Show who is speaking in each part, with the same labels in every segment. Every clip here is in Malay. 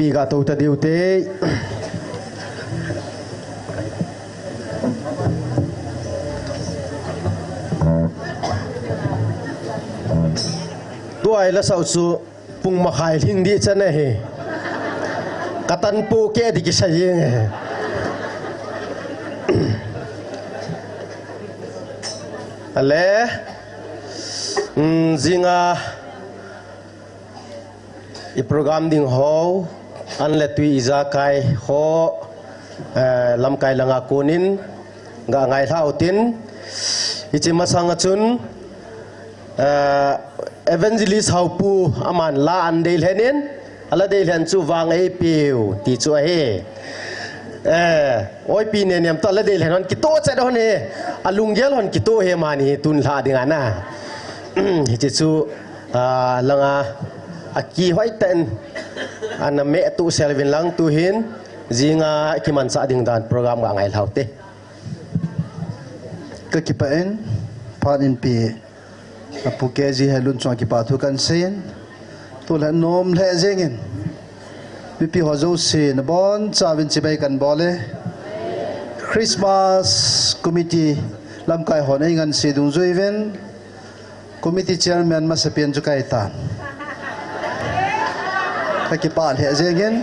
Speaker 1: pi ga to ta diu te tuai la sau su pung ma khai hing di cha ne he katan pu ke di ki sa yeng he ale zinga i program ding ho an le tui iza kai ho lam kai langa kunin nga ngai thautin ichi masanga chun Evangelist haupu aman la an del henin ala del hen chu wang ei piu ti chu he oi pi ne nem to la del hen ki to cha don he alung gel hon ki to he mani tun la dinga na hi chu langa aki hoi ten an me tu selvin lang tu hin zinga ki man sa ding dan program ga ngai haute
Speaker 2: ka ki pa en panin pi apuke ji helun chong ki pathu kan sen to la nom le zengin pi hozo se na bon chawin chibai kan bole Christmas committee lam kai hon ai ngan se dung joiven committee chairman ma sapian chu kai tan ka ki pa le zengin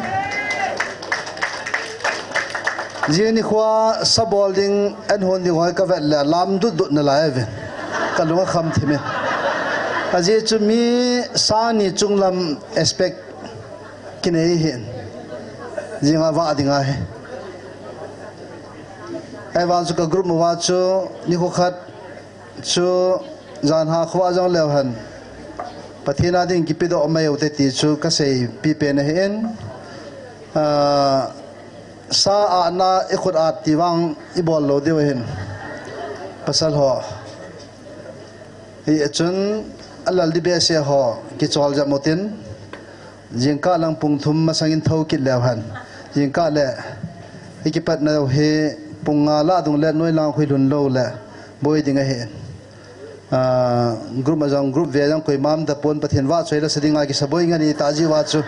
Speaker 2: jini khwa sabolding an hon ding hoi ka vet la lam du du na la even ka lunga kham thime aje chu mi sani chunglam aspect kinai hen jinga wa dinga he ai wan chu ka group ma wa chu ni ko khat chu jan ha khwa jang lew han pathina ding ki pido mai ute ti chu ka sei pi pe na hen sa ana ikhut at tiwang ibol lo de hen pasal ho e chun alal di bese ho ki chol jamotin jingka lang pung thum masangin thau kit lewhan jingka le ikipat na he punga la dung le noi lang khui lun lo le boi dinga he group majang group ve jang koi mam da pon pathen wa choila sedinga ki saboi ngani taji wa chu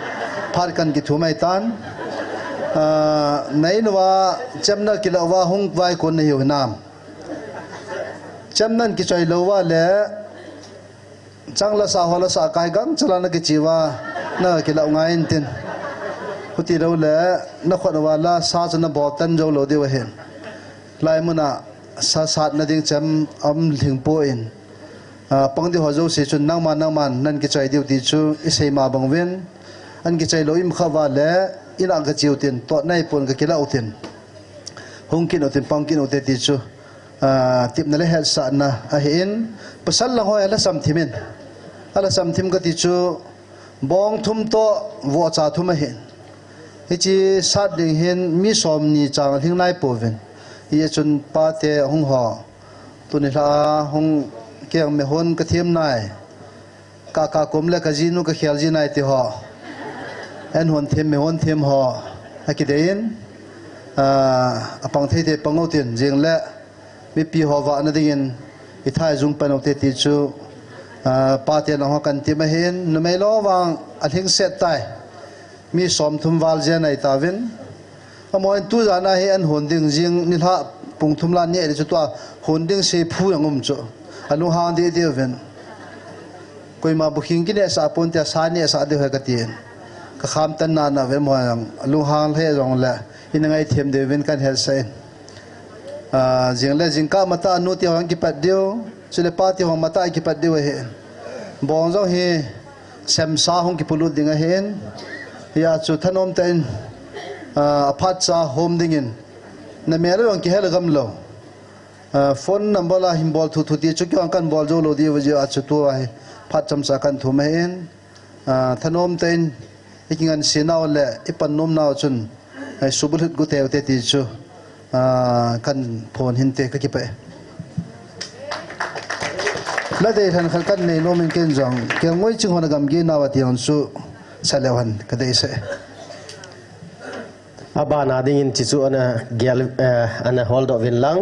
Speaker 2: phar kan ki thumai tan nei no wa chamna ki lo wa hung vai kon ne hu nam chamnan ki choi lo wa le changla sa hola sa kai gang chalana ki chiwa na ki lau ngain tin huti ro le na khot wala sa chana botan jo lo de wa hen lai muna sa sat na ding cham am thing po in pangdi hojo se chun nang man nan ki chai diu ti chu isei ma bangwen an ki chai lo im khawa le ila ga chiu tin to nai pon ka kila utin hungkin utin pangkin ute ti chu tip na le hel sa na a hin pasal la ho ala sam thimin ala sam thim ka ti chu bong thum to wo cha thum a hin hichi sat ding hin mi som ni chang thing nai poven ye chun pa te hung ho tu ni la hung kyang me hon ka thim nai ka kom le ka jinu ka khel ji nai ti ho en hon them me hon them ho akidein apang thei te pangotin jing le mi pi ho wa na dingin i thai jung panote ti chu pa te na ho kan ti ma hen no me lo wang a thing set tai mi som thum wal je nai ta vin amoin tu za na he an hon ding jing ni tha pung thum la ne ri chu to hon ding se phu ngum chu alu ha de de ven koi ma booking ki ne sa pon te sa ne sa de ha ka ti ka kham tan na na ve mo alu hang he jong la in ngai them de ven kan hel sai jing le jing ka mata nu ti hang ki pat dio chile pa ti hang mata ki pat dio he bong zo he sem sa hong ki pulu dinga hen ya chu thanom ten aphat cha home dingin na mero ang ki hel gam lo phone number la himbol thu thu ti chu ki ang kan bol zo lo di waji a chu tu ai phat cham sa kan thu me hen thanom ten ikingan sinaw le ipan nom naw chun ai subulut gu te ti chu kan phone hinte ka ki pe la de than khal kan nei nomin ken jang ke ngoi chung hona gam gi nawati on su salewan ka de se
Speaker 1: abana dingin chi chu ana gel ana hold of in lang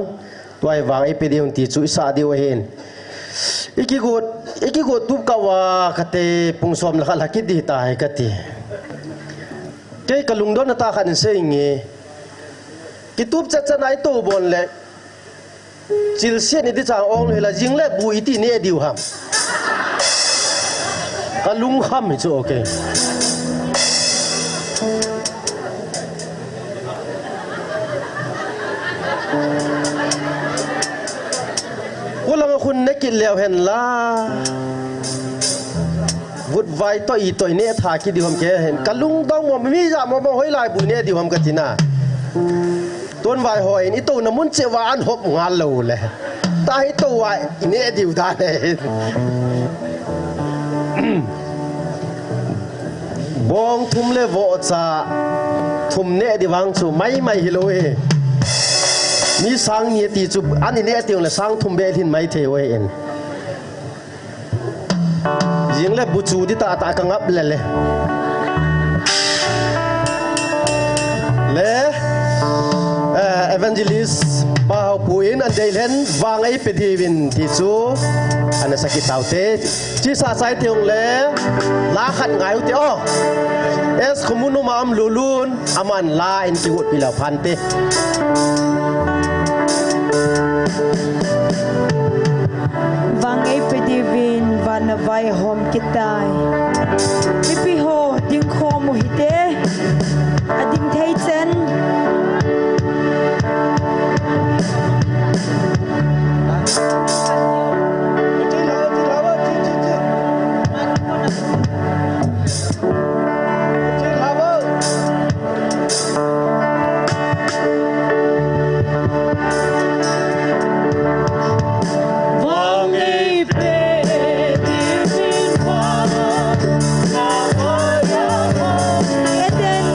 Speaker 1: toy wang epidemic ti chu sa di wa hen iki go tup ka wa kate pungsom la khala ki di ta hai kati cái lùng đó ta khăn xây nghe cái túp chắc chắn ai tổ bồn lệ chịu xiên đi chàng ông hay là riêng lệ bụi tí nè điều hàm cái lùng hàm thì okว่าเราคนนักกินแล้วเห็นละวุดไว้ต่อยต่อยเนี่ยถ่ายคิดดีผมแกเห็นกันลุงต้องมองไม่มีจะมองห้อยลายบุญเนี่ยดีผมกันจีน่าต้นไว้หอยนี่ตัวน้ำมันเจวานหอบงานเราเลยตายตัวไว้เนี่ยดีได้เลยบองทุ่มเลยวอจ่าทุ่มเนี่ยดีวังชูไม่ฮิโลเอมีสังเนี่ยตีจุอันนี้เนี่ยตีเลยสังทุ่มเบลินไม่เทวเองยิงเลยบุจูที่ตากังับเลยEvangelist บ่าวผู้อินอันเดลเห็นวางไอ้เป็นทีวินที่จูอันนั้นสักกี่เท่าเตที่สาสายเตียงเลยลาขัดไงอุติอ๋อKHOMUNNOM am lulun aman lain kiwut bila pante
Speaker 3: Vangai pedivin vanavai hom kitai Ipi ho ding khomu hite ading thei chen Eden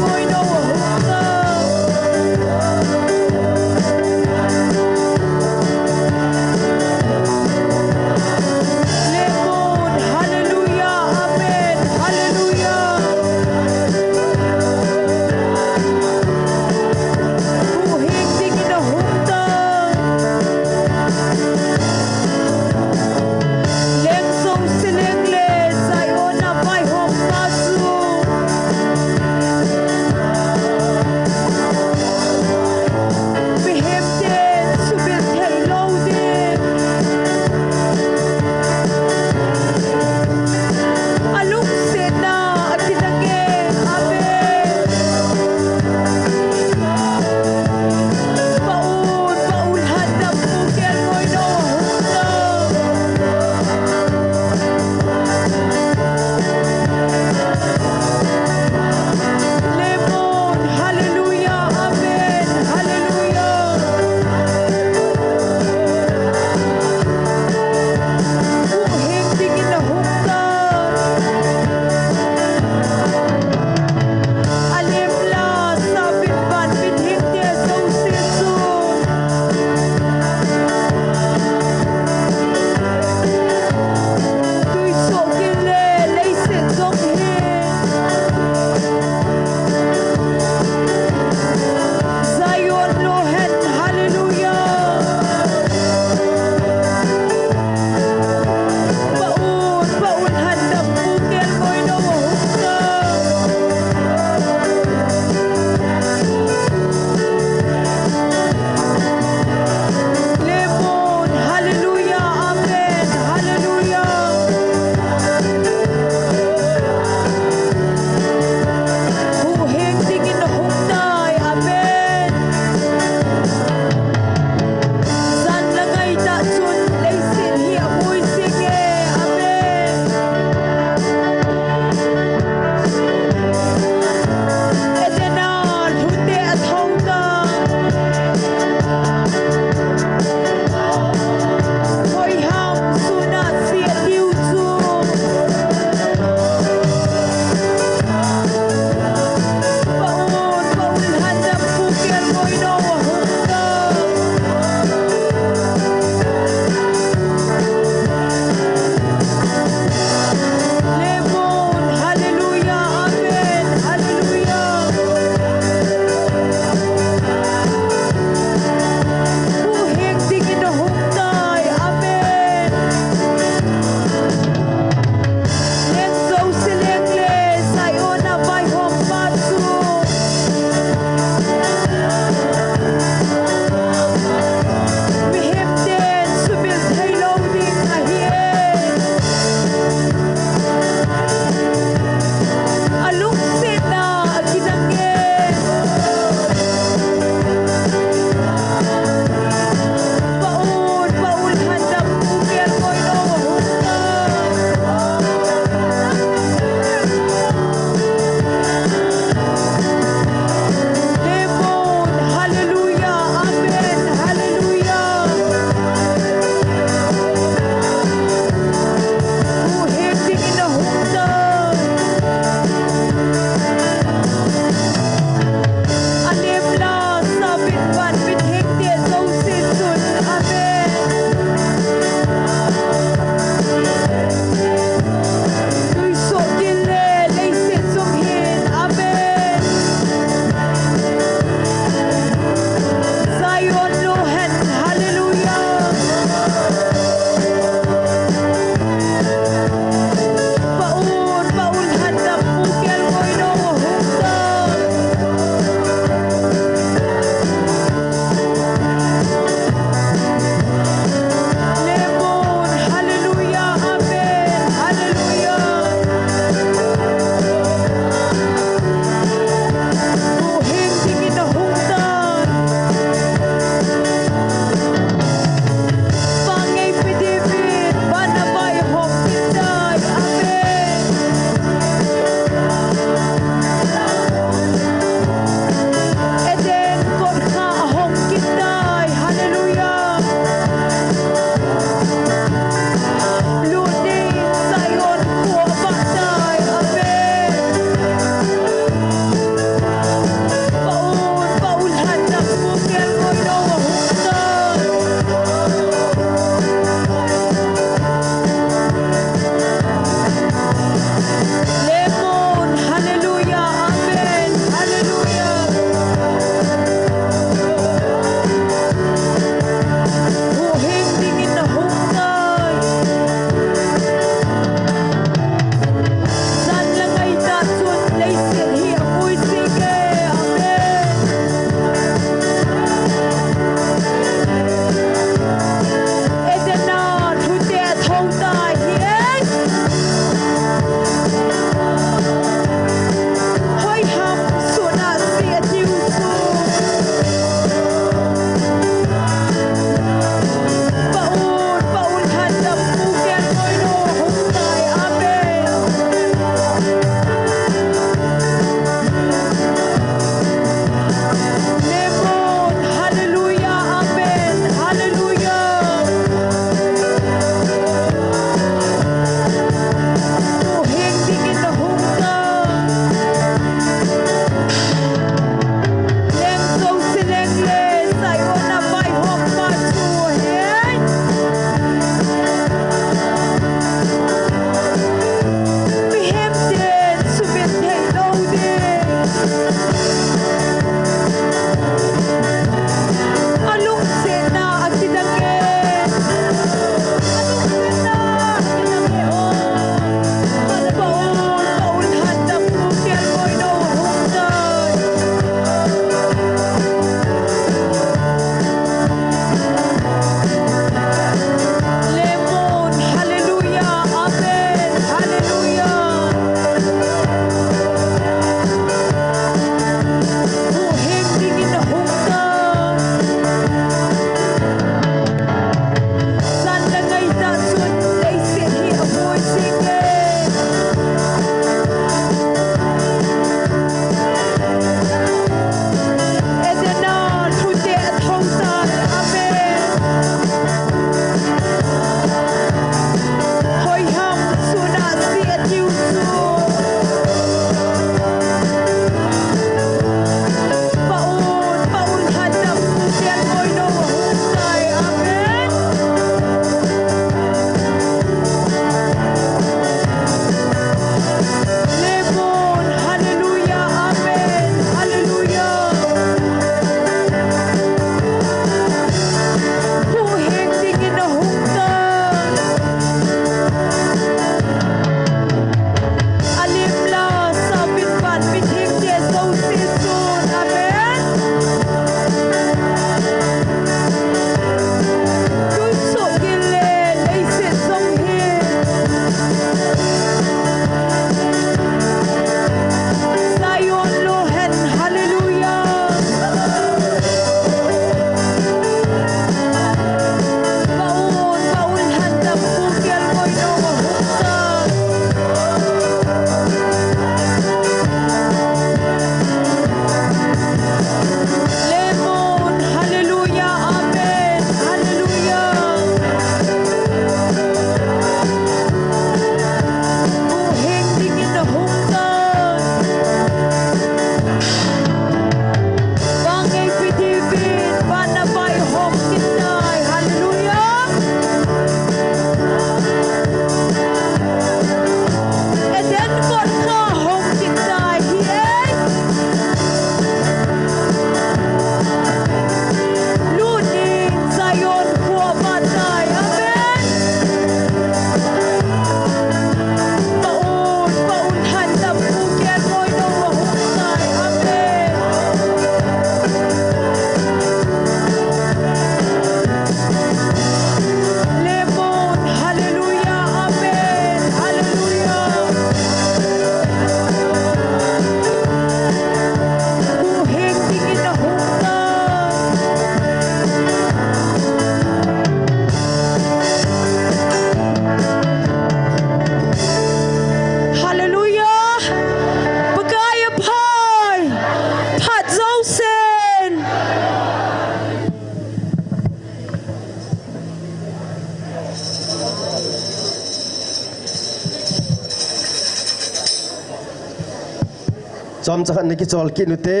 Speaker 1: som cha khan ki chol ki nu te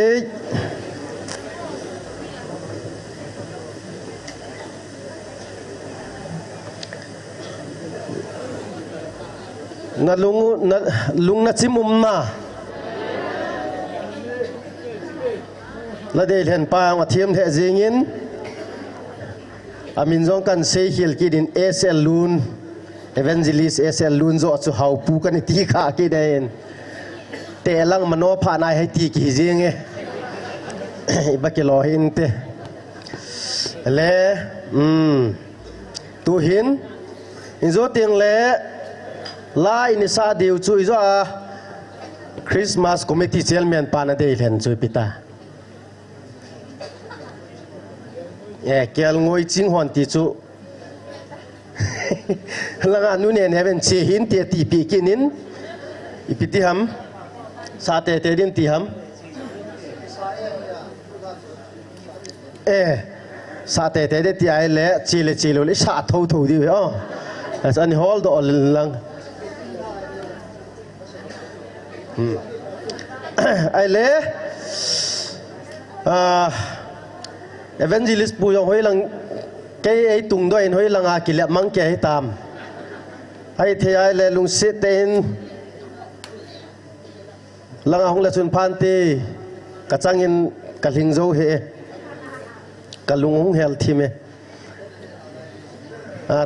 Speaker 1: na lung na chimum na la de hen pa nga thiam the jingin amin jong kan sei hil ki din SL lun Evangelist SL lun zo chu hau pu kan ti kha ki den te lang mano pha nai hai ti ki jing e ba ki lo hin te le tu hin in zo tiang le la in sa diu chu zo a Christmas committee chairman pa na de hen chu pita kel ngoi ching hon ti chu langa nu ne ne ben che hin te ti pi kinin ipiti ham sa te te din ti ham sa te te de ti ai le chi le sa tho tho di ho as an hold on lang ai le Evangelist pu yong hoi lang cái ấy tung đôi hoi lang a kỷ niệm mang cái tam hay thế ai le lung sit tên lang hong la chun phan ti ka changin ka ling zo he ka lung hong hel thi me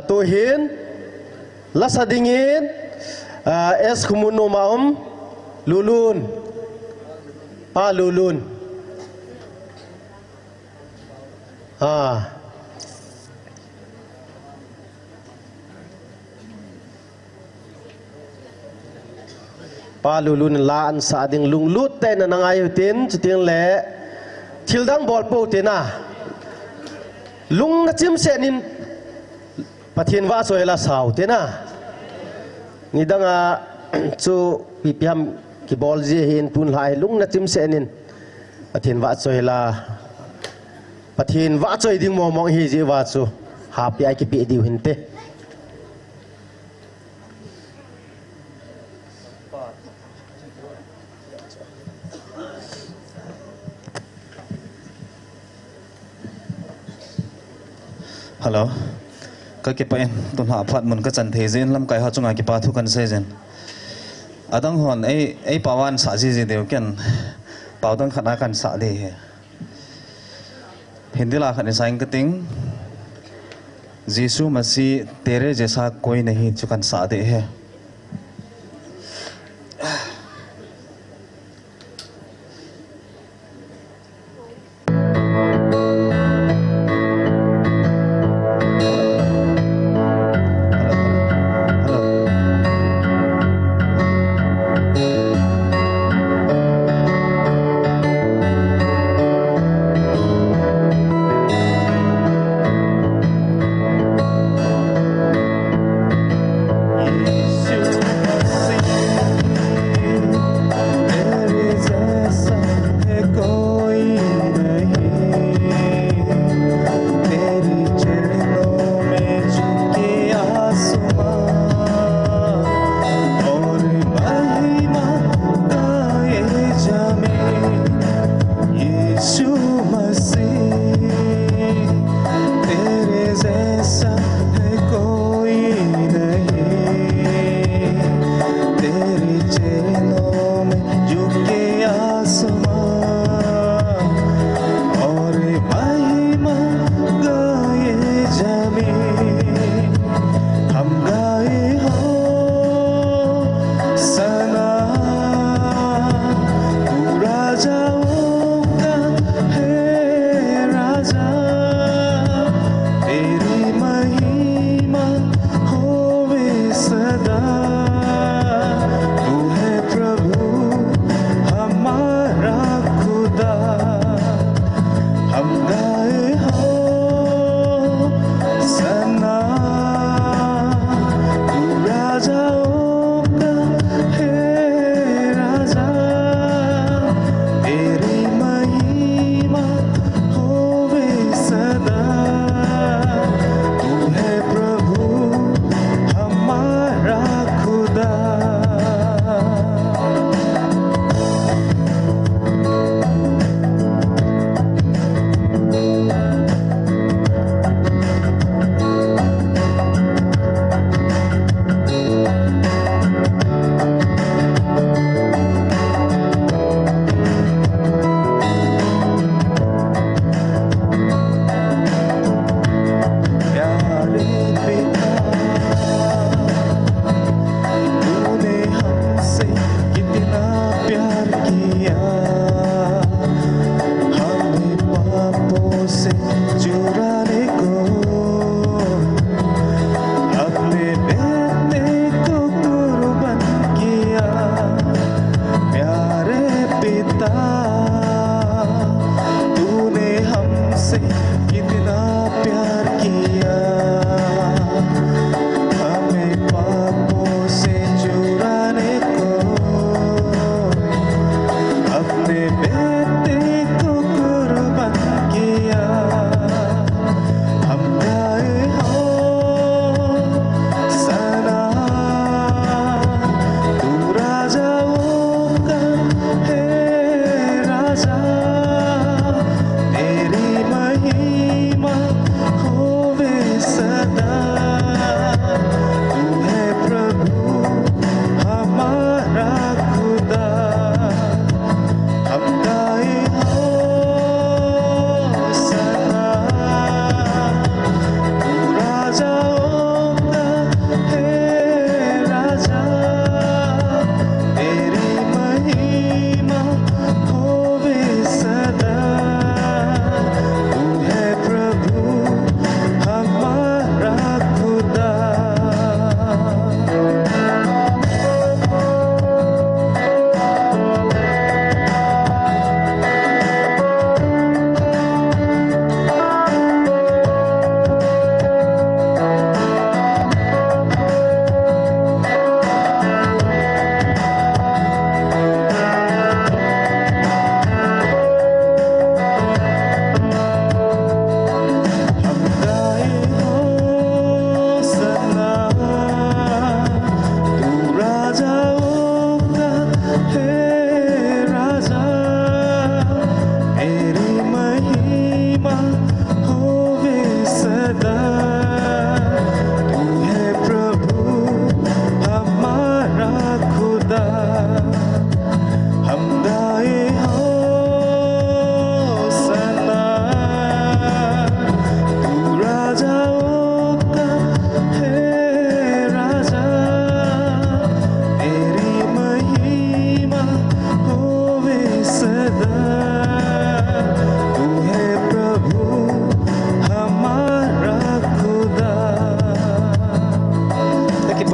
Speaker 1: to hin la sadingin es KHOMUNNOM lulun pa lulun pa lulun la an sa ding lung lut te na nangai tin chuting le thildang bol po te na lung na chim se nin pathin wa soi la sau te na ni danga chu pipiam ki bol je hin pun lai lung na chim se nin pathin wa soi la pathin wa soi ding mo mong hi ji wa chu ha pi ai ki pi diu hin te
Speaker 4: Hello, cái pain tuần hạ phát muốn cái chân thế gian làm cái họ chung ai cái pa thu kan se jen. Adang hon ai pawan sa ji deu ken pau dang khana kan sa de he. Hindi la khan saing cái ting Jisu Masih तेरे जैसा कोई नहीं जो kan sa de he.
Speaker 2: Yes.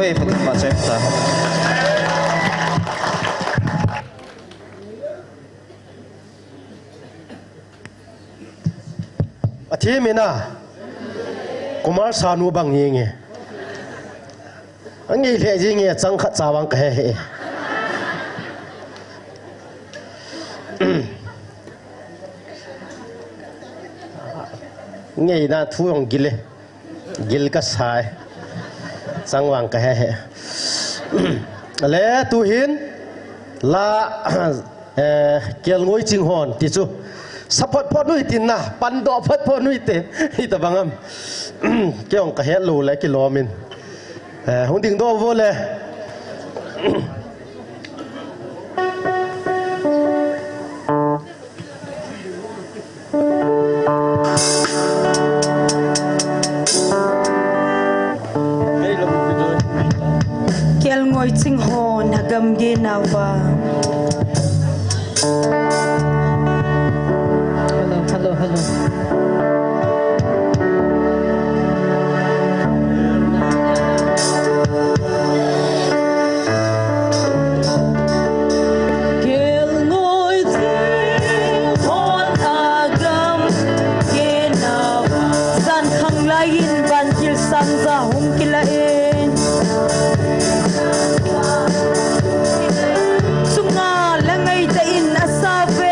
Speaker 4: Wei patin ma chem ta.
Speaker 1: Athi mina Kumar Sanu bang nge angi le ji nge chang kha chawang ka he nge na thu ong gil ka sai changwang ka he le tu hin la kel ngoi ching hon ti chu support pot nuôi tin na pan do pot pot nuôi te hi ta bangam ke ong ka he lu le ki lo min hung ding do vô le
Speaker 3: kel ngoi ching hon hagam ge nawa hello sunga langai ta in asabe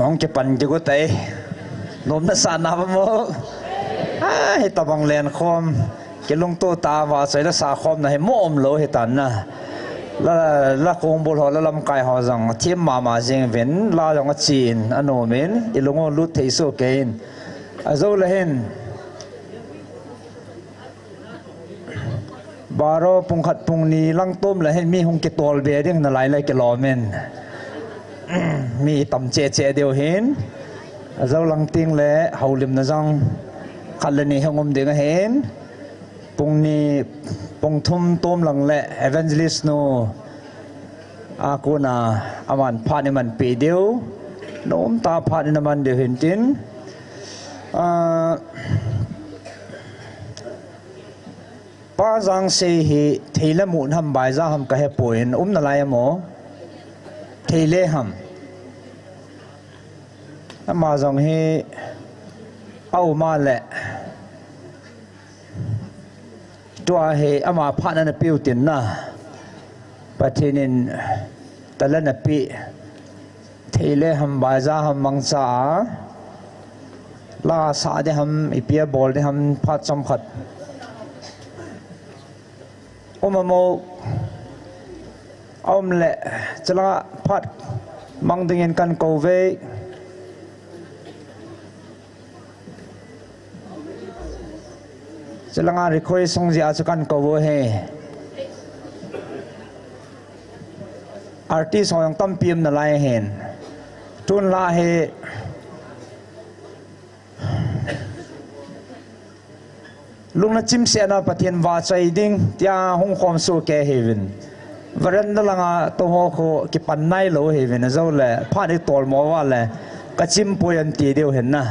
Speaker 5: hong ke pan ju tai nom na sa na mo ai tabang Lenkhom ke lung to ta wa sai la sa khom na he mom lo he tan na la kong bol ho la lam kai ho jang thim ma jeng ven la jang chin ano men ilongo lut thei so kein azo la hen baro pungkhat pungni lang tom la hen mi hong ke tol be ding na lai ke lo men mi tam che deu hen azo lang ting le haulim na jang khalani hongom de hen pungni pungthum tom lang le Evangelist no akuna aman phani man pe deu nom ta phani na man de hin tin pa jang se hi theila mun ham bai za ham ka he poin na lai mo theile ham ama jang he au ma le tua he ama phana na piu tin na patinin talana pi theile ham bai za ham mangsa la sa de ham ipia bol de ham phat cham khat omamo omle chala phat mang dingen kan ko ve chalanga rikhoi songji achukan ko wo he artist hoyang tampim na lai hen tun la he lungna chim se na pathian wa chai ding tia hong khom su ke heaven varan na langa to ho kho ki pan nai lo heaven zo le pha ni tol mo wa le ka chim poyan ti deu hen na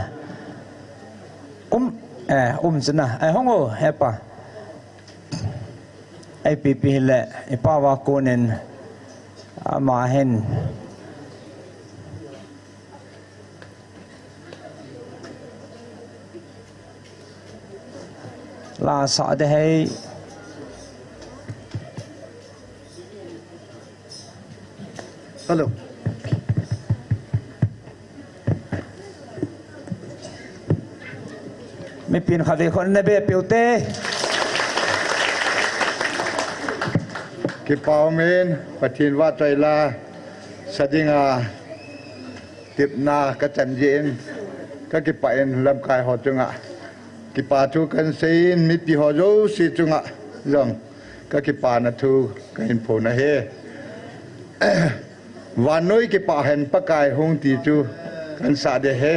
Speaker 5: chana ai hongo hepa ai pipi le ipa wa konen ama hen la sa de hai
Speaker 2: hello
Speaker 5: mi pin khade khon ne be peute
Speaker 6: ki paumen pathin wa traila sadinga tipna ka chanjin ka ki paen lam kai ho chunga ki pa thu kan sein mi pi ho zo si chunga jong ka ki pa na thu ka in pho na he wa noi ki pa hen pa kai hong ti chu kan sa de he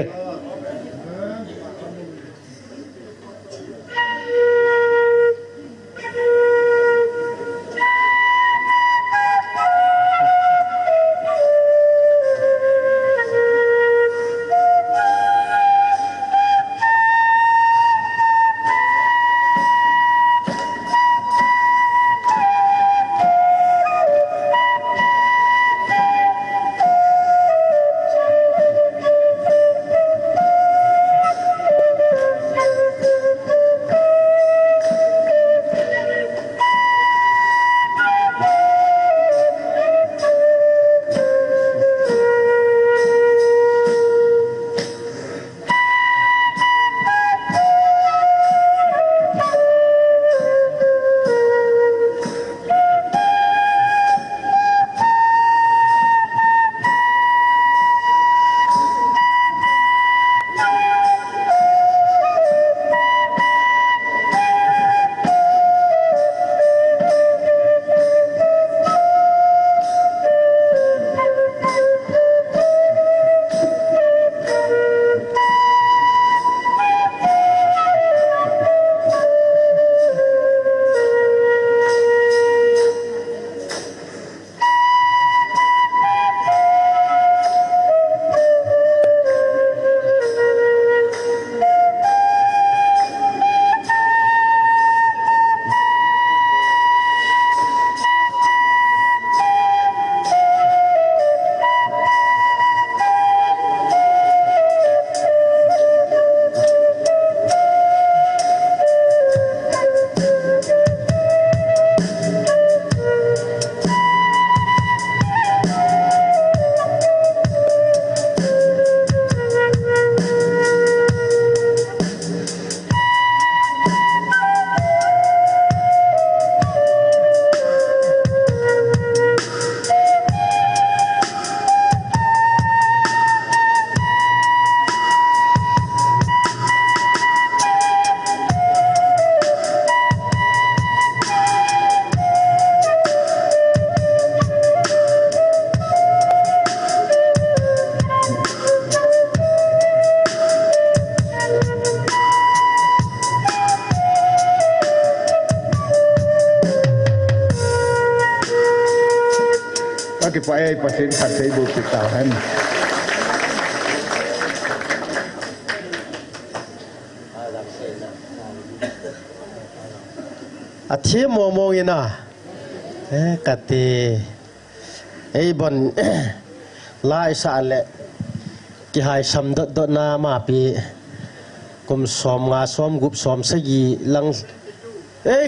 Speaker 6: pa ai pasin khat sei bu pi ta han
Speaker 1: athi mo ina kati ei bon lai sa le ki hai sam dot na ma pi kum som nga som gup som sa gi lang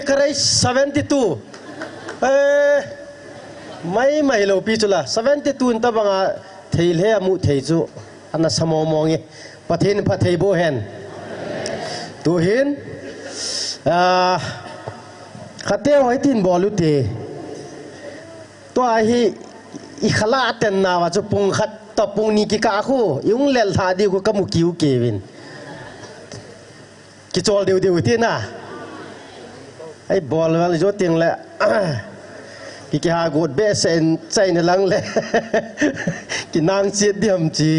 Speaker 1: karai 72 mai lo pi chula 72 ta banga theil he amu thei chu ana samo mongi pathin pathei bo hen tu hin khate hoi tin bolu te to a hi i khala ten na wa chu pung khat to pung ni ki ka khu yung lel tha di ku ka mu kiu kevin ki chol deu ti na ai bol wal jo ting le ki ha god be sen chai na lang le ki nang chi diam chi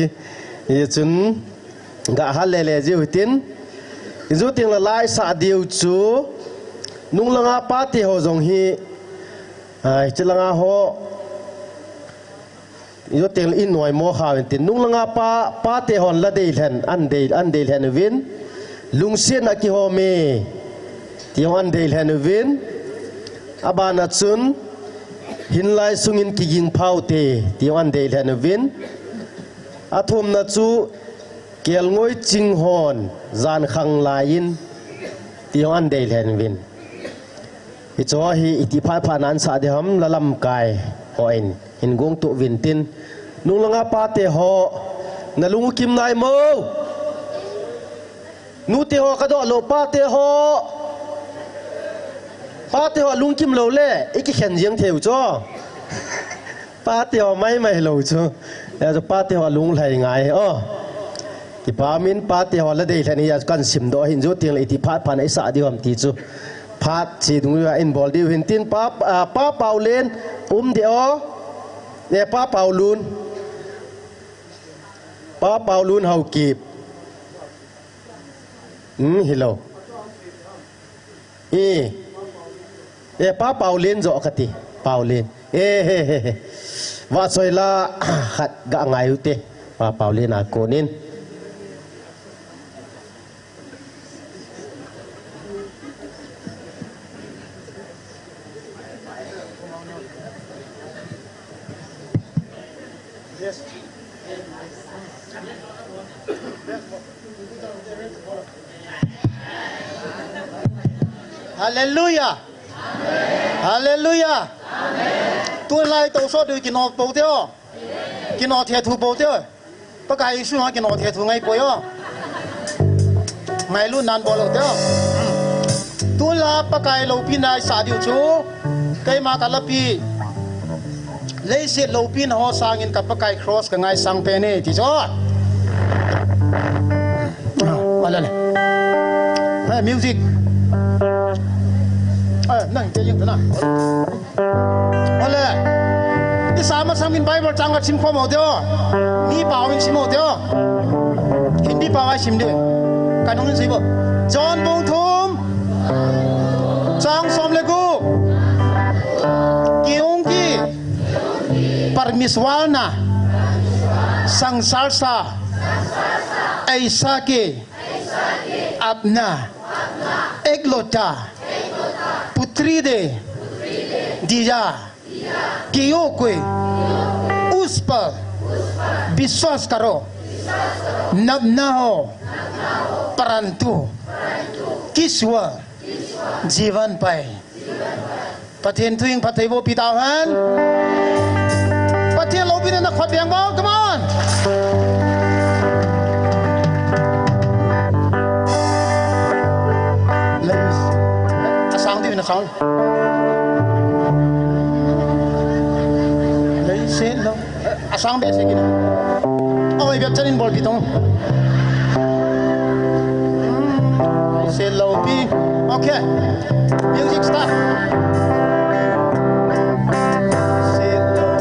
Speaker 1: ye chun ga ha le ji hutin zo ting la lai sa diu chu nung langa pa ti ho jong hi ai chilanga ho yo ting in noi mo ha tin nung langa pa te hon la dei hen an dei hen win lung sien a ki ho me ti an dei hen win abana chun hin lai sungin ki ging phau te ti an dei hen win athum na chu kel ngoi ching hon zan khang lain ti an dei hen win i cho hi iti pha nan sa de ham lalam kai hoin in gong tu vin tin nung langa pa te ho na lungu kim nai mo nu te ho ka do lo pa te ho lung kim lo le iki khen jiang theu cho pa te ho mai lo cho ya cho pa te ho lung lai ngai ki pa min pa te ho la dei thani ya kan sim do hin jo ting iti pha nai sa di ham ti chu phát chỉ đúng là in bol đi hình tin pa pau lên đeo nè pa pau luôn hậu kịp hello pa pau lên rõ cái gì pau lên và rồi là khát gạ ngày ute pa pau lên à cô nên
Speaker 2: Hallelujah. Hallelujah. Tôi lại tổ số được kinh học bầu tiêu, kinh học thiệt thù bầu tiêu, bất cái số kinh học thiệt thù ngay bồi yo, ngay luôn nan bồi tiêu. Tôi là bất cái lâu pin này xả điều chú, cái mà cả lớp pi, lấy xe lâu pin họ sang in cả bất cái cross cái ngay sang pen này thì cho. Hey, music. Nang chơi những thế nào? Ole, cái sao mà sang min Bible trang cái sim khoa màu tiêu, ni bảo mình sim màu tiêu, Hindi bảo ai sim đi, cái nông gì bộ? John Bông Thum, trang som lê gu, kiung ki, parmiswalna, sang salsa, aisa ki, apna, eglota. Putri de Dija Kiyokwe Uspa Biswas karo Nabnaho Parantu Kiswa Jivan pai Pathin tuing pathai bo pitahan Pathin lo bin na khot biang bo come on Sang đi nó sang lấy xe đâu sang bé xe kia ôi biết chân in bol pitong xe lâu pi okay music start xe lâu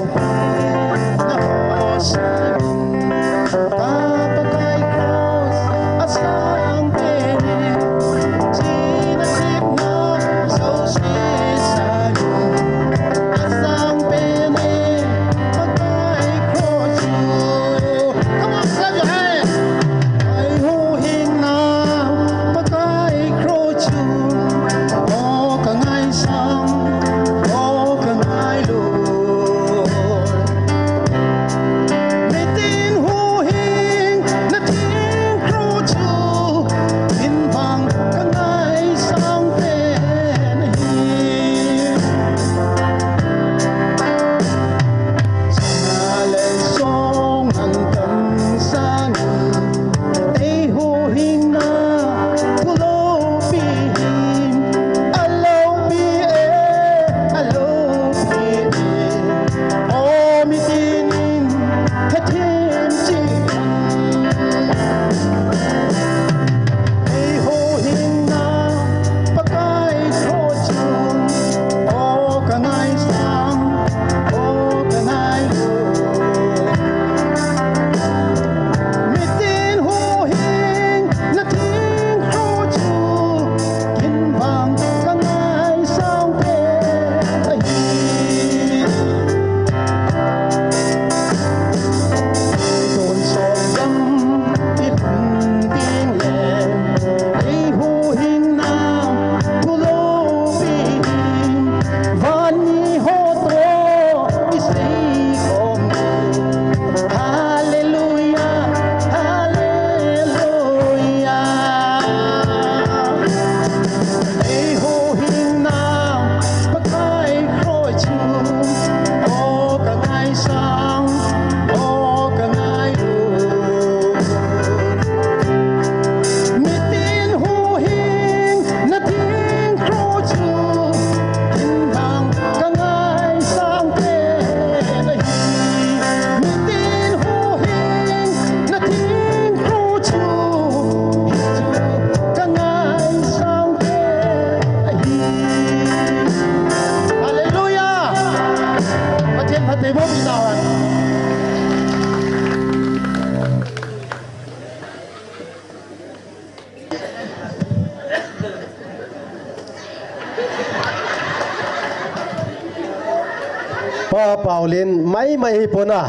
Speaker 1: pa Paulin mai mai pona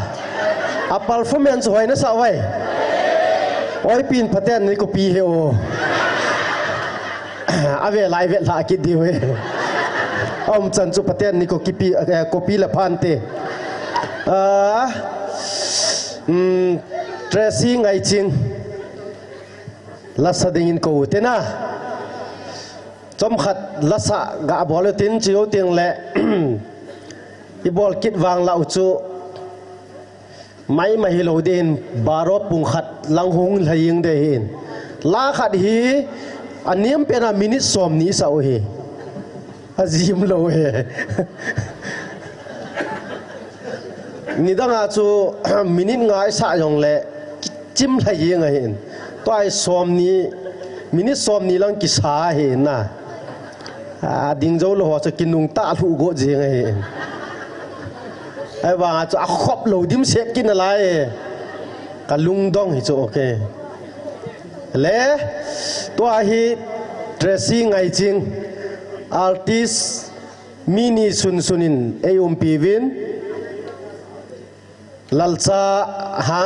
Speaker 1: a performance hoi na sa wai oi pin paten ni ko pi he o ave lai ve la ki di we om chan chu paten ni ko kipi kopi la phante dressing ai ching lasa dingin ko tena chom khat lasa ga bol tin chiu ting le i bol kit wang lau chu mai mai lo din baro pung khat lang hung laying de hin la khat hi aniam pena minute som ni sa o hi azim lo he ni danga chu minute ngai sa yong le chim laying a hin toy som ni minute som ni lang ki sa he na ding zo lo ho cha kinung ta lu go jing a hin ai wa chu a khop lo dim sep kin lai ka lung dong hi chu okay le to hi dressing ai ching artist mini sun sunin pivin lalcha ha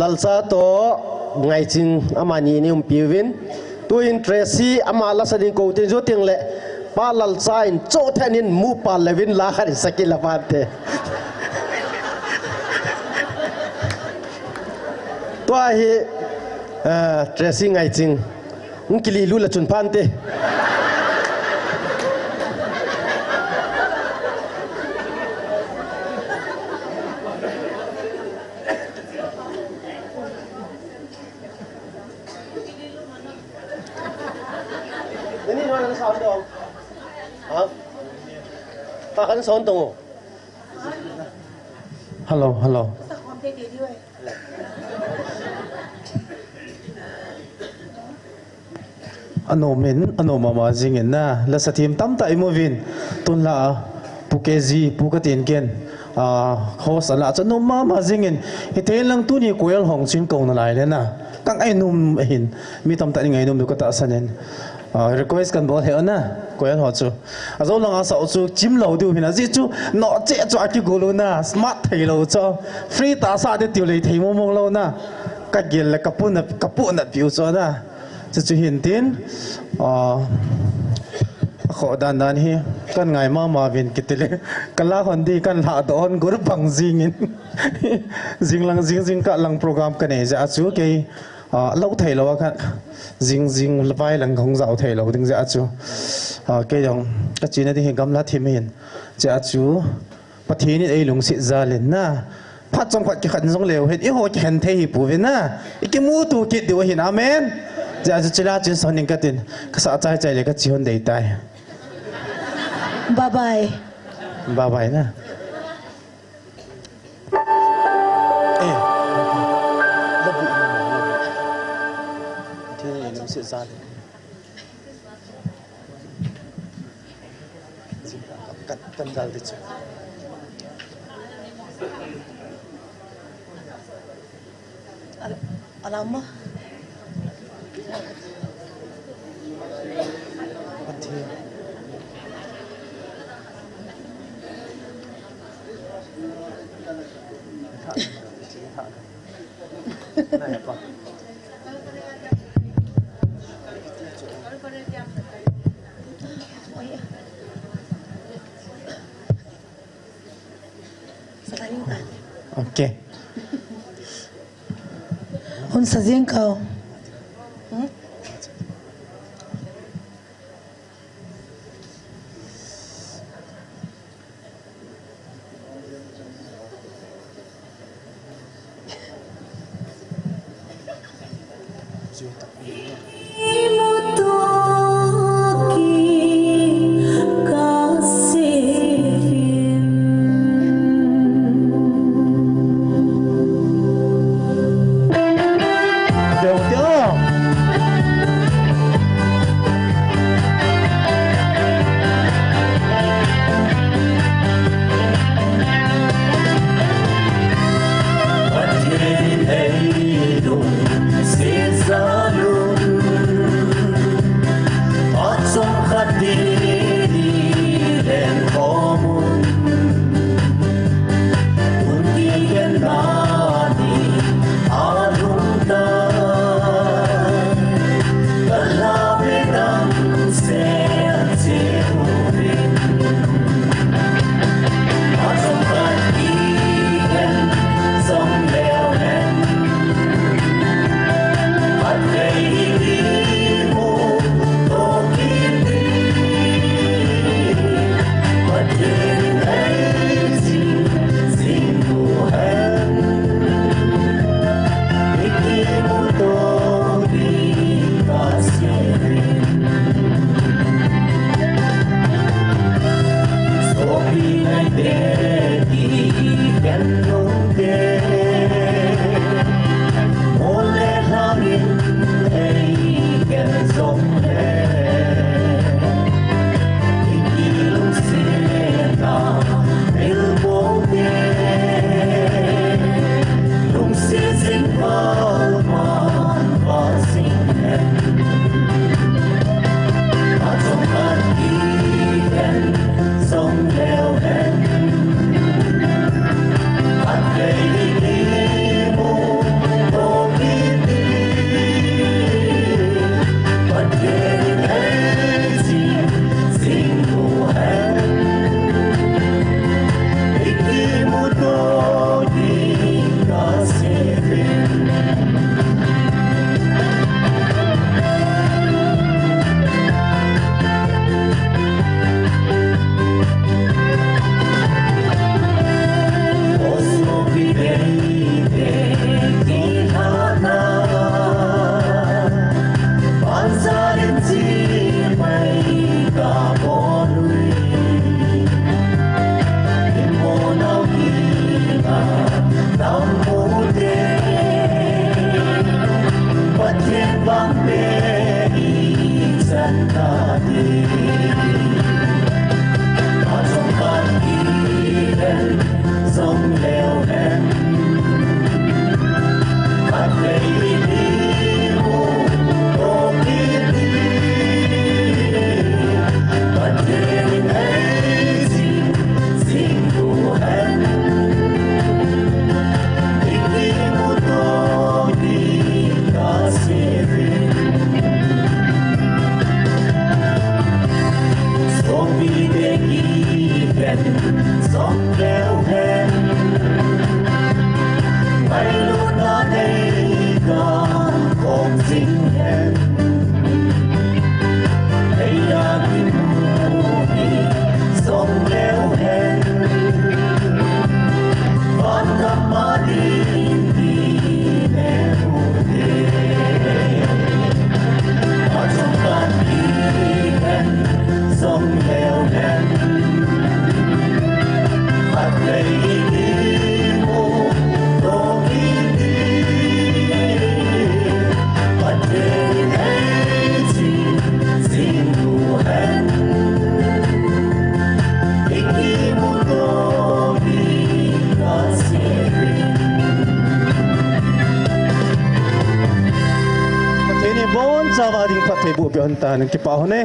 Speaker 1: lalcha to ngai ching amani ni pivin tu in tracy amala sadin ko tin jo ting le pa lalcha in cho thanin mu pa levin la khari sakila pate to hi tracy ngai ching unkili lu la chun pante
Speaker 7: Hello, hello. Ano mama jingin na la sa team tam ta imovin tun la pukezi pukatin ken host ala cha no mama jingin hitel lang tu ni koel hong chin ko na lai le na tang ai num hin mi tam ta ni ngai num du ka ta sanen request kan bol he na koel ho chu azo lang sa chu chim lo du hina ji chu no che chu aki golo na smart thai lo cho free ta sa de tiu le thai mo mo lo na ka gel la kapu na piu cho na chu hin tin kho dan hi kan ngai ma vin kitile kala hondi kan la don gur bang jingin jing ka lang program kan e ja chu ke lâu thầy lâu kan jing vai lang khong zau thầy lâu ding ja chu ke yong ka china di gam la thim hin ja chu pathi ni ei lung si za len na phat chong phat ki khan jong leo het i ho ki han thei pu ve na i ki mu tu ki de hin amen ja chu chila chin son ning ka tin ka sa chai chai le ka chi hon dei tai bye bye na sự ra cần ra được chưa
Speaker 8: Alama
Speaker 7: okay
Speaker 8: hun sa riêng cầu
Speaker 9: Hey, don't say
Speaker 7: zawa ding pathai bu be on ta nang ki pa hone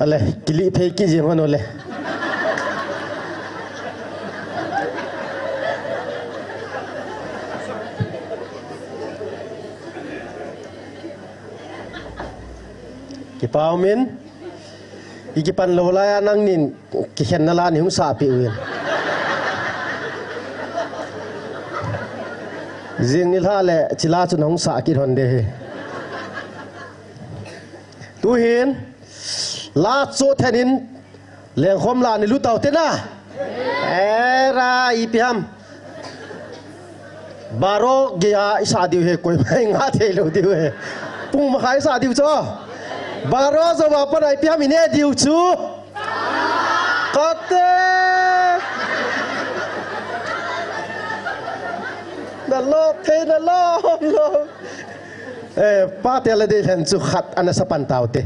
Speaker 7: ale kili phei ki je man ole ki pau min iki pan lo la nang nin ki khen na la ni hung sa pi uen jing ni la le chila chu hung sa ki hon de tu hin la cho thenin Lenkhom la ni lu tau te na era ipiam baro gya isa diu he koi mai nga the lo diu he pung ma khai sa diu cho baro zo ba pa nai piam ine diu chu kote na lo the na lo pa te la de hen chu khat ana sa pan tau te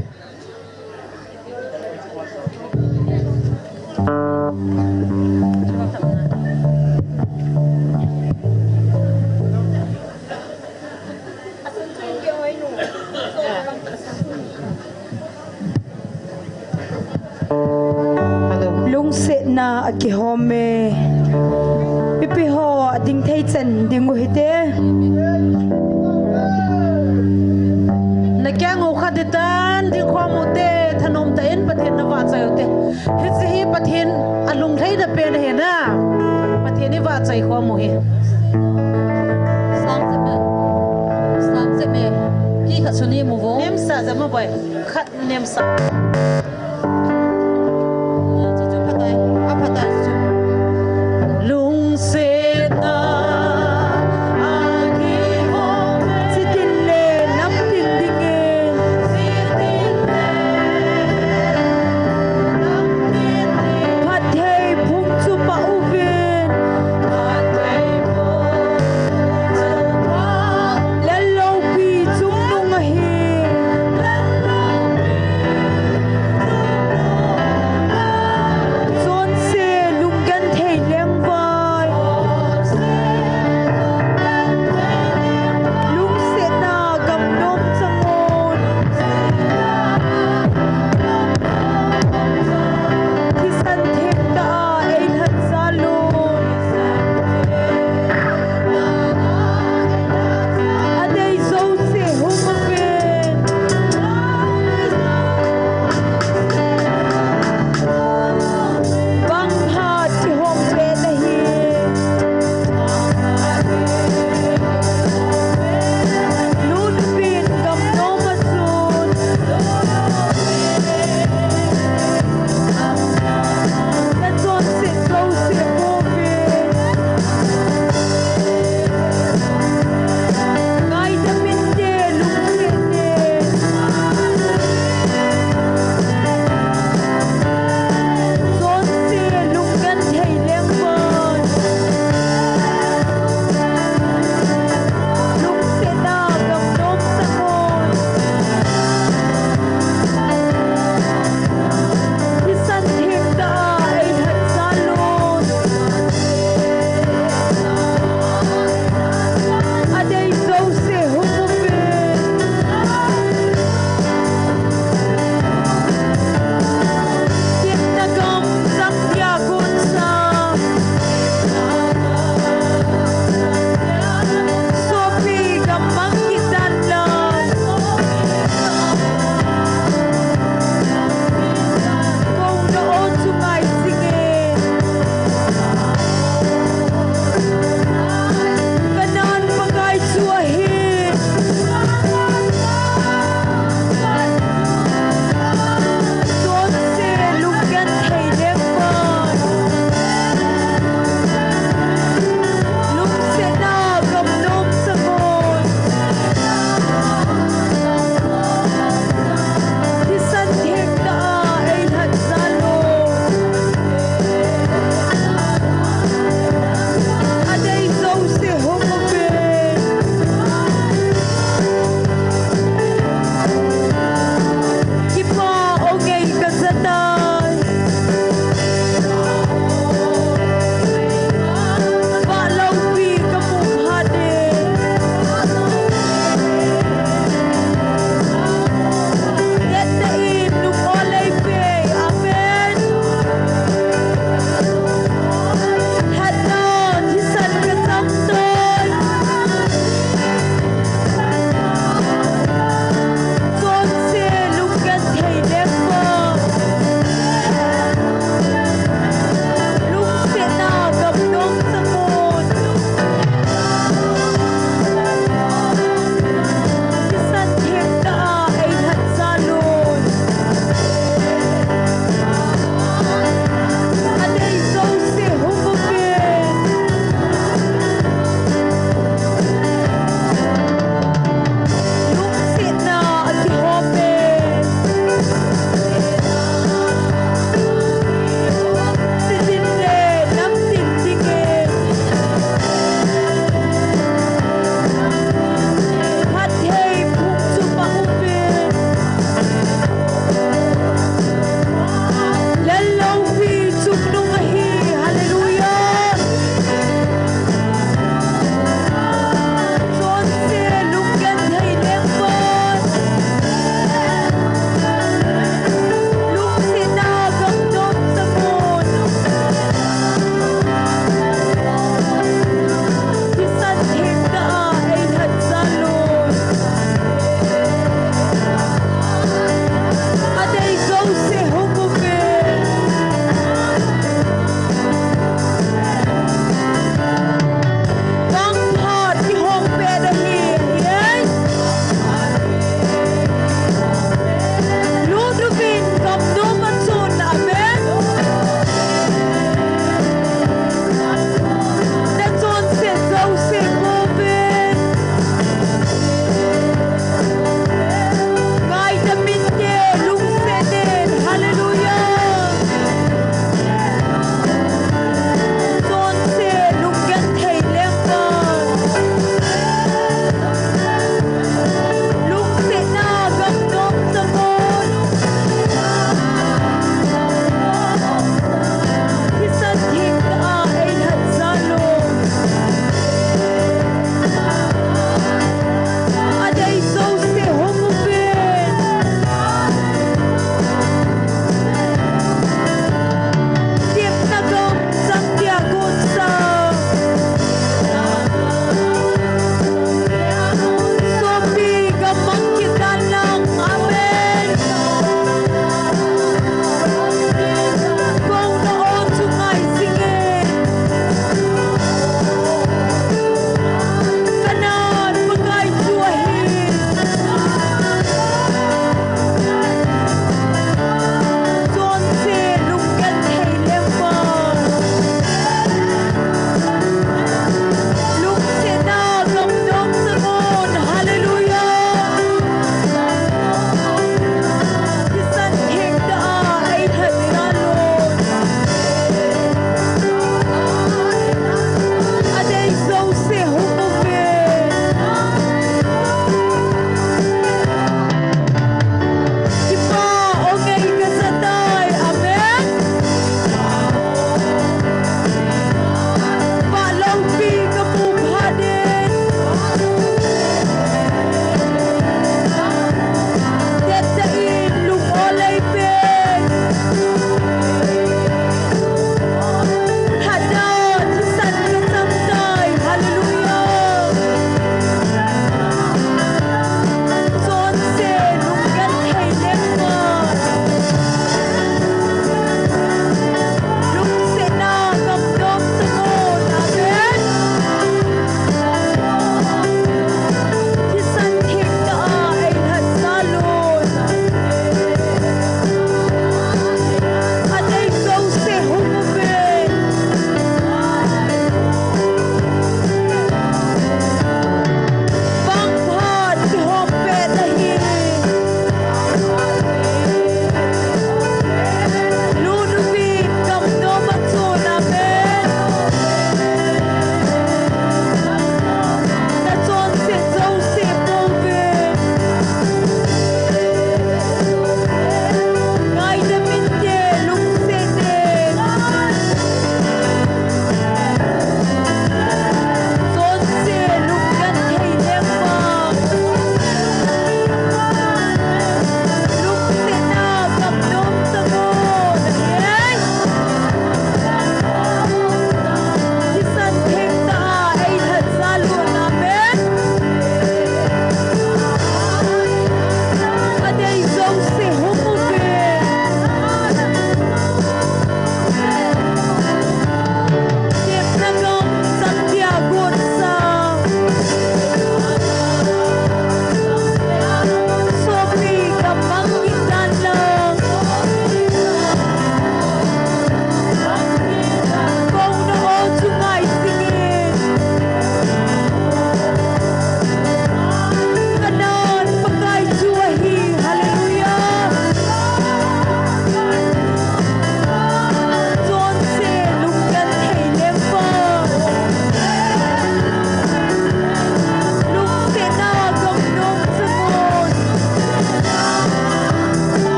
Speaker 3: lung se na ki home pipi ho ding thei chen ding u hite
Speaker 8: na kyang u kha de tan di khomu te thanom ta en pathen na wa chai te he chi hi pathen alung thei da pe na he na pathen ni wa chai khomu he sam se me ki kha suni mu vo nem sa za ma bai khat nem sa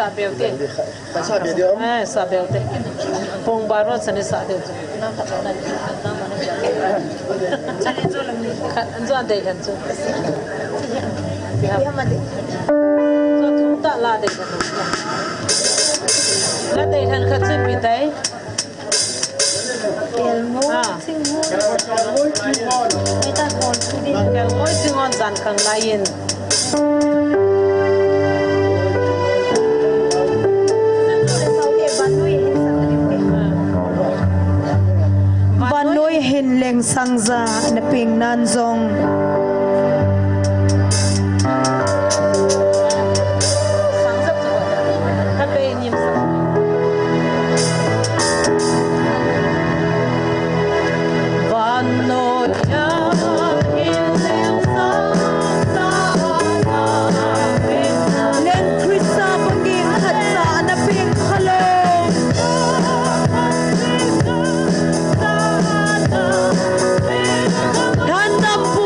Speaker 8: sabel te.
Speaker 1: Sabi dia om.
Speaker 8: Sabel te. Pong barot sa ni sabel. Anjo ade kan so. Biha made. So thung ta la de kan. La de kan khatsin mi dai.
Speaker 3: Elmo singho meta kon tudi
Speaker 8: Kel moi singon zan khang lain.
Speaker 3: Vanoi hin leng sangza na ping nan zong
Speaker 8: Sang sap tu. Ka pe nim sa. Vanoi ya in leng sangza
Speaker 3: leng krista banging khatsa na ping khalong Thanam pu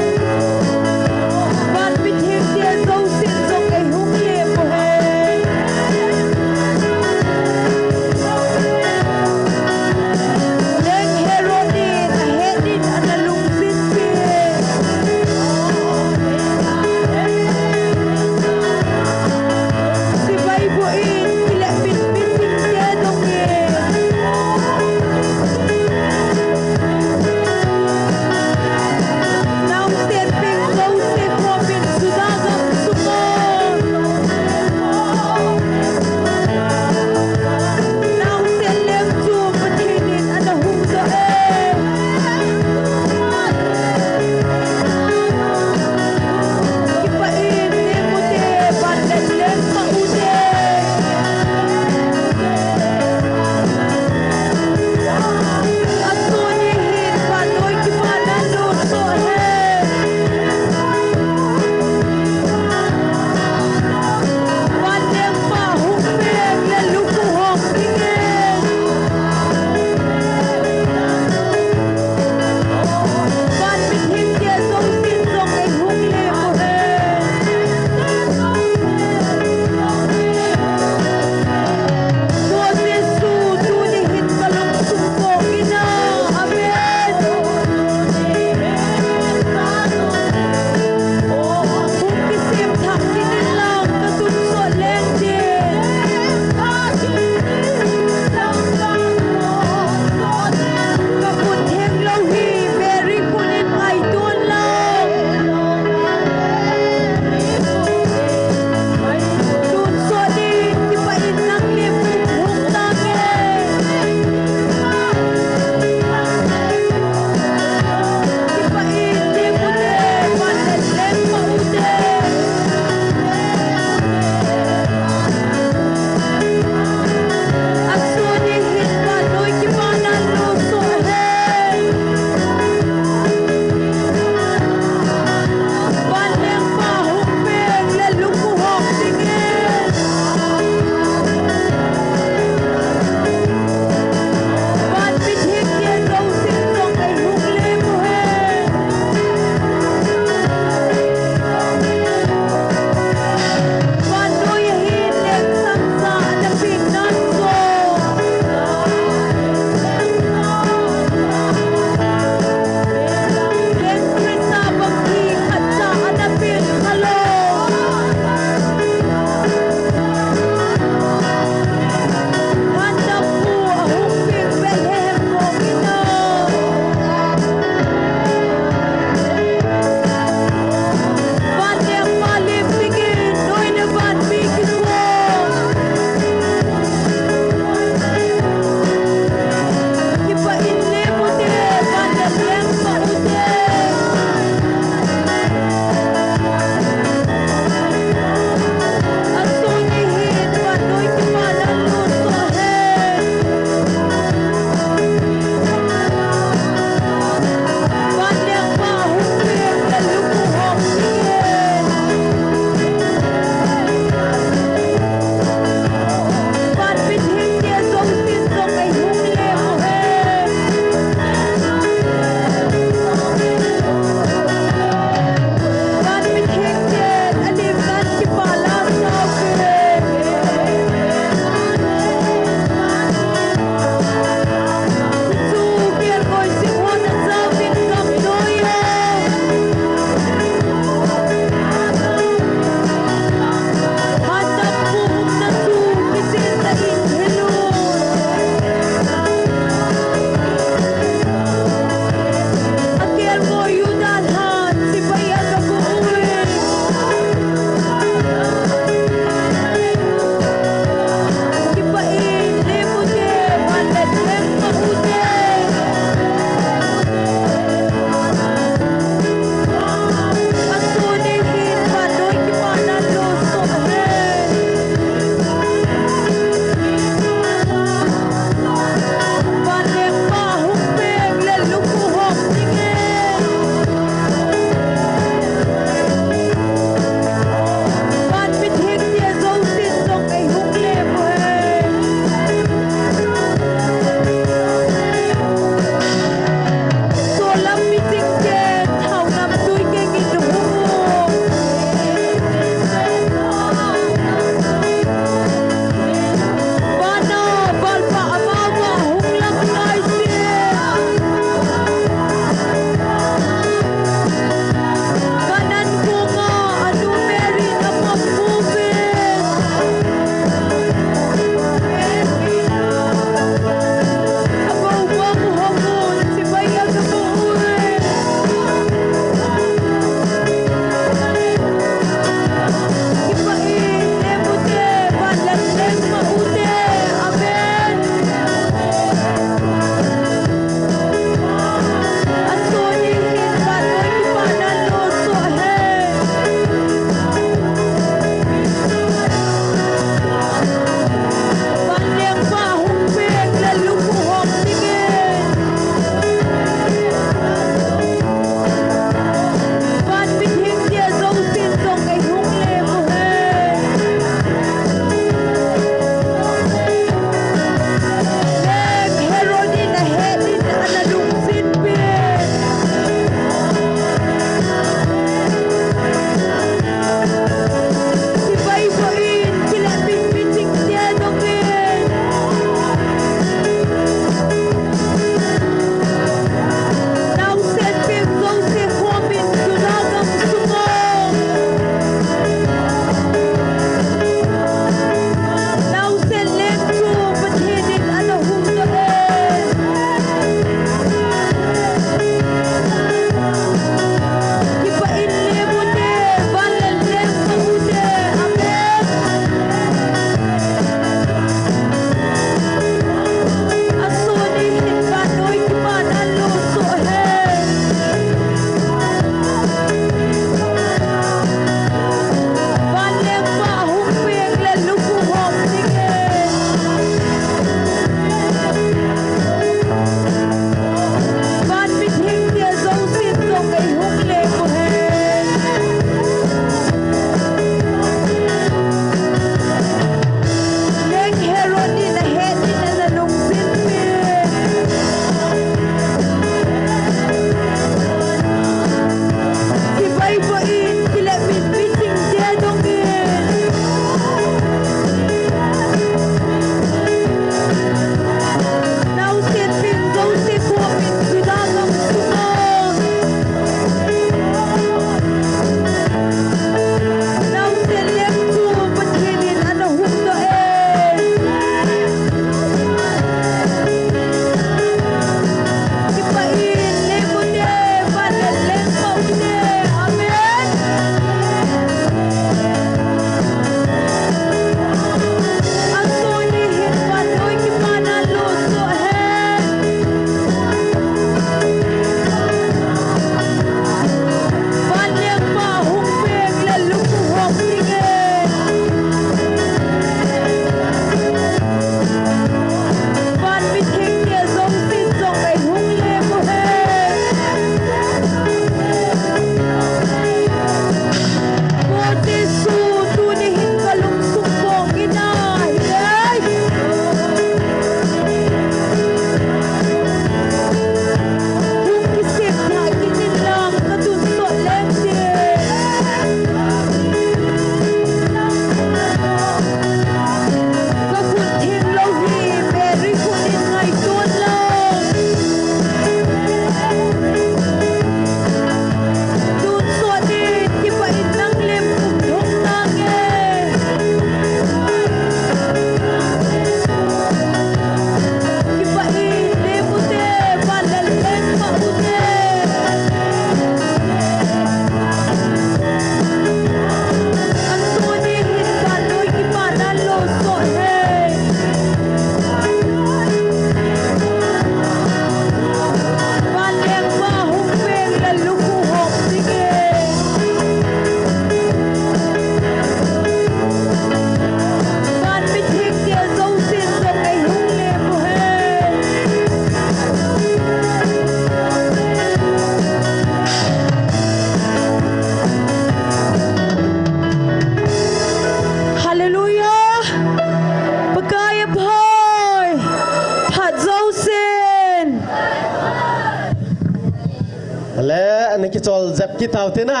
Speaker 1: le anh ki chol zap ki tau te na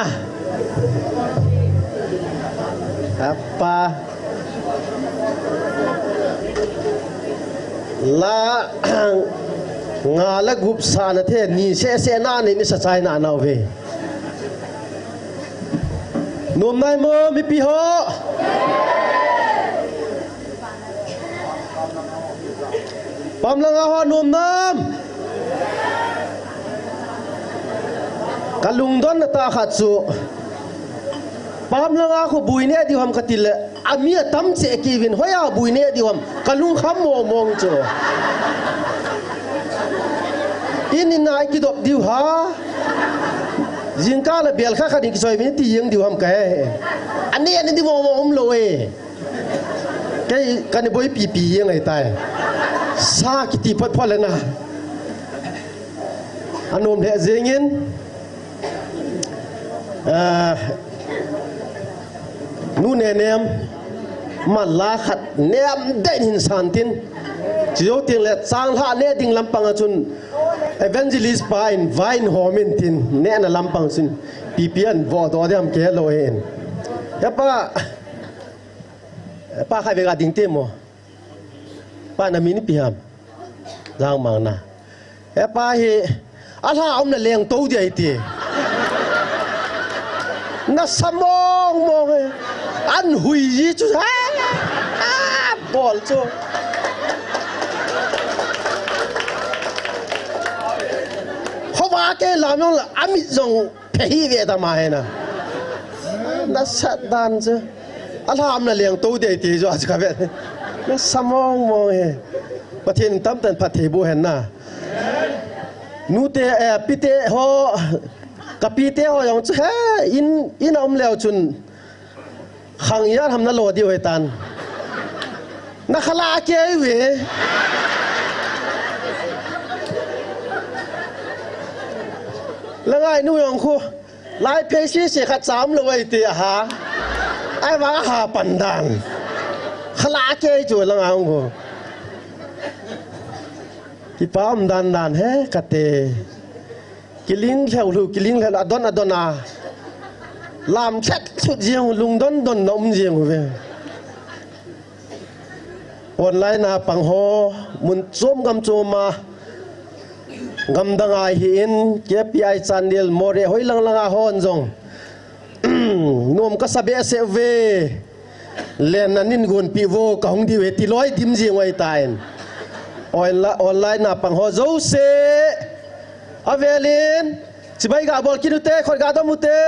Speaker 1: apa la nga la gup sa na the ni se na ni sa chai na na ve nom nai mo mi pi ho pam la nga ho nom nam kalung don ta khat su pam la nga ko bui ne di ham katil amia tam che ki win hoya bui ne di ham kalung kham mo mong chu in nai ki dop diu ha jingka la bel kha khani ki choi mi ti yeng diu ham ka ani di mo lo e cái này bôi pi như này tai sa ki ti pat phale na anom le zengin nu ne nem ma la khat nem den hin san tin chiu ting le chang la ne ding lampang chun evangelist pa in vine homin tin ne na lampang sin pi an vo do dem ke lo hen ya pa khai về gà tiếng tim mo pa na mini piam giang mang na e pa hi ala om na leng to dia ti na samong mo an hui ji chu bol chu hoa ke làm nó là amit dòng phi về ta mà hay na na sát đan chứ alham na leng to de ti jo ka ve na samong mo he pathin tam tan phathi bu hen na nu te pite ho kapite ho yong che in om leo chun khang ya ham na lo di hoi tan na khala ke ve langai nu yong khu lai pe si se khat sam lo wei ti ha ai vắng hà bản đàn khá kê chuột là ngang cô cái bám đàn hết cả tê cái lính theo lưu cái lính là đón à làm chết chút riêng lùng đón nóng riêng về online na bằng ho muốn zoom gam zoom mà gam đằng ai hiện cái pi channel more hoi lang hon zong nom ka sabe se ve len nanin gun pi vo ka hong di we ti loi dim ji ngoi tain online na pang ho zo se avelin chibai ga bol kinu te khot ga do mu te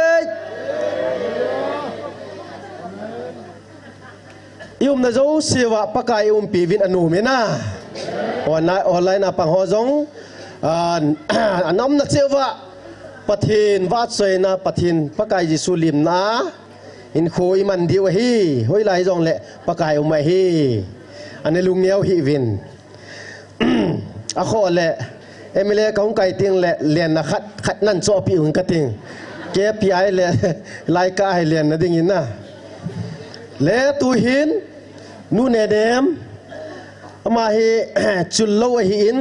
Speaker 1: na zo se wa pakai pi vin anu me na online na pang ho zong anam na se wa pathin wat soi na pathin pakai jisu lim na in khoi man diu hi hoi lai jong le pakai umai hi ane lung neu hi vin a kho le emile kaung kai ting le len na khat nan cho pi ung ka ting ke pi ai le lai ka hai len na ding in na le tu hin nu ne dem ama hi chul lo hi in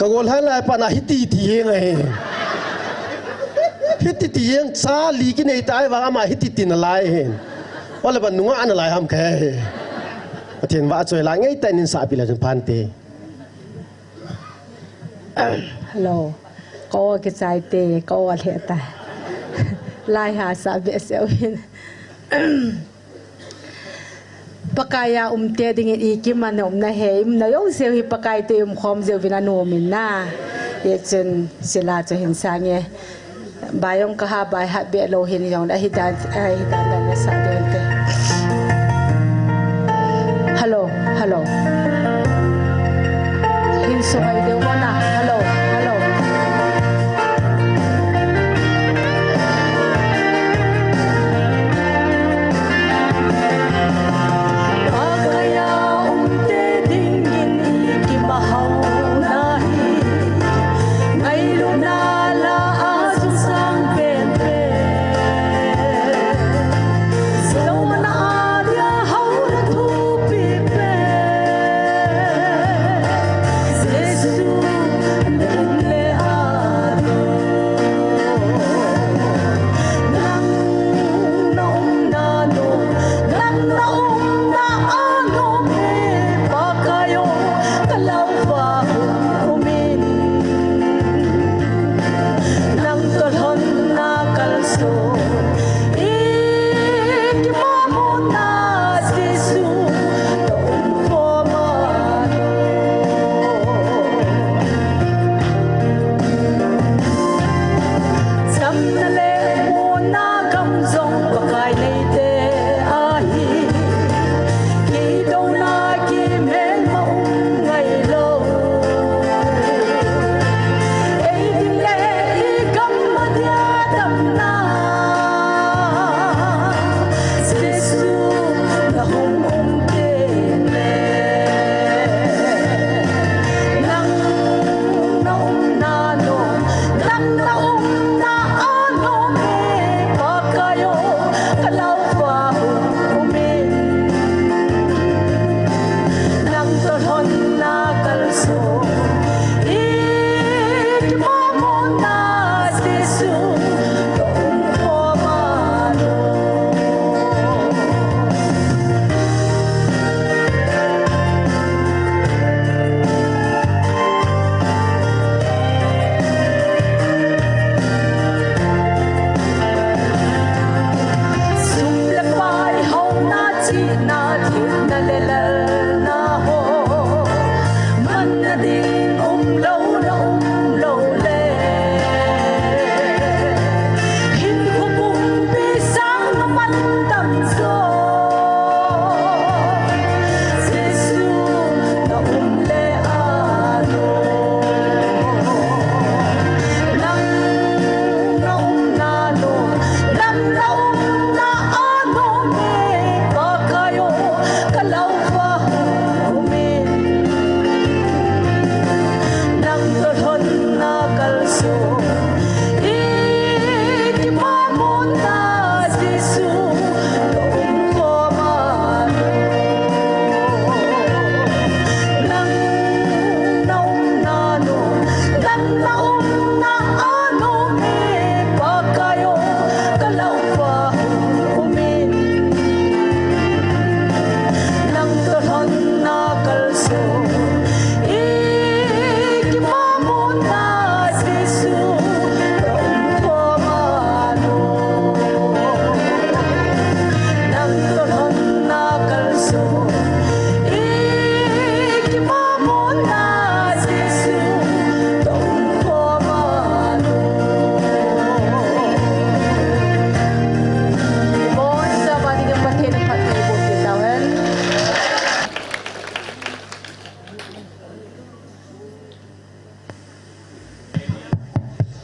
Speaker 1: kagol hai lai pa na hiti ti ngai hiti ti yang sa li ki nei tai wa ma hiti tin lai hen wala ban nuwa an lai ham khe pathin wa choi lai ngai tai nin sa pi la jun phan te
Speaker 9: hello ko ke sai te ko wa le ta lai ha sa be se win pakaya te ding i ki man na he na yong se hi pakai te khom je vina no min na ye chen sila cha hin sa nge bayong ka ha bai ha be lo hin yong da hi dan na sa de te hello hin so hai de wona hello
Speaker 3: So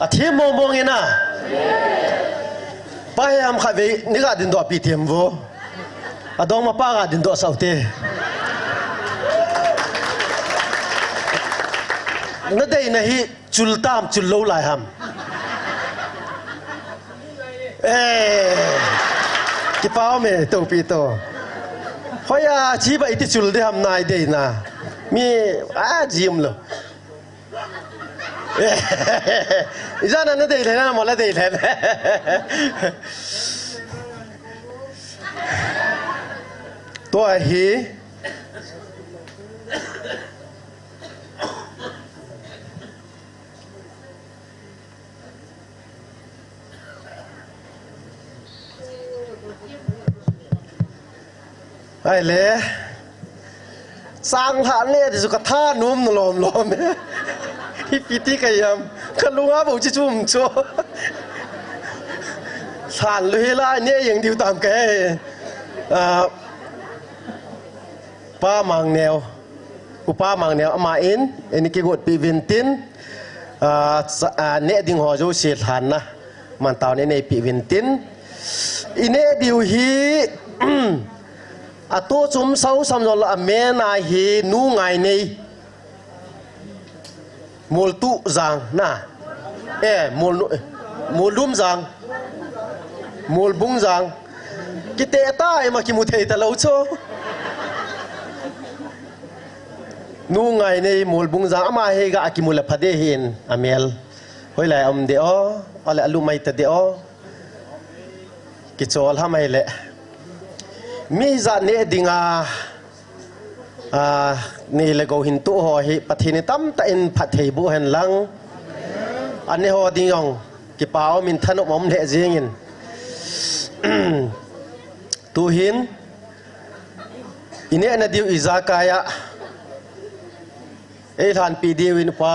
Speaker 1: thiên mong mong nghe na ba em khai về ní gà đến đó bị thiềm vô đó mà ba gà đến đó sao thế nó đây này chul tam chul lâu lại ham cái bao mẹ tàu pi to hỏi chỉ vậy thì chul đi ham này đây na mi gym lo ra nó đây là một là đây là tôi hi ai lẽ sang thản lẽ thì có tha núm lồm hi piti cái khăn lung á bầu chỉ chum cho thản lưỡi lại nhẹ những điều tạm cái pa mang neo upa mang neo ama in ini ki got pi vintin ne ding ho jo se than na man taw ne nei pi vintin ine diu hi to chum sau sam zo la me na hi nu ngai nei mul tu zang na mul lum zang mul bung zang ki te ta ma ki mu thei ta lo cho nu ngai nei mul bung zang ama he ga ki mul phade hin amel hoi lai om de o ala alu mai ta de o ki chol ha mai le mi za ne dinga ni le go hin tu ho hi pathini tam ta in phathei bu hen lang an ne ho ding yong ki pao min thanu mom le jingin tu hin ine na diu izakaya e than pi diu in pa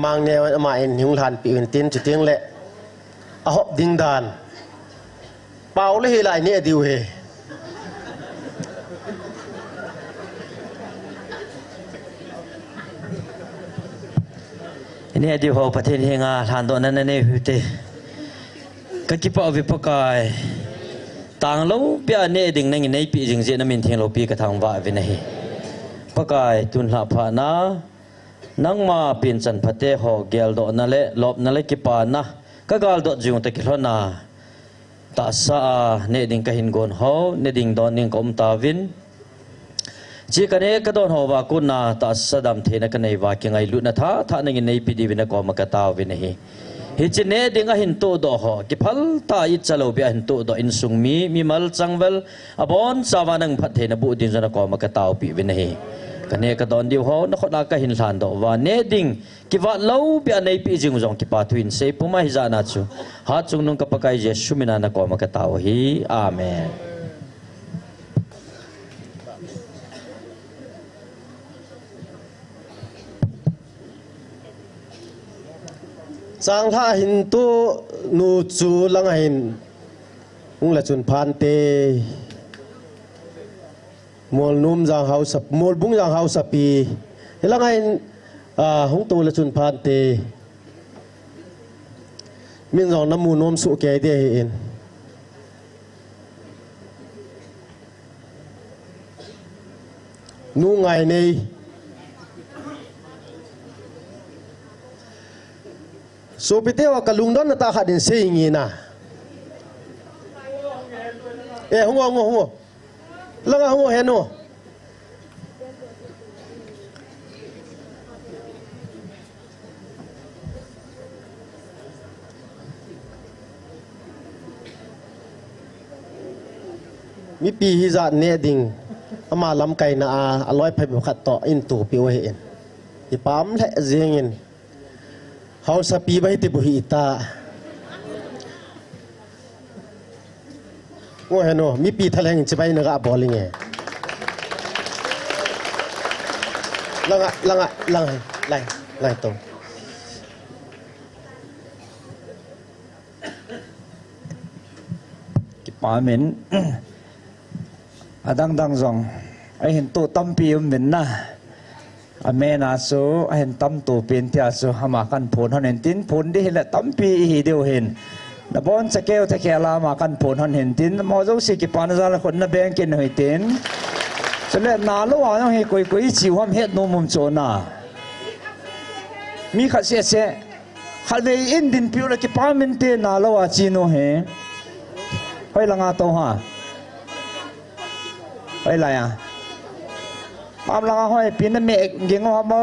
Speaker 1: mang ne ma in hung than pi in tin chu ting le a hop ding dan pao le hi lai ne diu he
Speaker 5: ini di ho pathin hinga than do nan ne hu te ka ki pa vi pakai tang lo pya ne ding nang nei pi jing je na min thing lo pi ka thang wa vi nei pakai tun la pha na nang ma pin chan phate ho gel do na le lop na le ki pa na ka gal do jung te ki hlona ta sa ne ding ka hin gon ho ne ding don ning kom ta vin chỉ cái này cái đòn họ và cô na ta sadam thế này cái này và cái ngày lụt na tha này này pi đi bên có mà cái tao bên này hi chỉ này đi ngay hình tổ đó họ cái phal ta ít chalo bị hình tổ đó in sung mi mal changvel abon sawanang phat thế na bu din na có mà cái tao pi bên này cái này cái đòn điều họ nó khó na cái hình lan đó và này ding cái vợ lâu bị này pi jing jong cái pa twin se puma hi za na chu hat chung nung kapakai Jesu mina na có mà cái tao hi amen.
Speaker 1: sang tha hin tu nu chu lang hin ung la chun phan te mol num jang hau sap mol bung jang hau sapi lang hin hung tu la chun phan te min jong nam mu nom su ke de hin nu ngai nei so pitewa kalung don ta khadin seingi na hungo langa hungo heno mi pi hi za ne ding ama lam kai na aloi phai khat to in tu pi we en i pam le jingin hau sapi bai te buhi ta ngo heno mi pi thaleng chibai na ga bowling e langa lai to
Speaker 5: ki pa men adang dang zong ai hin to tam pi min na Amen aso hen tam tu pin ti aso hama kan phun han hen tin phun di hele tam pi hi deu hen na bon sa keu ta kela ma kan phun han hen tin mo zo si ki pan za la khon na bank ken hoi tin chale na lo wa he koi koi chi hom het no mum cho na mi kha se halve in din piu la ki pa min te na lo wa chi no he hoi la nga to ha hoi la ya am la hoi pin me ging ho mo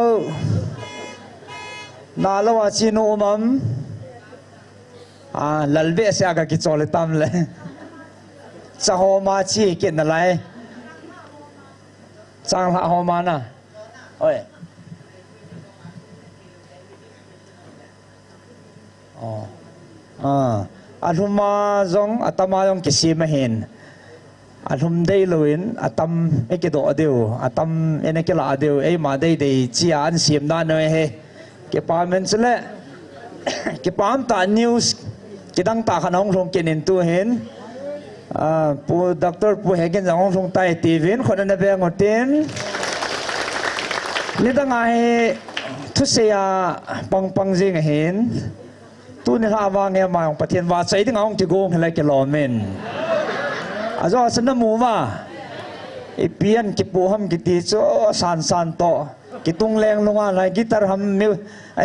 Speaker 5: na lo wa chi no mam lalbe se aga ki chole tam le cha ho ma chi ke na lai chang la ho ma na oi alhuma zong atama yong kisi mahin alhum dei loin atam ekedo adeu atam enekela adeu ei ma dei dei chia an sim na no he ke pa men sele ke pam ta news ke dang ta khanong thong kenin tu hen pu doctor pu hegen jang thong tai tvin khona na be ngotin ni dang a he thu se ya pang jing hen tu ni ha wa nge ma ong pathian wa chai ding ong ti gong hele ke lo men azo san na mu ma e pian ki pu ham ki ti cho san to ki tung leng lunga lai guitar ham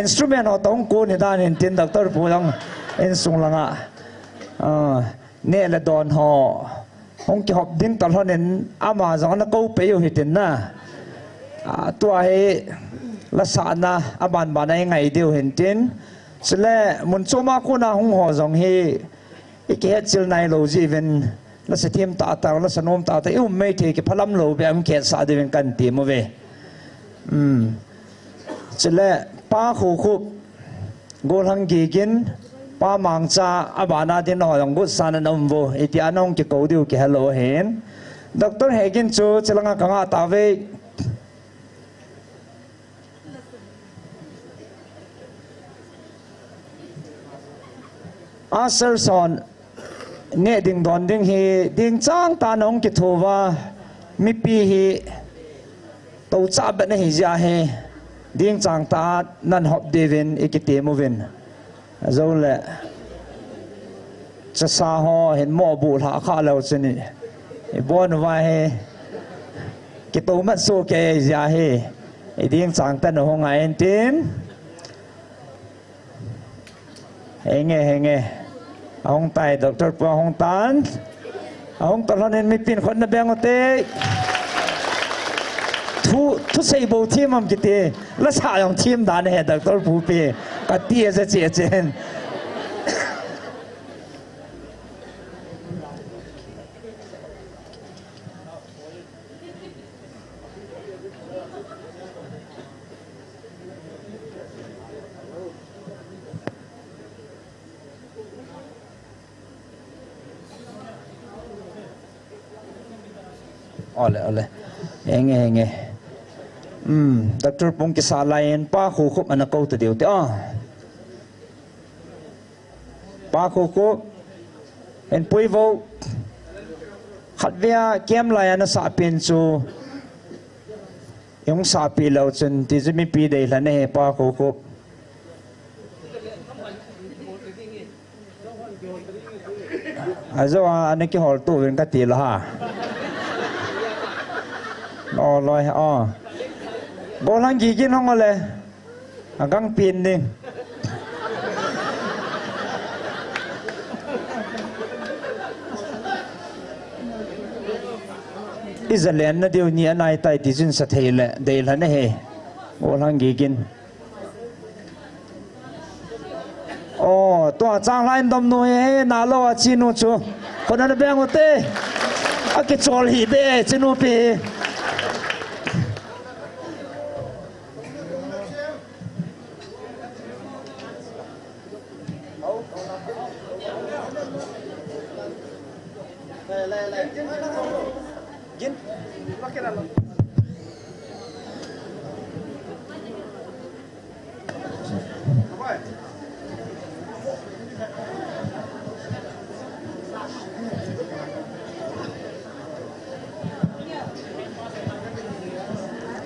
Speaker 5: instrument o tong ko ni dan in tin doctor pu lang en sung langa ne la don ho ong ki hop ding tal honen ama jang na ko pe yo hitin na tu a he la sa na aban ba nai ngai deu hin tin sele mun choma ko na hong ho jong hi ke chil nai lo ji ven la se thiam ta la sanom ta e me the ke phalam lo be am ke sa de ven kan ti mo ve sele pa khu khu gol hang gi gin pa mang cha abana din ho jong gut san nom vo iti anong ke ko diu ke hello hen doctor hegin chu chelanga kanga ta ve Asar son ne ding don ding hi ding chang ta nong ki thova mi pi hi to cha ba na hi ja he ding chang ta nan hop devin ikite movin zo le cha sa ho hen mo bu ha kha lo chini e bon wa he ki to ma so ke ja he e ding chang ta no ngai en tin henge ông tài doctor po hong tan ông tan nên mi pin khon na beng ote thu sei bo team am kite la sa yong team dan he doctor pu pe ka ti za che chen ole enge doctor pong ki salain pa khu khup ana ko te deu te pa khu ko en pui vo khat via kem lai ana sa pin chu yong sa pi lo chen ti jimi pi dei la ne pa khu ko azo ana ki hol tu ven ka ti la ha loi bố lăng gì kia không là găng pin đi Israel nó điều nhẹ này tại tí duyên sát thầy lệ đây là nè hề bố lăng gì kia tòa trang lại đâm nuôi nà lo chi nu chú còn nó bèn một tê cái trò hỉ bê chi nu bê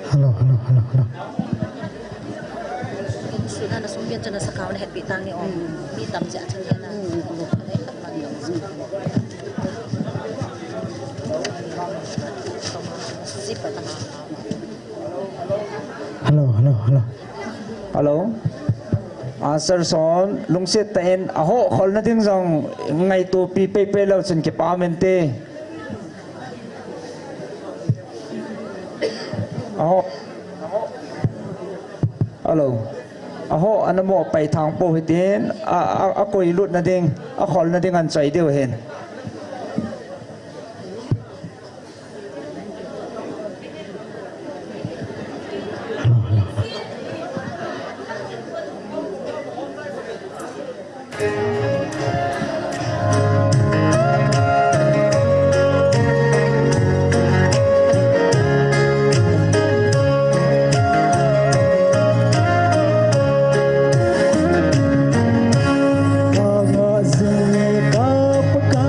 Speaker 2: Hello.
Speaker 10: Sudah nak sumpian cina sekau ni hebat tang ni om, hitam je cina na.
Speaker 5: Hello. Answer son, lungsit tain aho khol na ding zong ngai tu pi pe lo chen ke pa men te. Aho. Hello. Aho anamo pai thang po hitin a koi lut na ding a khol na ding an chai deu hen.
Speaker 7: Ka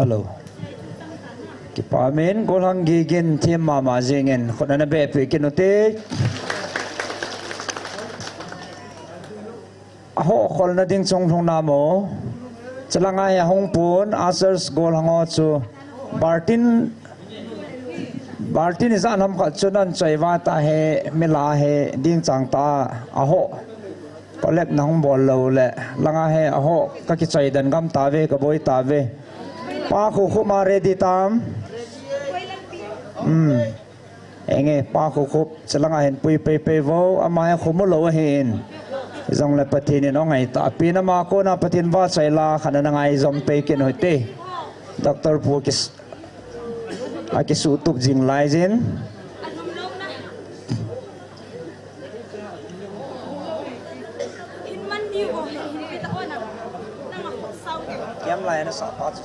Speaker 5: alo ki pa men gol hang gi gin thiam ma ma jingen khona na be pe kin te ho khol na ding chong thong na mo chalanga ya hong pun asers gol hango chu Bartin is an ham kha chunan chaiwa ta he mila he ding chang ta aho kolek nang bol lo le langa he aho ka ki chai dan gam ta ve ka boi ta ve pa khu ma ready tam enge pa khu chalanga hen pui pe vo ama he khu mo lo hen zong le patin no ngai ta pina ma ko na patin wa chai la khana na ngai zom pe ken hoite doctor pu kis aki su tup jing lai jen kiam lai na sa pa chu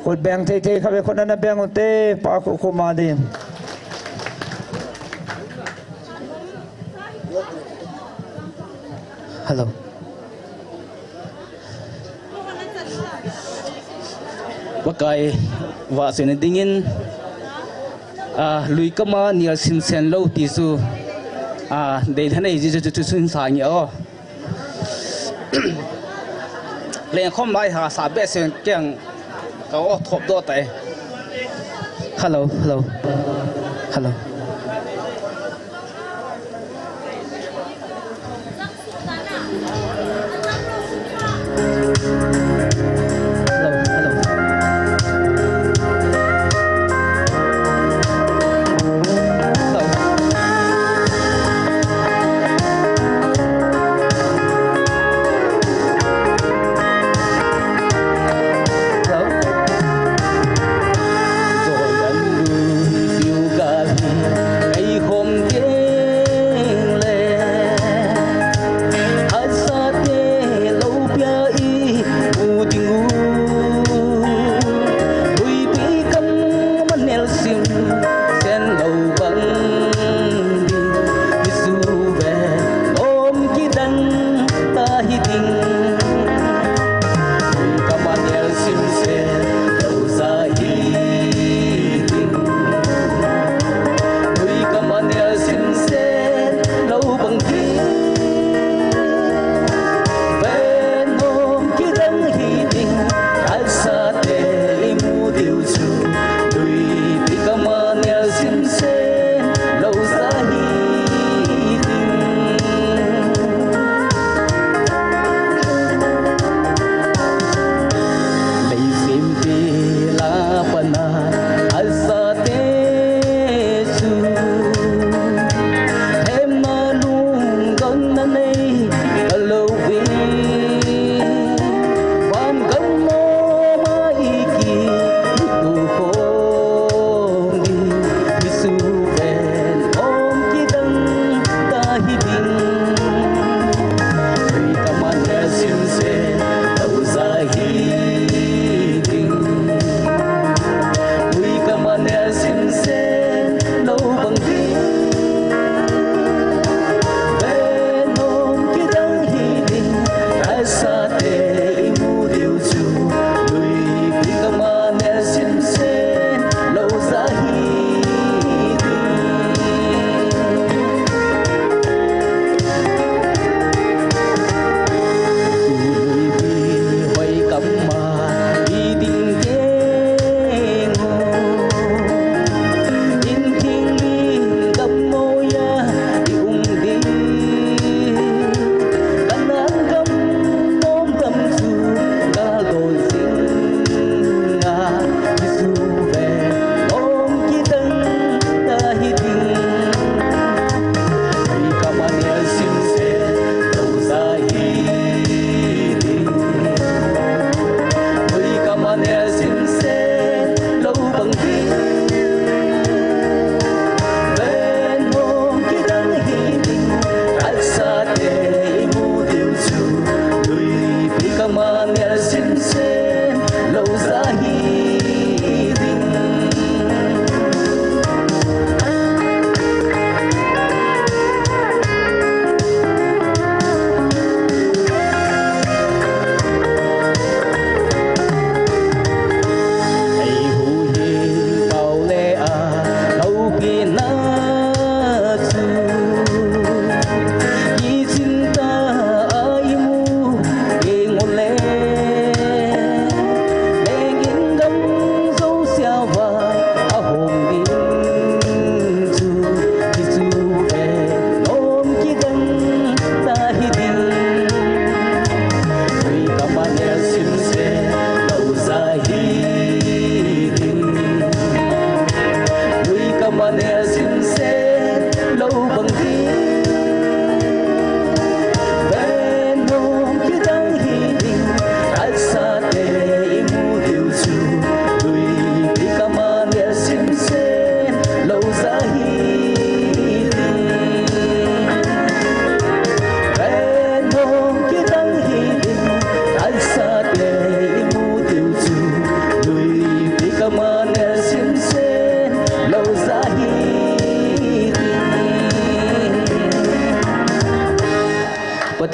Speaker 5: kut beng te khabe khona na beng te pa khu ma din
Speaker 11: hello Bakai wa sen dingin lui kama nial sim sen lo ti su de than ei ji chu sun sa ni o Lenkhom mai ha sa be sen kyang ka o thop do tai hello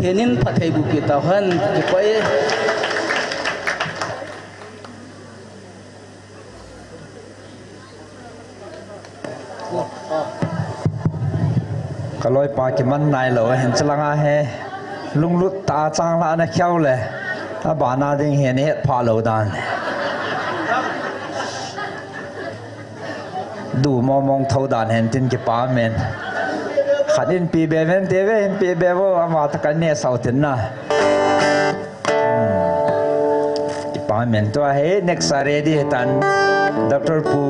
Speaker 11: pathenin pathei bu ki ta han ki pai
Speaker 5: kaloi pa ki man nai lo hen chalanga he lung lut ta chang la na khyau le a ba na ding hen het pha lo dan du mo mong thau dan hen tin ki pa men khatin pi be men te ve hen pi be wo ama ta kan ne sau tin na ki pa men to he next are di tan Dr. Pu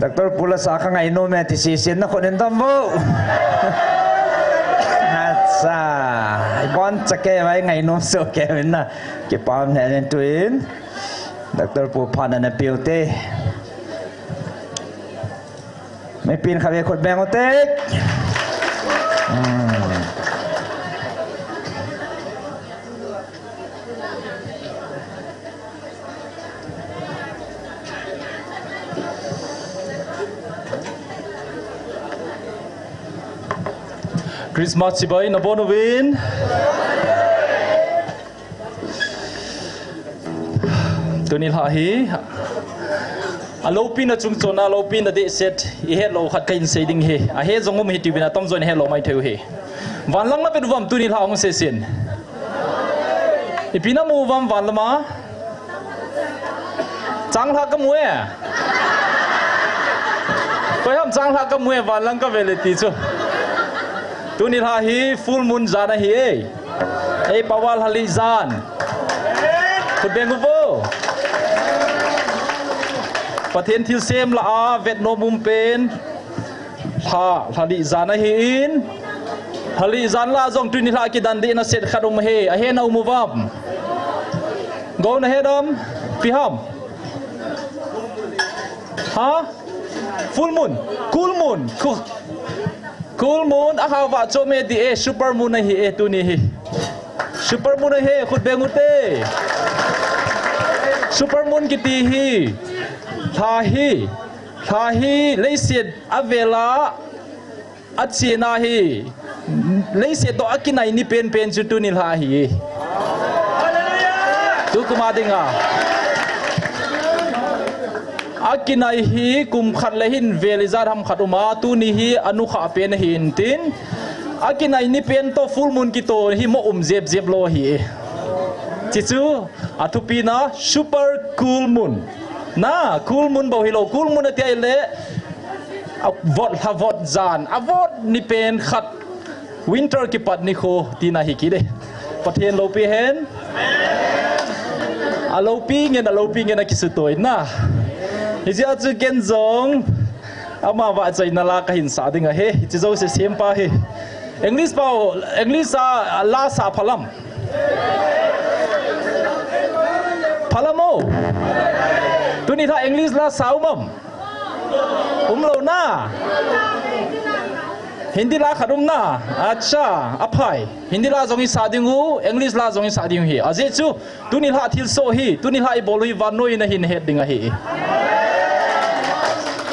Speaker 5: Dr. Pula sa ka ngay no me ti sisin na kunin tambo. Atsa, ibon chake may ngay no so kevin na kipam na rin tuin. Dr. Pu pana na piute. May pin kami kod bengotek.
Speaker 12: Christmas sibai na bono win. Tunil hahi. Alopi na chung chona alopi na de set I het lo khat kain seding he. A he zongum hi tibina tom zon he lo mai theu he. Van lang na pedwam tunil ha ong se sin. Ipina mu wam van lama. Chang la ka mue. Koi ham chang la ka mue van lang ka vele ti chu. Tunil ha hi full moon zana hi ei pawal hali zan khut bengu vo pathen thil sem la a vet no mum pen ha hali zana hi in hali zan la jong tunil ha ki dan de na set khadum he a he na umuwam go na he dom pi ham ha full moon cool moon akawa chome di e super moon hi e tu ni hi super moon he khut bengute super moon ki ti hi tha hi leiset avela achina hi leiset to akinai ni pen chu tu ni la hi tu kuma dinga akinai hi kum khat lehin velizar ham khatuma tu ni hi anu kha pen hin tin akinai ni pen to full moon ki to hi mo zep lo hi chichu atupina super cool moon na cool moon bo hi lo cool moon ati le vot zan avot ni pen khat winter ki pat ni kho tina hi ki de pathen lo pi hen alopi nge na kisutoi na Hizia chu ken zong ama wa chai na la ka hin sa dinga he chi zo se sem pa he English sa la sa phalam phalamo tuni tha English la saumam lo na Hindi la khadum na acha aphai Hindi la zongi sa dingu English la zongi sa dingu hi aje chu tuni la thil so hi tuni la bolui vanoi na hin het dinga hi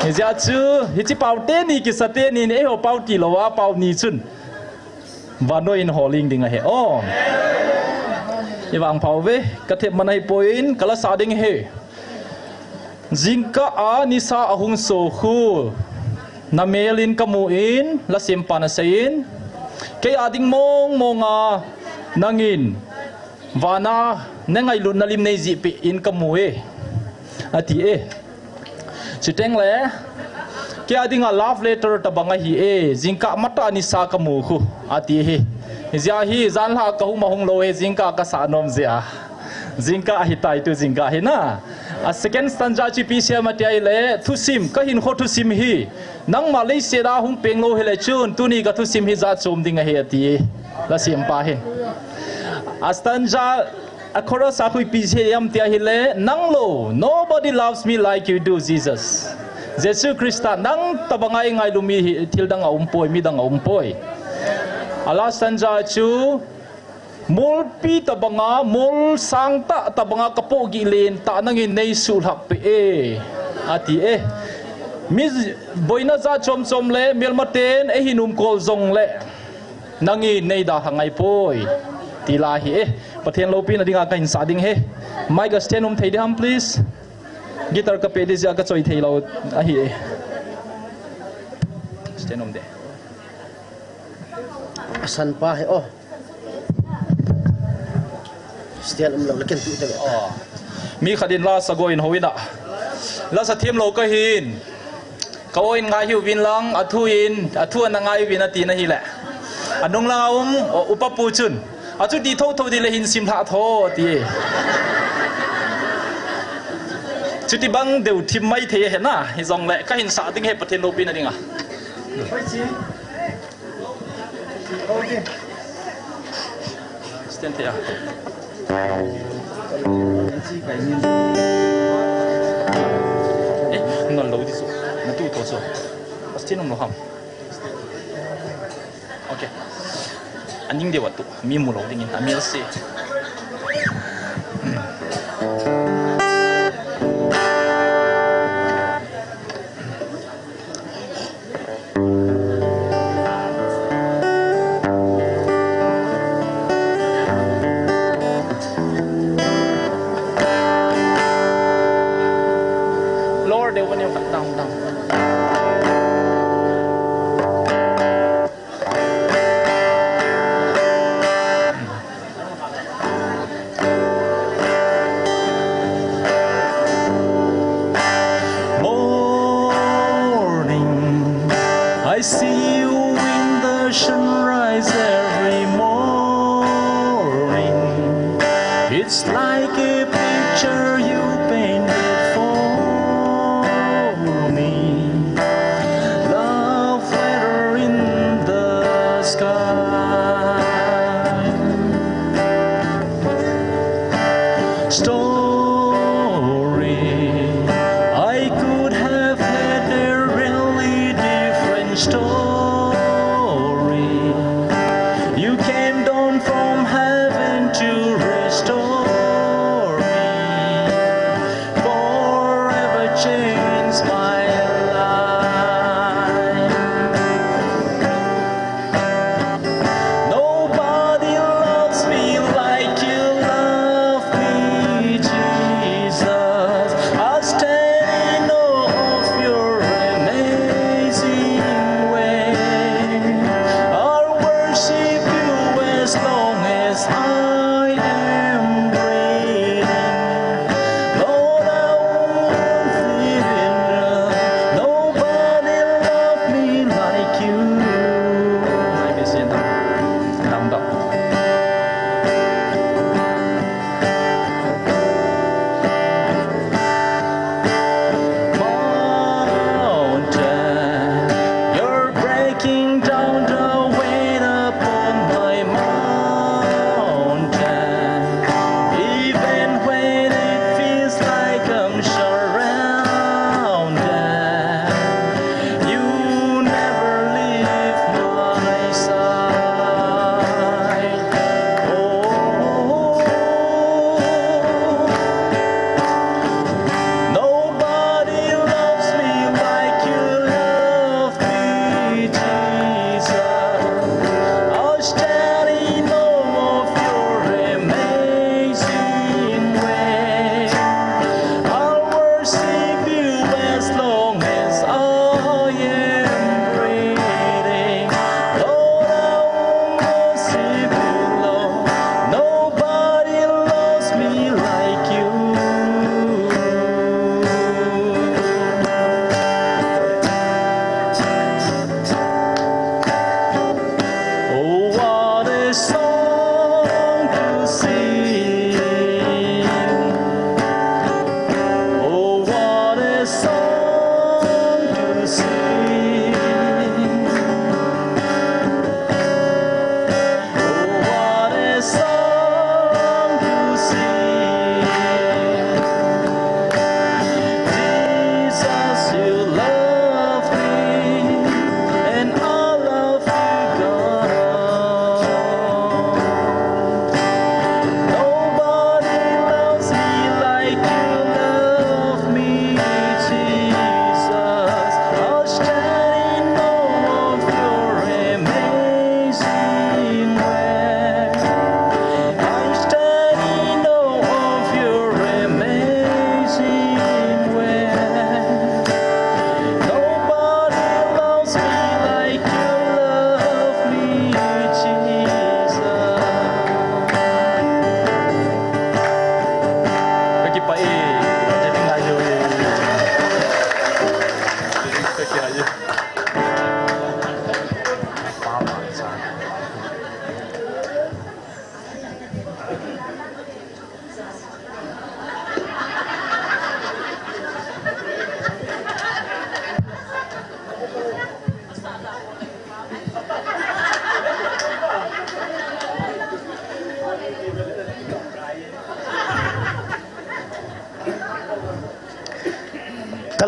Speaker 12: Hizia chu hichi paute ni ki sate ni ne ho pau ti lowa pau ni chun vano in holing dinga he oh iwang pau ve ka thep manai poin kala sa ding he jingka a ni sa ahung so khu na melin kamu in la simpana sein ke ading monga nangin wana nengai lun nalim nei ji pi in kamu e ati e Siteng le kia dinga love letter tabanga hi e jingka mata ni sa kamu khu ati hi zia hi zan la ka hu ma hung lo e jingka ka sa nom zia jingka hi tai tu jingka hi na a second stanza chi pi sia matai le thu sim ka hin kho thu sim hi nang ma le se da hung peng lo he le chun tu ni ka thu sim hi za chom dinga he ati la sim pa he a stanza akora sa hui pi se yam tia hi le nang lo nobody loves me like you do Jesus Jesus Christa nang tabangai ngai lumi thil dang umpoi mi dang umpoi ala sanja chu mul pi tabanga mul sangta tabanga kapo gi len ta nangin nei sul hak pe e ati e mi boina za chom chom le melmaten e hinum kol zong le nangi nei da hangai poi tila hi e pathian lopin adinga ka hin sading he mai ga stenum thei ham please guitar ka pe de ja ka choi thei lo a hi e stenum de
Speaker 1: asan pa he oh stian lo lekin tu te
Speaker 12: mi khadin la sagoin hoina la sa thiam lo ka hin ka oin ngai hiu win lang athu na ngai win ati na hi le anung la upapu chun achu di tho tho di le hin sim tha tho ti chuti bang deu thim mai the he na hi zong le ka hin sa ding he pathen lo pin adinga stand there ngon lo di su na tu to so stand no ham okay anjing dia waktu mi mulu dingin ambil si Lord dia punya down
Speaker 13: I see you in the sunrise every morning. It's like a picture you painted for me. Love letter in the sky. Story I could have had a really different story.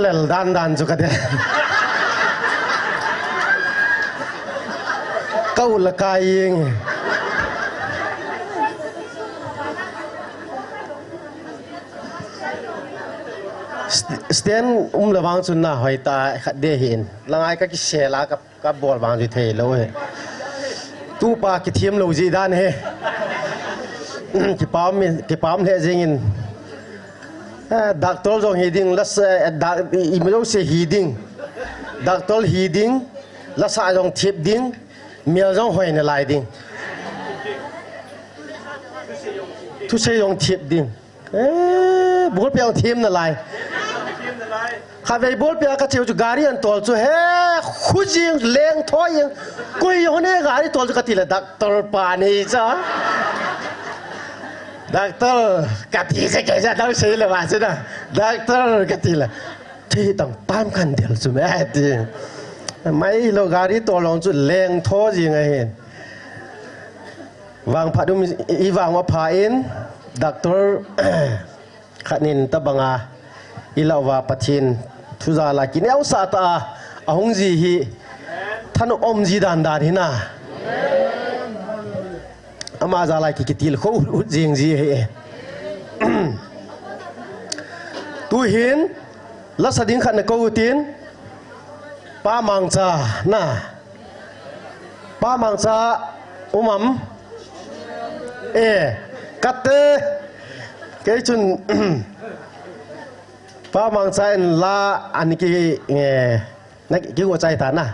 Speaker 1: parallel dan juga dia. Kau lekaing. Stian lewang sunnah hoi ta dehin. Langai ka ki shela ka bol wang ju thei lo he. Tu pa ki thiam lo ji dan he. Ki pam le jingin. Doctor jong hiding las imelo se hiding. Doctor hiding la sa jong thip ding. Miel jong hoi na lai ding. Tu se jong thip ding. Bol pe jong thim na lai. Khai về bố bia cái chiều chú gari anh tol chú he khujing leng thôi yang kui yo ne gari tol chú cái tila doctor pani cha doctor cái tila cái gì đâu xí là mà chứ na doctor cái tila thì tầng pam khăn điều chú mẹ đi mấy lo gari tol long chú leng thôi gì ngay vàng phát đúng y vàng mà phá in doctor khát nín ta bằng à ilawa pathin thuza la kin au sa ta ahung ji hi than om ji dan dan hina ama za la ki kitil kho jing ji he tu hin la sading khan ko tin pa mang cha na pa mang cha umam katte ke chun pa mang sai la an ki na ki wo chai ta na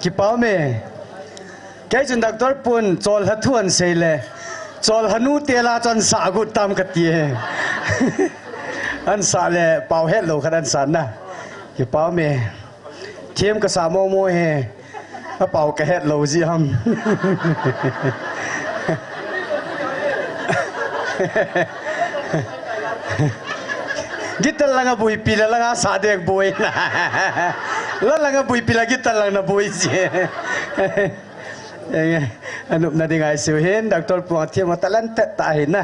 Speaker 14: ki pau me cái chuyện doctor pun chol ha thuan sei le chol hanu tela chan sa gu tam ka ti an sa le pau het lo khan an san na ki pau me thiam ka sa mo mo he a pau ka het lo ji ham gital langa bui pila langa sa dek bui na la langa bui pila gital lang na bui ji anup na dingai siu hin doctor puang thiam talan ta hin na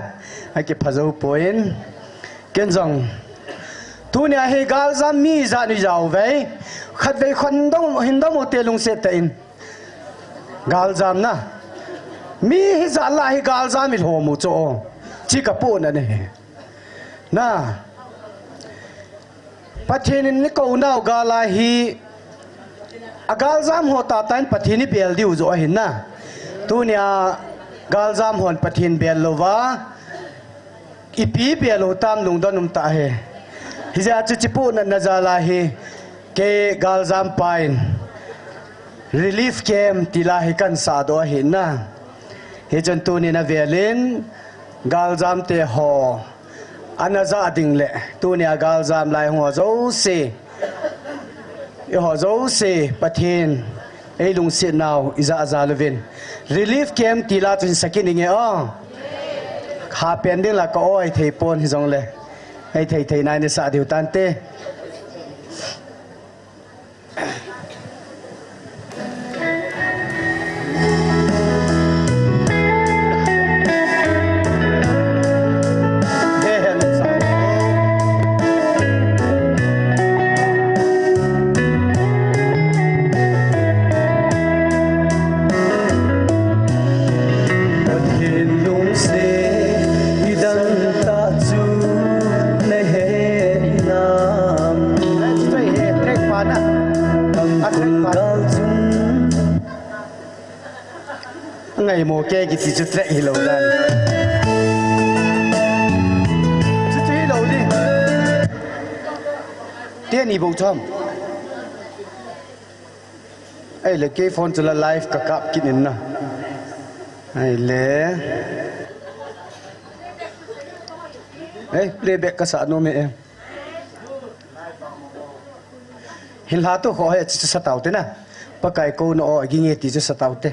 Speaker 14: aki phazo poin ken jong tu ne he gal zam mi za ni jaw ve khat ve khon dong hin dong te lung se ta in gal zam na mi hi za la hi gal zam mi ho mu cho chi ka pu na ne na pathin ni ko nau gala hi agal zam hota tan pathini bel diu zo hin na tunia gal zam hon pathin bel lova ipi belo tam lung donum ta he hija chichipu na nazala he ke gal zam pain relief camp tila hi kan sa do hin na he jan tuni na velin gal zam te ho anaza ding le tunia gal zam lai ho zo se họ dấu se pathin ei lung se nào iza azalvin relief camp tila tin sakin nge o kha pending la ko oi thei pon hi jong le ei thei nai ne sa diu tan te ngày mùa kê cái gì chút lệ hi lâu ra chút hi lâu đi tiền đi bộ chom ấy là cái phone cho là live cả cặp kia nè ấy lẽ ấy playback cái sao nó mẹ em hin lá tu khó hay chỉ sát tàu thế nè bắt cái câu nó ở cái nghe thì chỉ sát tàu thế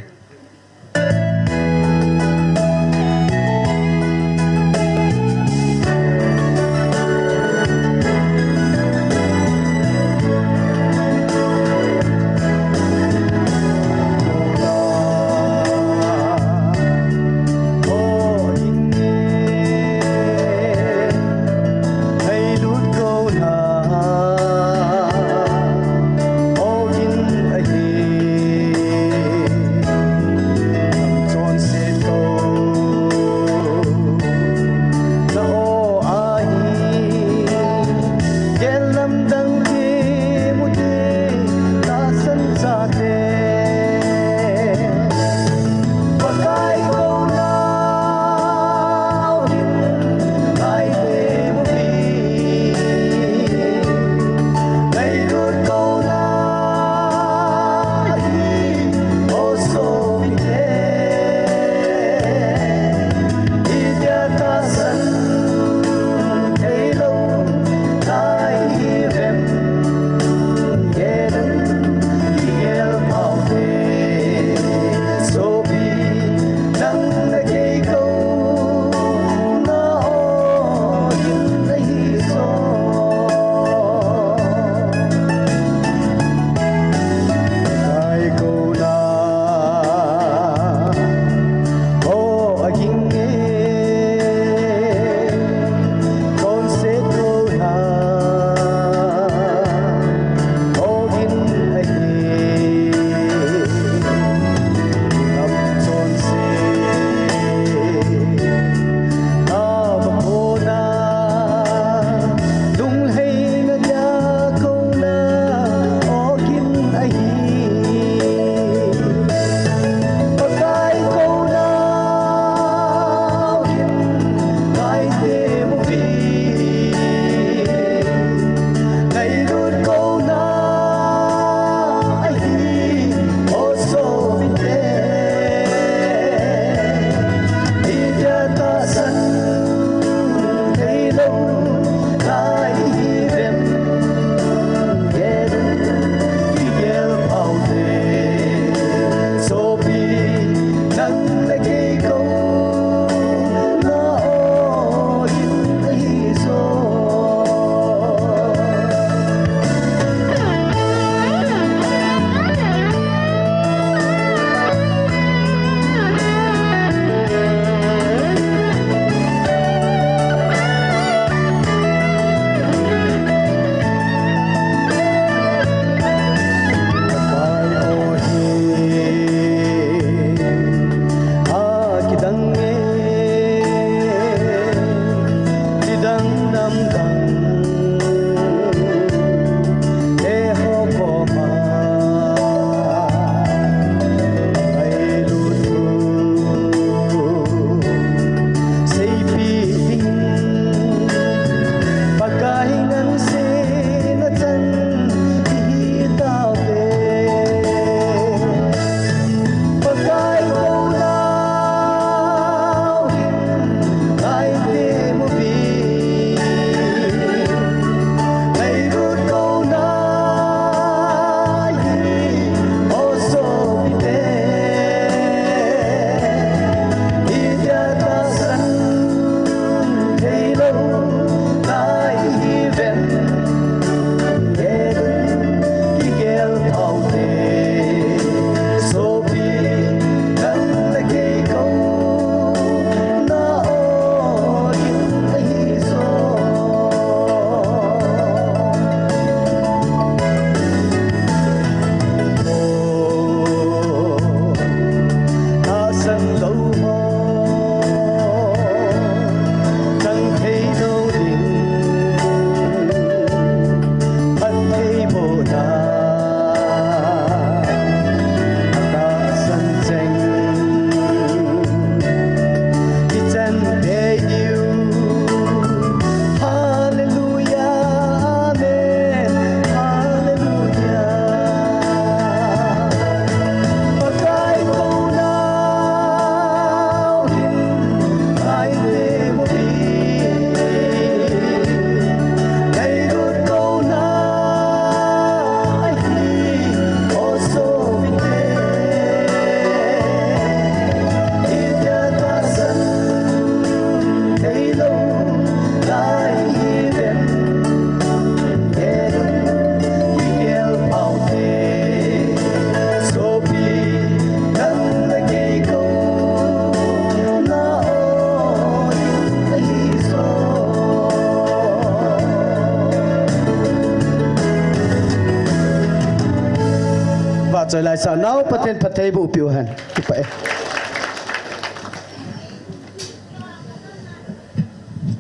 Speaker 14: trở lại sao nào bắt thêm phát thấy bộ biểu hành như vậy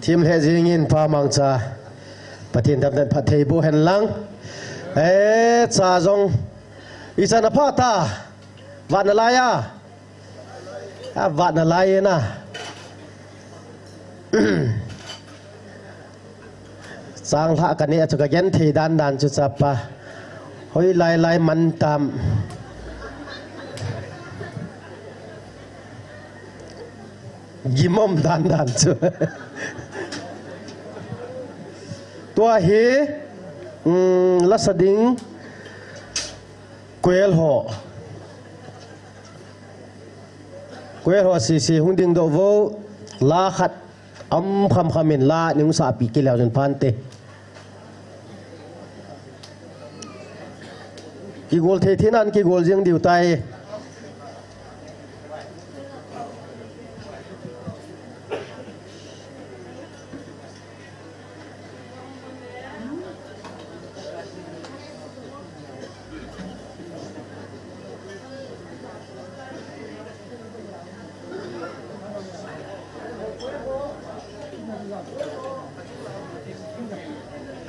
Speaker 1: team he jingin pa mangcha ปะเทียนดำเนินพัทเทบุเห็นลังจ่าจงอีสานพ่อตาวันอะไรวันอะไรนะสร้างละกันนี้อาจจะยันทีด้านจุดสับปะเฮ้ยลายมันตามยิ้มอมด้านจุดตัวเฮลัสดิงเกลหัวสีหุ่นดิงโดโวลาขัดคำมินลานิ่งสาปีกิเลวจนพันเตกี่โกลเทที่นั่นกี่โกลยังดิวไต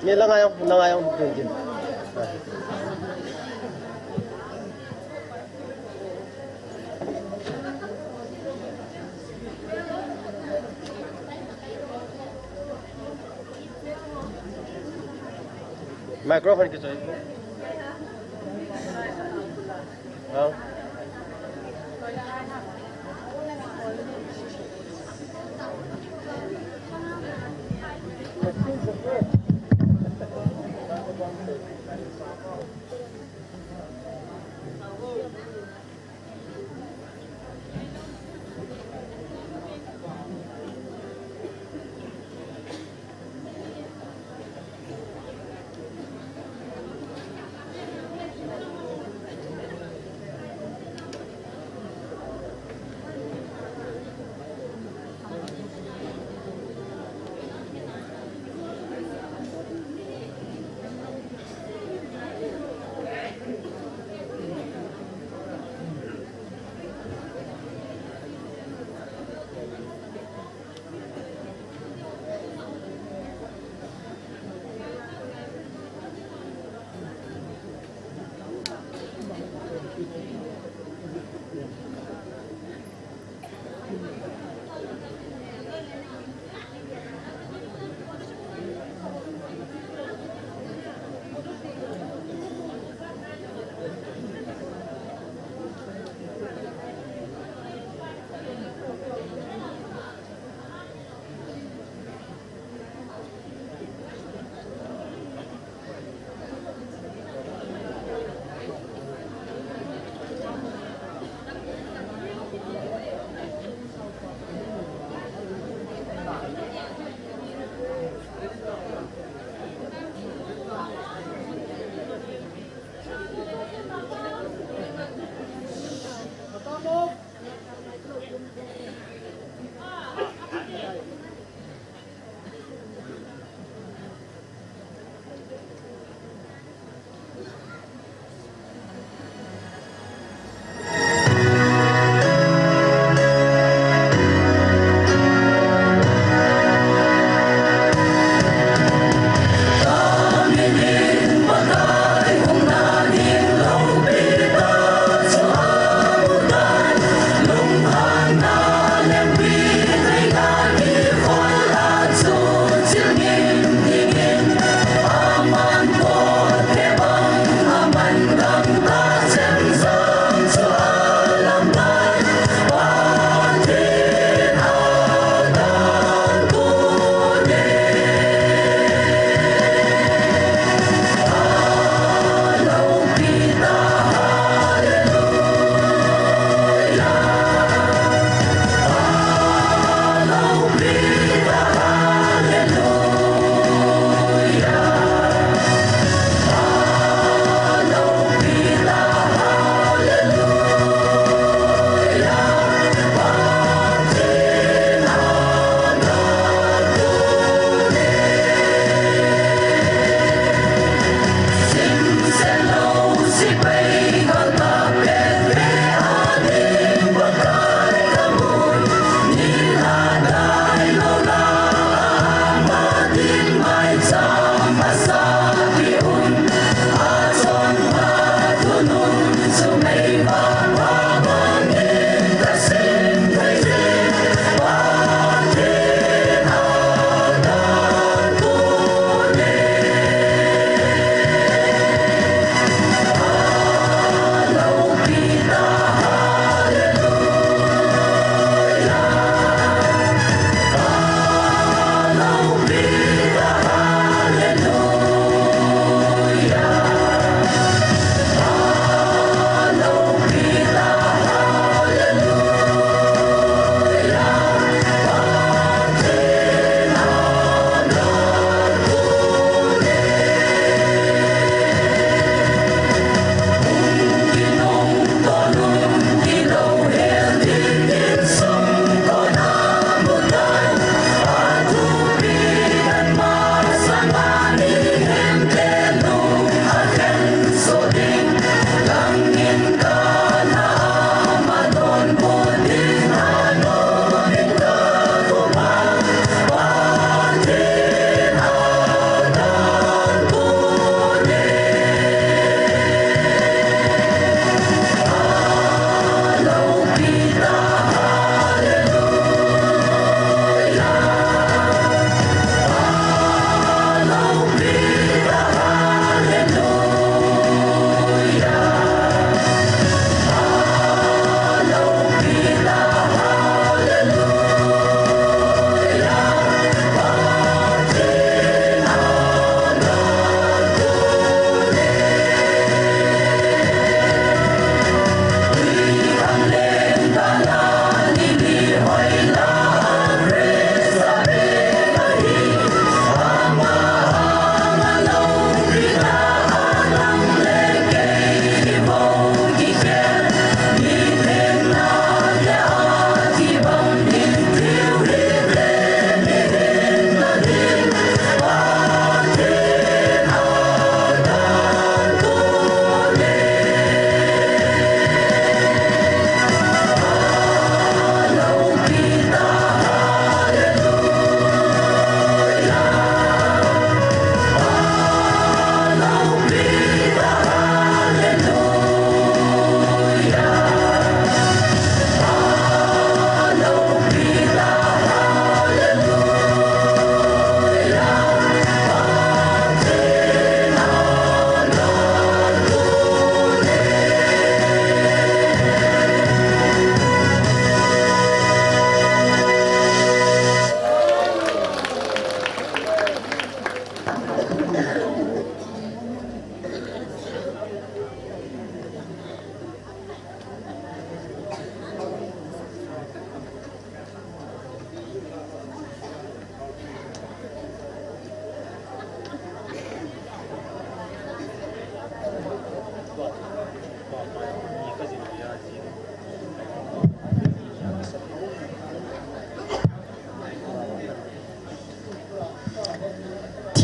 Speaker 1: นี่ละไงจริงไมโครโฟนกี่ตัว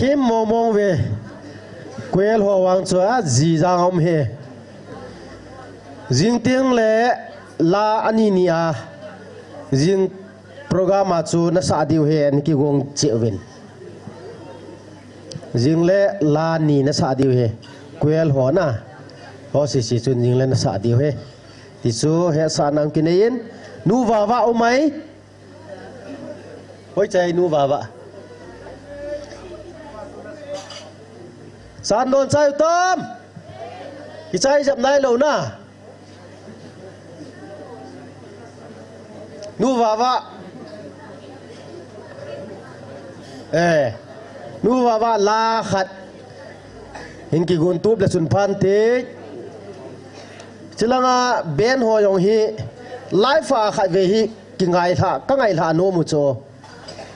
Speaker 1: chim mong về quên hồ hoàng chúa gì ra ông he riêng tiếng lệ la ania riêng program chu na sa diu he an ki gong chewin riêng lệ la ni na sa diu he quên hồ na ho si chun riêng lệ na sa diu he ti chu he sa nang kinein nu va o mai hoi chai nu va san don chai tom ki chai jap nai lo na nu va nu va la khat hin ki gun tup la sun phan te chilanga ben ho yong hi life a khat ve hi ki ngai tha ka ngai tha no mu cho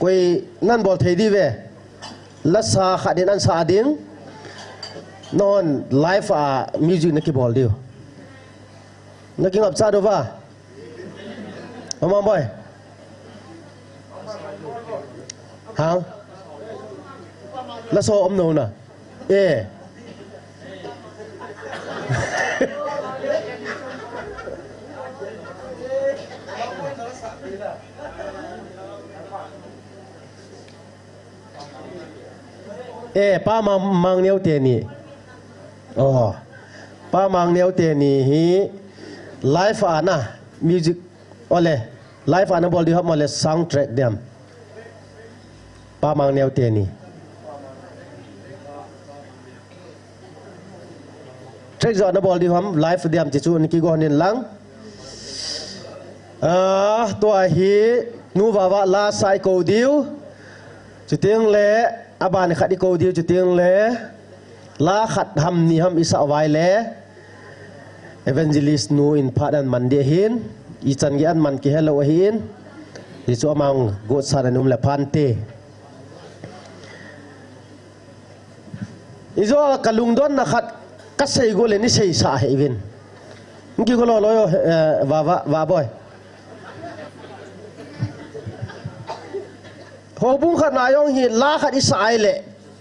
Speaker 1: koi nan bol thei di ve la sa khat din an sa ding non life a music na ki bol dio na ki ngap cha do va mong boy hang la so om no na pa mang neo te ni pa mang neo te ni hi life ana music ole life ana bol di hop mole soundtrack dem pa mang neo te ni track zo na bol di hom life dem chi chu ni ki go nin lang to hi nu va la sai ko diu chu tieng le aban khat di ko diu chu tieng le la khat ham ni ham isa wai le evangelist nu in padan mande hin i chan gi an man ki hello hin ri chu amang go saranum la phante izo kalung don na khat ka sei go le ni sei sa he win ngi go lo va boy ho bung khat na yong hi la khat isa ai le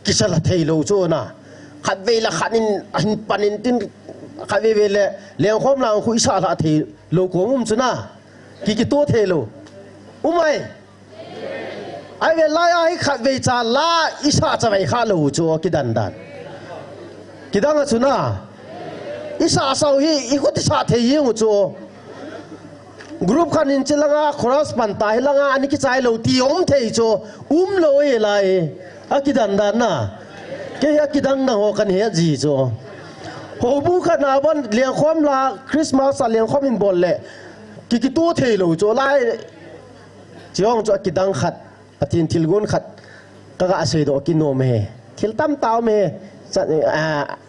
Speaker 1: kisala thei lo chu na khat ve la khanin an panin tin khat ve le Lenkhom lang khu isa la thei lo ko mum chu na ki to thei lo umai ai ve la ai khat ve cha la isa cha ve kha lo chu ki dan ki dang chu na isa sau hi i khu ti sa thei yeng chu group khanin chilanga cross pan tai langa ani ki chai lo ti om thei chu lo e lai akidan na ke akidang na ho kan he ji chu ho bu khana bon Lenkhom la Christmas a Lenkhom in bol le ki tu thei lo chu lai chiong chu akidang khat patin thilgun khat ka ga ase do ki no me thil tam taw me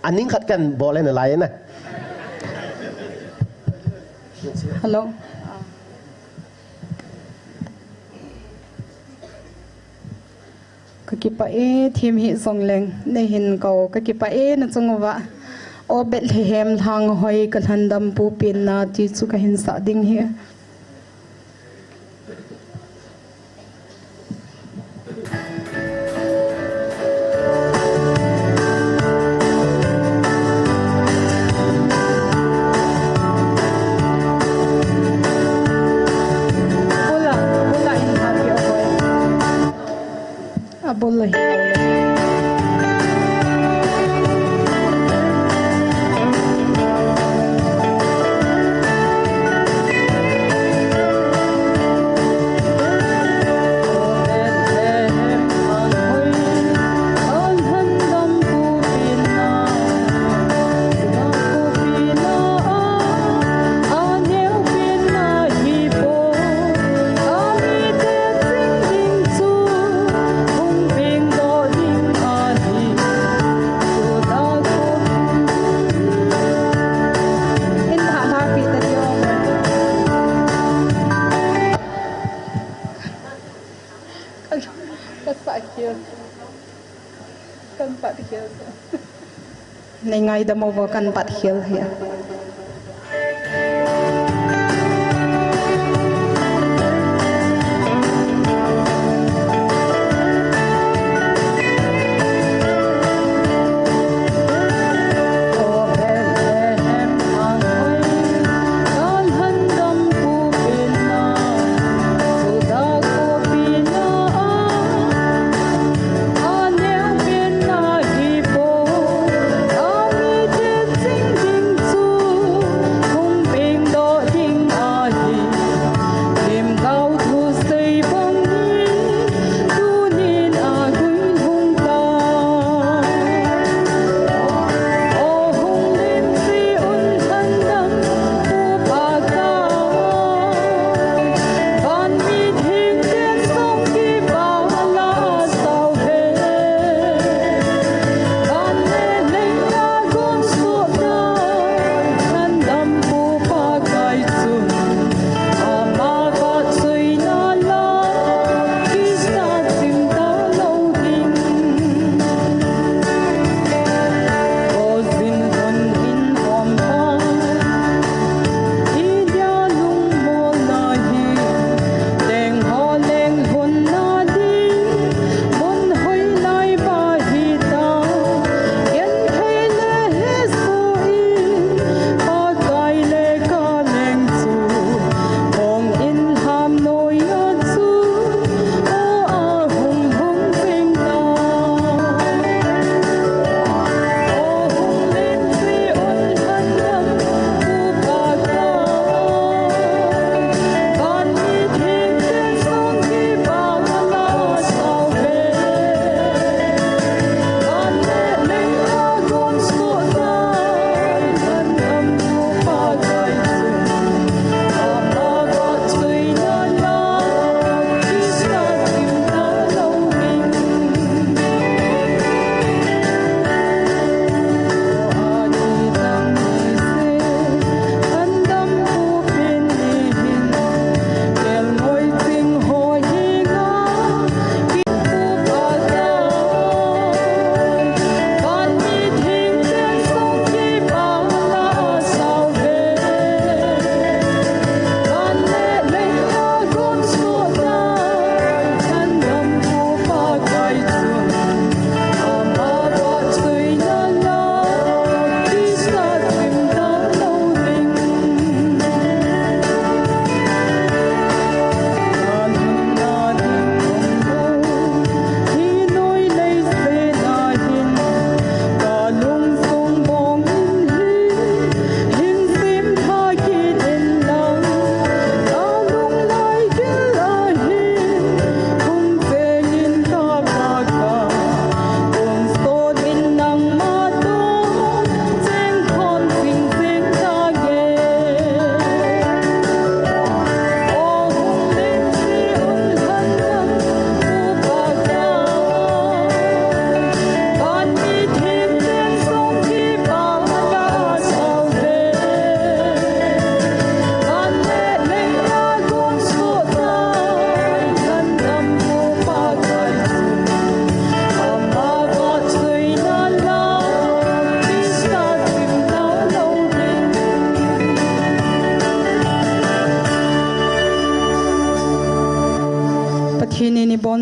Speaker 1: aning khat kan bol na lai na
Speaker 9: hello kipa thim hi songleng ne hin ko kipa na chungwa o Bethlehem thang hoi kalhandam pu pin na ti chu ka hin sa ding hi boleh ngay đâm over căn bát hill here.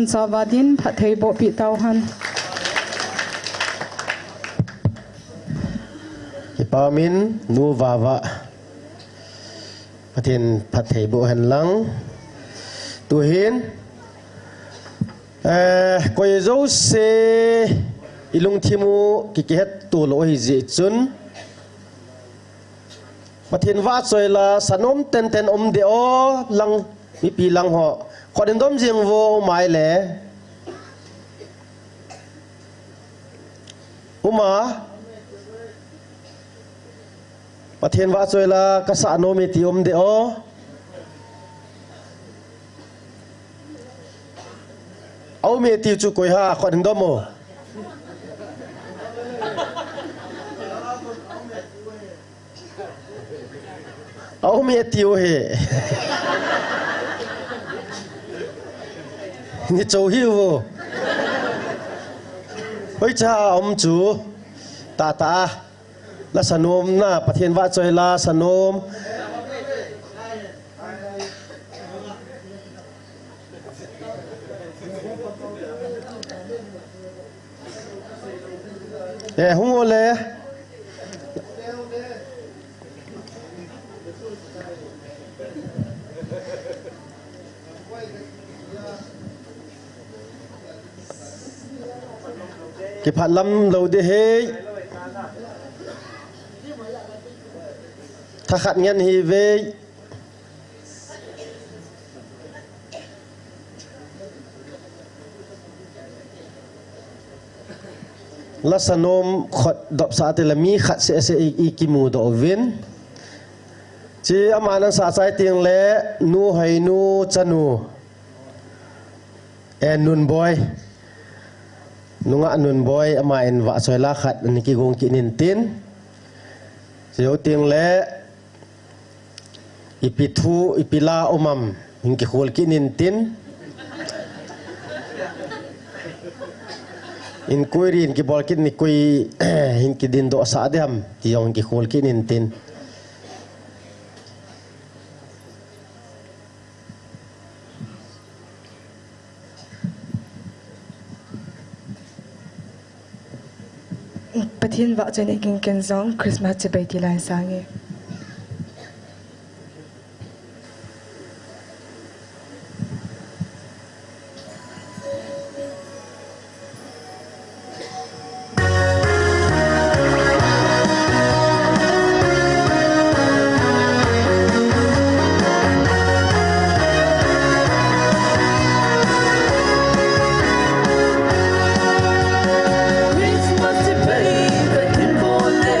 Speaker 3: han savadin phathei bo pi tau han
Speaker 1: ki pamin nu wawa pathin phathei bo han lang tu hin koi zo se ilung thimu ki ki het tu lo hi ji chun pathin wa choi la sanom ten ten de o lang mi pi lang ho khodin dom jing wo mai le uma pathin wa choi la ka sa no mi ti de o au mi ti chu koi ha khodin dom mo au mi ti o he ni châu hiu vô ôi cha ông chú ta là sanom na pathian va choi la sanom hung ole cái phát lâm lâu đi hết thà khát nhân hi về là sanom khot đọc sa te là mi khát sẽ ikimu do vin chỉ amana sa sai tiếng lẽ nu hay nu chanu en nun boy nunga nun boy ama en wa soi la khat ni ki gong ki nin tin seo ting le ipithu ipila omam hin ki khol ki nin tin in koirin ki bol ki ni koi hin ki din do sa deham ti yong ki khol ki nin tin
Speaker 3: pathin wa chane king ken zong Christmas che bai ti lai sange
Speaker 13: Christmas, baby, in Bole,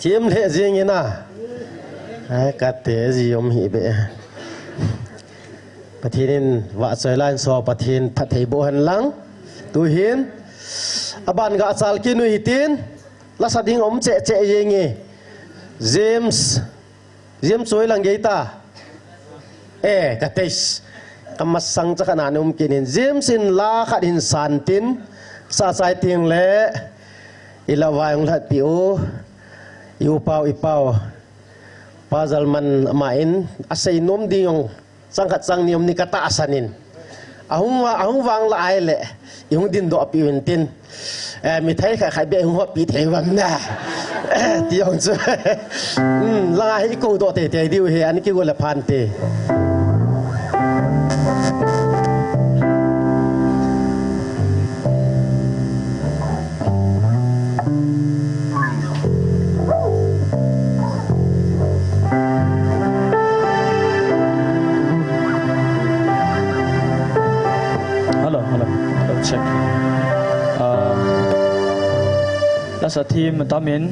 Speaker 1: ทีมเละจริงงี้นะกัดเตะจียมหิเบะประเทศนี้ว่าสวยล้านสอประเทศพัทยโบหันหลังตัวเห็นอบันกาสัลกินุหิตินลักษณะดิ่งเจ๊ยังไงเจมส์สวยหลังเกตากัดเตสกำมัดสังจักรนานกินินเจมส์อินลาขัดอินสันตินสาสายติงเละอิลาวายงลัดปิโอยูเปาอีเปาปาซัลมันมาอินอาศัยนมดิ่งสังกัดสังนิยมนิกตาอาสันินอาหุวางลายเละyung din do api wentin mi thai kha khai be hu pi thei wan na ti yong chu la hi ko do te te diu he an ki go la phan te
Speaker 13: check lasa team tamin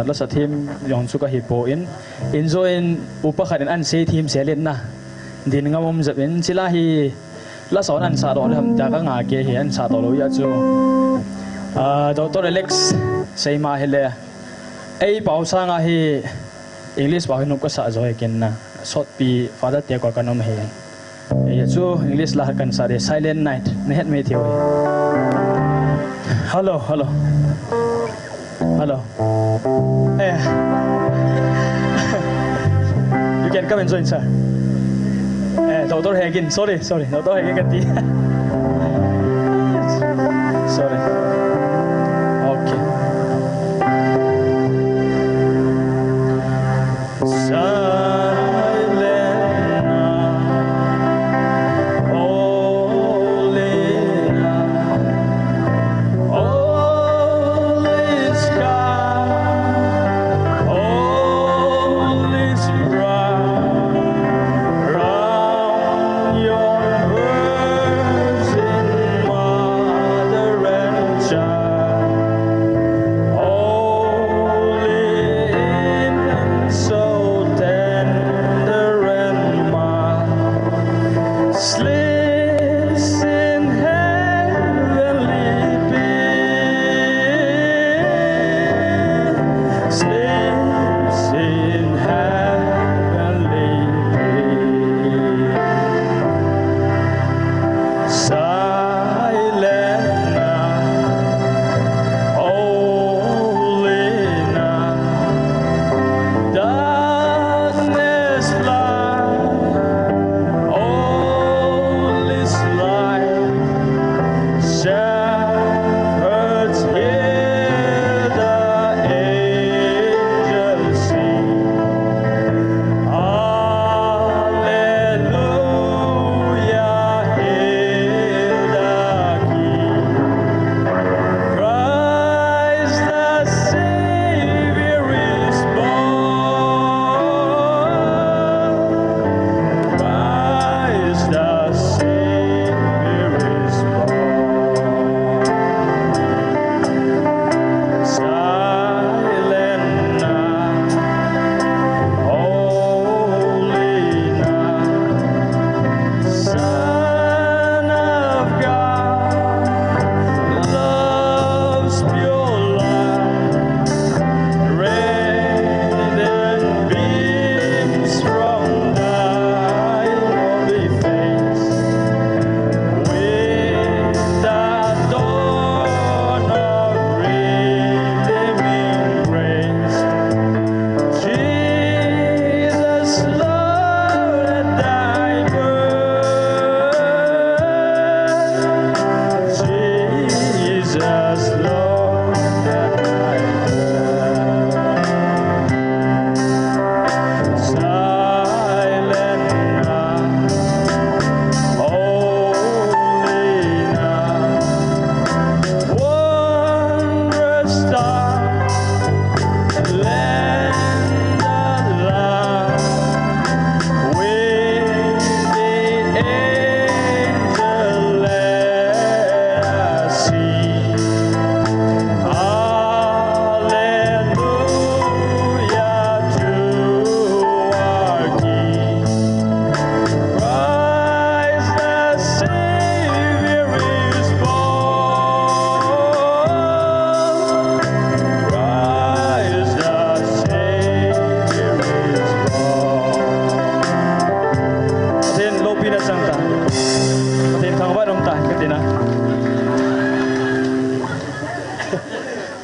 Speaker 13: lasa team yong chuka hi po in enjoy upa kharin an sei team selen na din ngamom zabin chila hi la son an sa do lam ta ka nga ke hi an sa do lo ya chu dr alex seima hele ei pau sa nga hi english ba hin ko sa zo ken na sot pi father te ko kanom he chu english la kan sa de silent night ne het me theo hello you can come and join sir Dr. Hagin sorry Dr. Hagin ganti sorry okay your word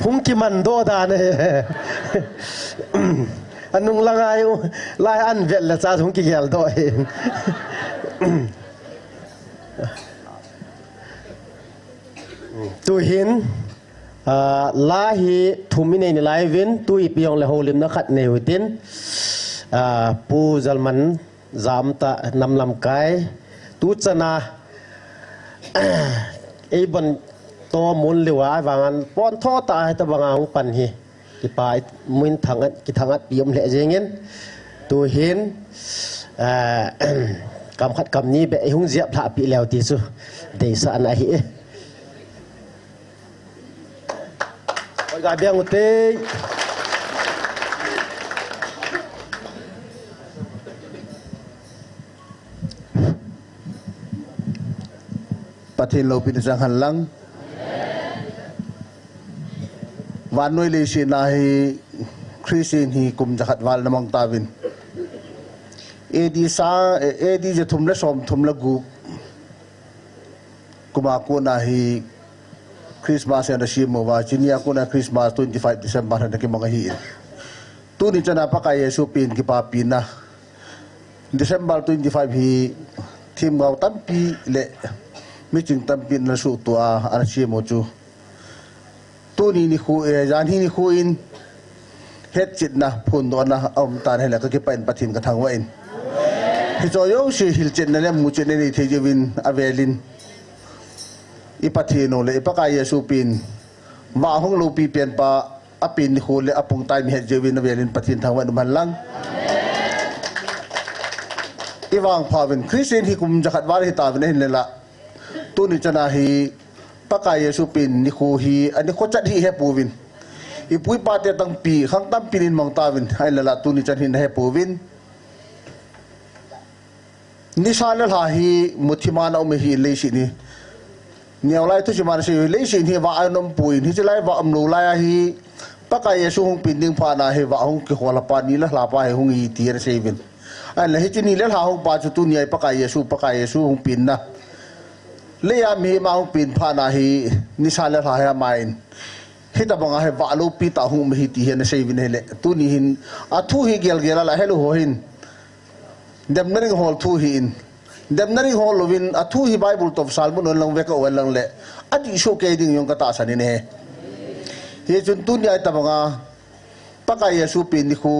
Speaker 1: Lhunkim man do da ne anung langai lai an vel la cha Lhunkim gel do tu hin la hi thumine ni lai vin tu ipiong le holim na khat ne hutin pu zalman zam ta nam lam kai tu chana ei bon to mun liwa wangan pon tho ta ta wanga hung pan hi ki pai mun thangat ki thangat piom le jengin tu hin kam khat kam ni be hung ziap tha pi leo ti chu de sa an a hi oi ga beng te
Speaker 2: Pathin lo pin sang han lang van noi le si na hi Christian hi kum jakhat wal namang tawin edi je thum la som thum la gu kuma ko na hi Christmas and shi mo wa chinia ko na Christmas 25 December na ki mga hi tu ni chana pa kay Yesu pin ki pa pin na December 25 hi thim ngau tampi le mi ching tampi na su to a shi mo chu tu ni khu jan hi ni khu in het chit na phun do na om tan he la ka ki pain pathin ka thang wa in hi cho yo shi hil chen na le mu chen ni the jewin avelin i pathino le pa ka Yesu pin ma hong lo pi pen pa apin ni khu le apung tai mi het jewin avelin pathin thang wa man lang iwang phawin Christian hi kum jakhat war hi ta ne hin la tu ni chana hi pakai Yesu pin ni khu hi ani kho chat hi he puwin i pui pa te tang pi khang tam pinin mong tawin ai la tu ni chan hin he puwin ni sala la hi muthimana o me hi le si ni niaw lai tu chi man si le si ni wa anom puin hi chi lai wa am lo lai hi pakai Yesu hong pin ding pha na he wa hong ki hola pa ni la pa he hong i ti re sevin ai la hi chi ni le la hong pa chu tu ni ai pakai Yesu hong pin na le ya mi ma hong pin pha na hi ni sala la ha main hi ta banga he wa lo pi ta hong mi ti he na sevin he le tu ni hin a thu hi gel la helu ho hin dem naring hol thu hi in dem naring hol lovin a thu hi Bible to salmon on lang veka wan lang le adi show ke ding yong kata sa ni ne he chun tu ni ai ta banga pakai Yesu pin ni khu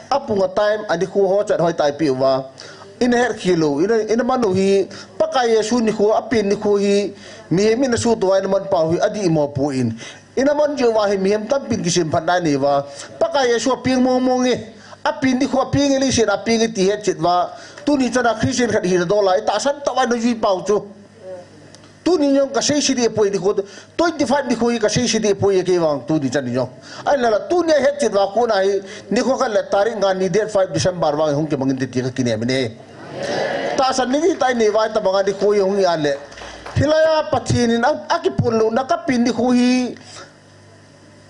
Speaker 2: apunga time ani khu ho chat hoi tai pi wa in her kilo in manu hi pakai Yesu ni khu apin ni khu hi mi na su to ai man pa hi adi mo pu in man jo wa hi mi hem tam pin kisim phandai ni wa pakai Yesu ping mo nge apin ni khu aping li sin aping ti het chit wa tu ni chana Christian khat hi do lai ta san ta wa no ji pau chu tu ni nyong ka sei si di poi di khu 25 di khu ka sei si di poi ke wang tu ni chan ni nyong ai la tu ni het chit wa ku nai ni khu ka le taring ga ni date 5 December wa hong ke mangin ti ka kine me ne ta san ni tai ni wa ta banga di khu yong ya le hilaya pathinin akipun lu na ka pin di khu hi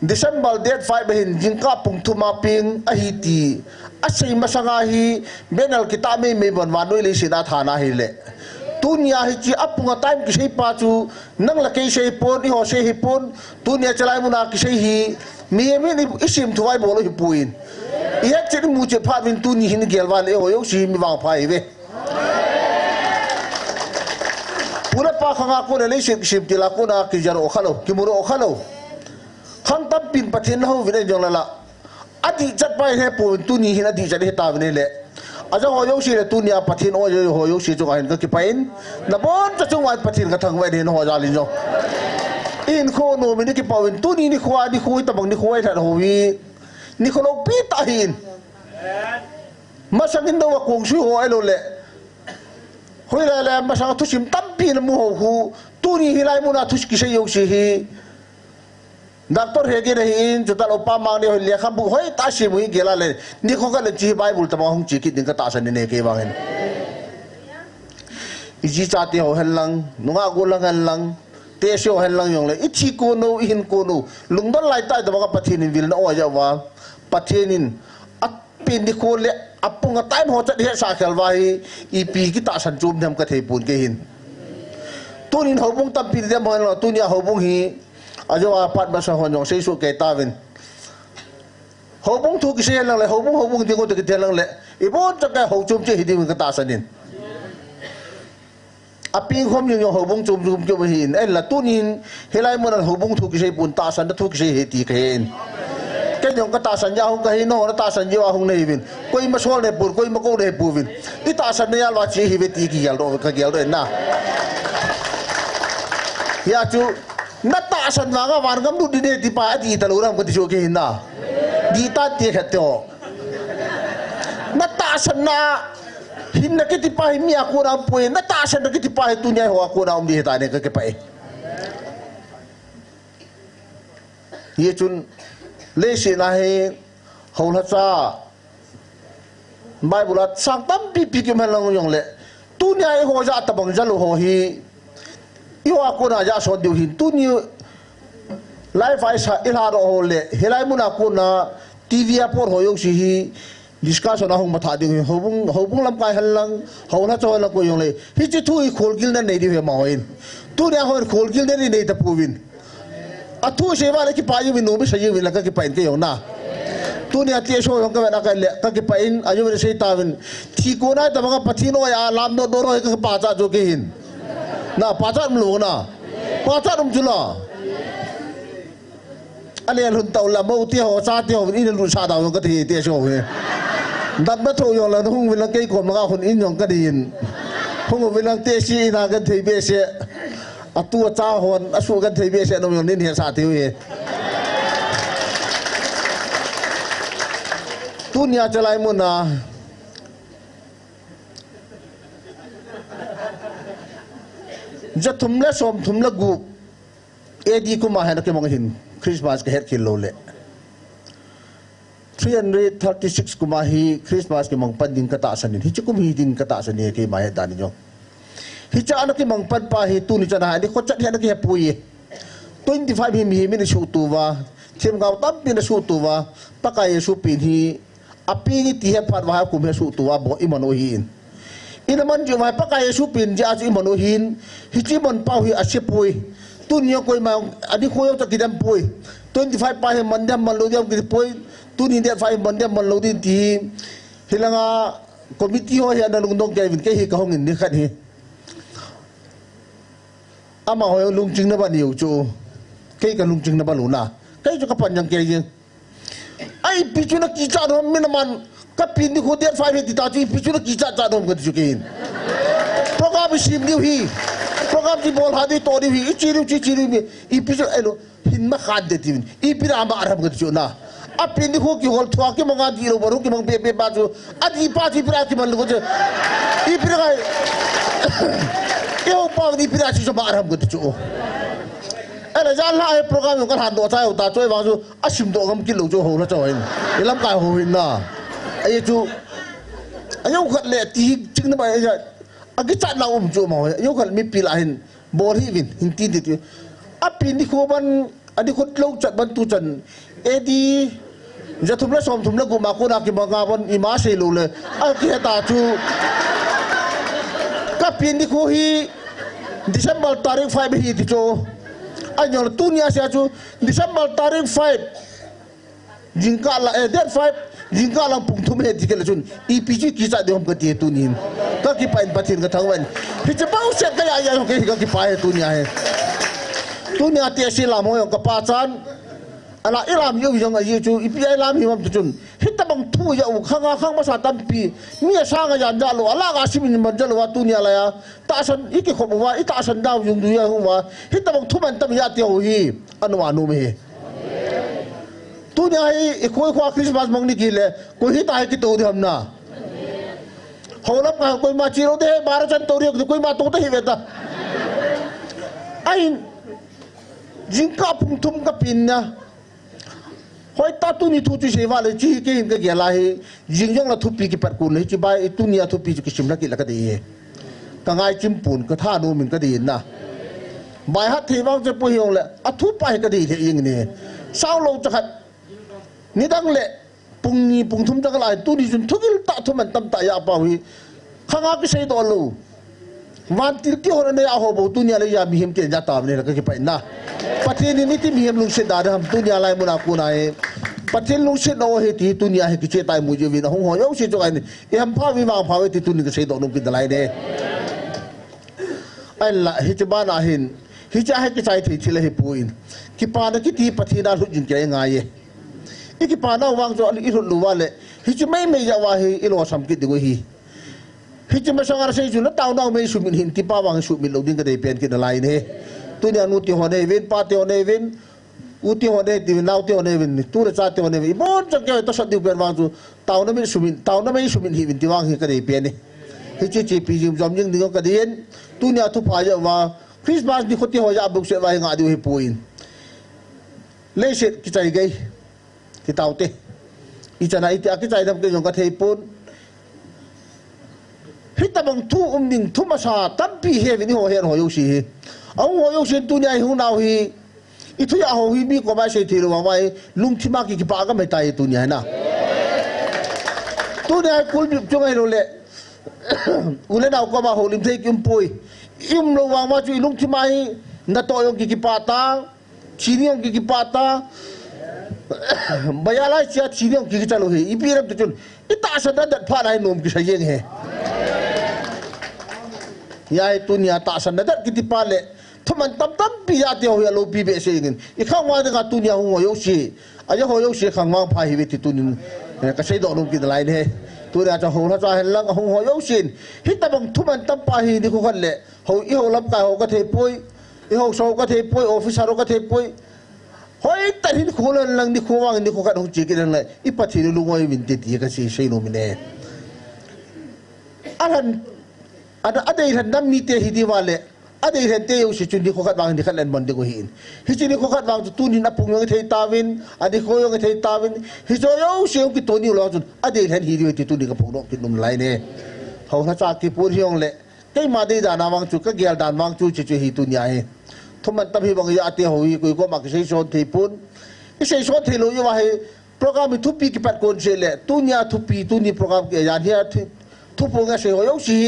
Speaker 2: December date 5 hin jingka pung thuma ping a hi ti a sei masanga hi benal kita me bon wanoi le sina thana hi le tunia hi chi apunga time ki sei pa chu nang la ke sei pon i ho sei hi pon tunia chalai muna ki sei hi mi ni isim thuai bolo hi puin i het chi mu che pha vin tuni hin gelwa le ho yo si mi wang phai ve pura pa khanga ko le sim ti la ko na ki jaro khalo ki muro khalo khang tam pin pathin ho vin jong la adi chat pai he pu tu ni hin adi chat he ta vin le aja ho yo si le tu nia pathin o yo ho yo si chu hin ka ki pain na bon cha chung wa pathin ka thang wa de ho ja lin jo in kho no mi ni ki pawin tu ni khwa di khui ta bang ni khoi tha ho wi ni kho lo pi ta hin ma sang in do wa kong su ho ai lo le hoi la ma sang tu sim tam pi na mu ho hu tu ni hi lai mu na thu ki se yo si hi Doctor hegi rehin jutal opa mang ni le kham bu hoi ta si mu gela le ni kho ka le chi Bible ta hong chi ki ding ka ta san ne ke bang hen iji cha te ho hen lang nunga go lang han lang te sio hen lang yong le ichi ko no hin ko no lung don lai tai ta ba pathin vil na o ja wa pathin at pin ni ko le apunga time ho cha he sa khel wa hi ip ki ta san chum them ka thei pun ke hin tunin ho bung tam pin dem ho tu nia ho bung hi ajo apat basa honyong sei su ke tawin hobung thu ki se lang le hobung dingo te ki lang le ibon ta ka ho chum che hidi ka ta sanin aping khom yung hobung chum hin en la tunin helai mon hobung thu ki se pun ta san da thu ki se heti ka hin cái nhóm cái ta sản giao không cái nó ta sản giao không này vin coi mà số này buồn coi mà câu này buồn vin đi ta sản này là chỉ hi về tí kia rồi cái kia rồi na ya chú na ta sản vàng cái vàng cầm đi đi pa đi ta lura không có chỗ kia na đi ta đi hết rồi na ta sản na hin na cái pa hi mi aku na pui na ta sản na cái pa hi tu nhai ho aku na đi hết này cái pa ye chun lê sĩ này hầu hết ra mai bulat sang tâm pi kim hành lang yong lệ tu nhai ho ja tập bằng jalu ho hi yêu aku na ja so điều hin tu như lai phải sa ilha ro ho lệ helai mun aku na tv apor ho yong si hi discussion na hong ma tha ding hobung lam kai hal lang hầu na cho la ko yong lệ hi chi thu khol gil na nei di ma hoin tu nya ho khol gil na nei ta puvin athu sewa le ki pa yu nu bi sa yu la ka ki pa in ke yo na tu ni atie so yong ka na ka le ka ki pa in ayu le sei ta win thi ko na ta ma pathino ya lam no do ro ka pa cha jo ke hin na pa cha lu na pa cha dum chula ane hun tau la mo ti ho cha ti ho in lu sa da ka ti ti so he dat ba tho yo la hung win la ke ko ma hun in yong ka din hung win la te si na ka thei be se atua cha hon asu kan thei be se no nin he sa ti he tu nia chalai mun na jathum le som thum la gu edi ku ma ha na ke mong hin Christmas ke het kilo le 336 ku ma hi Christmas ke mong panding kata sanin hi chukum hi din kata sani ke ma he dan yo hicha anak ki mang pan pa hi tu ni chana ni ko chat hi anak ki pui 25 hi mi ni su tu wa chem gaw tam ni su tu wa pakai su pin hi api ni ti he phat wa ku me su tu wa bo imano hin inaman ju mai pakai su pin ja ji imano hin hi chi mon pau hi ase pui tu ni ko ma ani ko yo ta kidam pui 25 pa he mandam man lo diam ki pui tu ni dia 5 mandam man lo din ti hilanga committee ho ya na lung dong ke vin ke hi ka hong ni khat hi ama hoy lung ching na ba niu chu ke ka lung ching na ba lu na ke chu ka pan yang ke yin ai pi chu na ki cha no min man ka pin ni ko der 5 ti ta chu pi chu na ki cha cha no ko chu ke yin program sim niu hi program di bol ha di to di hi chi ru mi i pi chu elo hin ma khat de ti i pi ra ma arab ko chu na a pin ni ko ki hol thwa ki ma ga di ro baru ki mang be ba chu a di pa ti pra ki man lu ko chu i pi ra yêu bao đi pira chỉ cho bạn làm cái chỗ, anh là gian lại program yung cái hàn độ trái ta chơi vào chỗ, asim độ ngâm kilo chỗ hồ nó chơi, để làm cái hồ hình na, ấy chú, anh yêu khát lệ tí chừng nó bay vậy, anh cái chặt nào chỗ mà, yêu khát mi pila hình, bor hi vin, hình tin được, pin đi khô ban, anh đi khô lâu chặt ban tu chân, đi, giờ thùng lá xôm thùng lá gồm mà cô nào kì mà ngà ban ima xây lù lệ, anh kia ta chú kapin di ko hi December tarik 5 hi ti cho anyo tunia sia chu December tarik 5 jingka la date 5 jingka la pung thum he ti ke chun ipg ki sa de hom ka ti tunin ka ki pain patin ka thangwan hi che pau se ka ya ke ka ki pa he tunia he tunia ti si la mo yo ka pa chan ala ilam yo yang ai chu ipi ilam hi mam chun hitabang thu ya u khanga khang ma sa tam pi mi sa nga yan ja lo ala ga simin man ja lo wa tunia la ya ta san iki khom wa ita san daw yung du ya hu wa hitabang thu man tam ya ti ho hi anu anu me tunia hi ko ko Christmas mang ni ki le ko hi ta ki to di hom na holam ka ko ma chi ro de 12 chan to ri ko ma to te hi ve ta ai jingka pung thum ka pin na hoi ta tu ni thu chu se wa le chi ke hin ke ge la he jing yong la thu pi ki par ku ne chi ba tu ni a thu pi chu ki sim la ki la ka de he ka ngai chim pun ka tha nu min ka de na bai hat thi wang je pu hiong le a thu pa ka de the ing ne sao lo cha khat ni dang le pung ni pung thum ta ka lai tu ni jun thu gil ta thu man tam ta ya pa wi khanga ki sei do lo
Speaker 15: วันที่คนในอาโหบุตุนี่อะไรยามีหิมเตียนยาตามนี่แล้วก็คิดไปนะประเทศนี้ที่มีหิมลุงเสดาเดิมตุนี่อะไรมุนากูนายประเทศลุงเสดเอาเหตุตุนี่ให้กิจตายมุจวินหงหอยงเสียจังไงนี่เอ็มพาวิมางพาวิตุนี่ก็เสียดอกนุ่มกินอะไรเนี่ยไอ้ละฮิจบ้านอาหินฮิจให้กิจใจที่เลยให้ปุยกิปานะกิที่ประเทศนั้นหุ่นจิงเกยง่ายอีกิปานะวางจออีรุ่นรู้ว่าเลยฮิจไม่จะว่าฮิอีโลสัมกิตดีกว่าฮิฮิจไม่ช่างอะไรจุนต้าวน้องไม่สุมินหินกิปาวางสุมินเราดิ้งก็ได้เปลี่ยนกินอะไรเนี่ยตัวนี้นุติหัวเนวินปาติหัวเนวินอุติหัวเนติวินนาอุติหัวเนวินตัวเรจ่าติหัวเนวินบอนจังเกยตัวสัตว์ดิบเป็นวางจุต้าวน้องไม่สุมินหินที่วางฮิก็ได้เปลี่ยนเนี่ยฮิจจีปีจิมจอมยิงดิ้งก็ได้เห็นตัวนี้ทุกพายว่าคริสต์มาสนี่คนที่หัวยาบุกเสียไว้งาดูให้ปุยเลเสกิจใจไงกิตาวเตอีจันไอที่กิจใจทำกิจยงกับเทปุนฮิตาบังทุดิ่งทุมาชาตั้มปีเฮวินี่หัวเฮนหัวยุชีเอาหัวยุชีตัวนี้ไอ้หุ่นเอาฮีอีทุยาหัวฮีมีก็ไม่ใช่ที่รู้ว่าไว้ลุงที่มากี่ปากก็ไม่ตายตัวนี้นะตัวนี้คุณจุ่มให้รู้เลยอุเลนเอาก็มาหัวลิมเทกิมปุยอิมระวังว่าจุยลุงที่มานัดต่อยงกี่ปาตาชีนี่ยงกี่ปาตาบายาลายเสียชีนี่ยงกี่จัลโลเฮอีพีรับตุจุนอีตาสันดัดพาได้นุ่มกี่ใช่ยังเฮยายตุนียตาสันดัดกี่ที่พาเลทุมันตั้มปียาเตียวเฮโลปีเบสเองอีข้างว่าเด็กตุนียหัวโยชีอายุหัวโยชีข้างว่าพายฮิวิติตุนินก็ใช้ดอกนุ่มกี่อะไรเนี่ยตัวเดียวจะหัวเราจะเห็นลังหัวโยชินฮิตาบังทุมันตั้มพายฮินี่คุกันเลยหัวอีหัวลำกายหัวก็เทปุยอีหัวโซ่ก็เทปุยออฟฟิศเราก็เทปุยเฮ้ยแต่ที่นี่คนลังนี่คนว่างนี่คนกันหัวจีกันเลยอีปัจจุบันลุงว่าวินติที่ก็ใช้ใช้โนมิเนตอะไรที่ท่านนั่งนี่เตะฮิดีว่าเลยอะไรที่ท่านเตะอยู่สิจุนนี่คนกันว่างนี่ขันเล่นบอลดีกว่าหินฮิจินี่คนกันว่างตุนี่นับปุ่งยังเทตาวินอะไรคนยังเทตาวินฮิจอยอยู่เสียงกิตัวนี้เราจุนอะไรที่ท่านฮิดีว่าตุนี่กับปุ่งนกกินนมไหลเนี่ยเขาถ้าจากที่พูดที่องเลยใครมาได้ด่านวางจุก็เกี่ยวด่านวางจุจะฮิตุนี่ไอ้ทุกมันตั้มฮิบังยาเตียหอยกุยก็มาใช้ช้อนที่ปุ่นใช้ช้อนที่รู้อยู่ว่าให้โปรแกรมทุบปีกี่ปัดคนเชลเลยตุนี่ทุบปีตุนี่โปรแกรมเกี่ยยันเฮียทุบปุ่งก็ใช้หอยอยู่สิ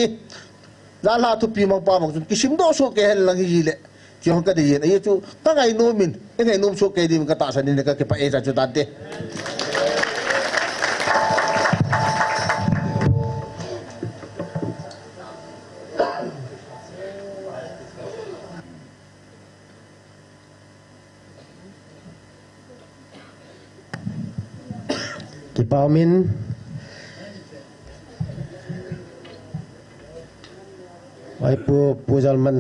Speaker 15: ด้านล่างทุบปีมังปามังจุกิสิมโดสุเกลลังฮิเลที่ห้องก็ได้ยินไอ้จู่ตั้งไงโนมินไงโนมสุเกดีมันก็ตาสันนี่ก็เก็บไปเอจ่าจุดนั้นเด้
Speaker 1: กิปามินไว้ปูจัลมัน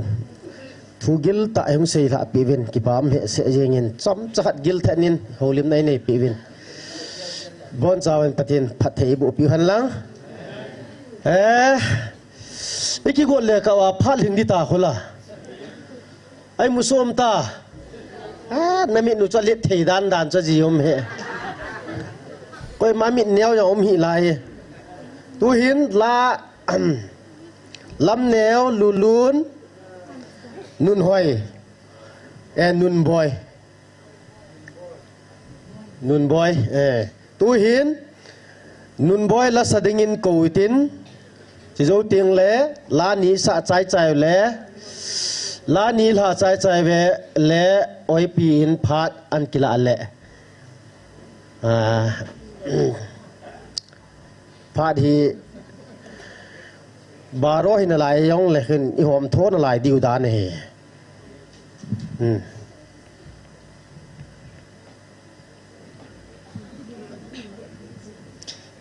Speaker 1: ทูกิลตาหงเสียละปีวินกิปามเหเสียยังเงินจำจัดกิลแทนินโฮลิมในปีวินบอนจาวันปฏินพัดเทบุปิวหันลังไอ้กี่คนเลยก็ว่าพัดหินดิตาคนละไอ้มุสลิมตานั่นมีนุจะเล็ดเทดานจะจีอมเหก็มามิดเนียวอย่างอมหิลายตัวหินละลำแนวลุนนุนหอยนุนบอยตัวหินนุนบอยละสะดึงินกูตินจะโจเตียงเล่ลานี้สะใจเล่ลานี้ละใจเวเล่โอยปีนพัดอันกิลาเล่พาดีบาร์โรหินอะไรยองเลยขึ้นอีหอมโทษอะไรดิวดานเห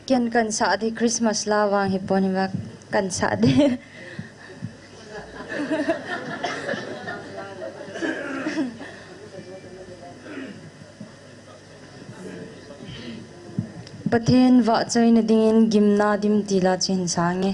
Speaker 16: เกี่ยนกันสาที่คริสต์มาสลาวางฮิปโปนิมากันสาดีประเทศว่าใจในดิ่งกิมนาดิมตีลาจินสางเง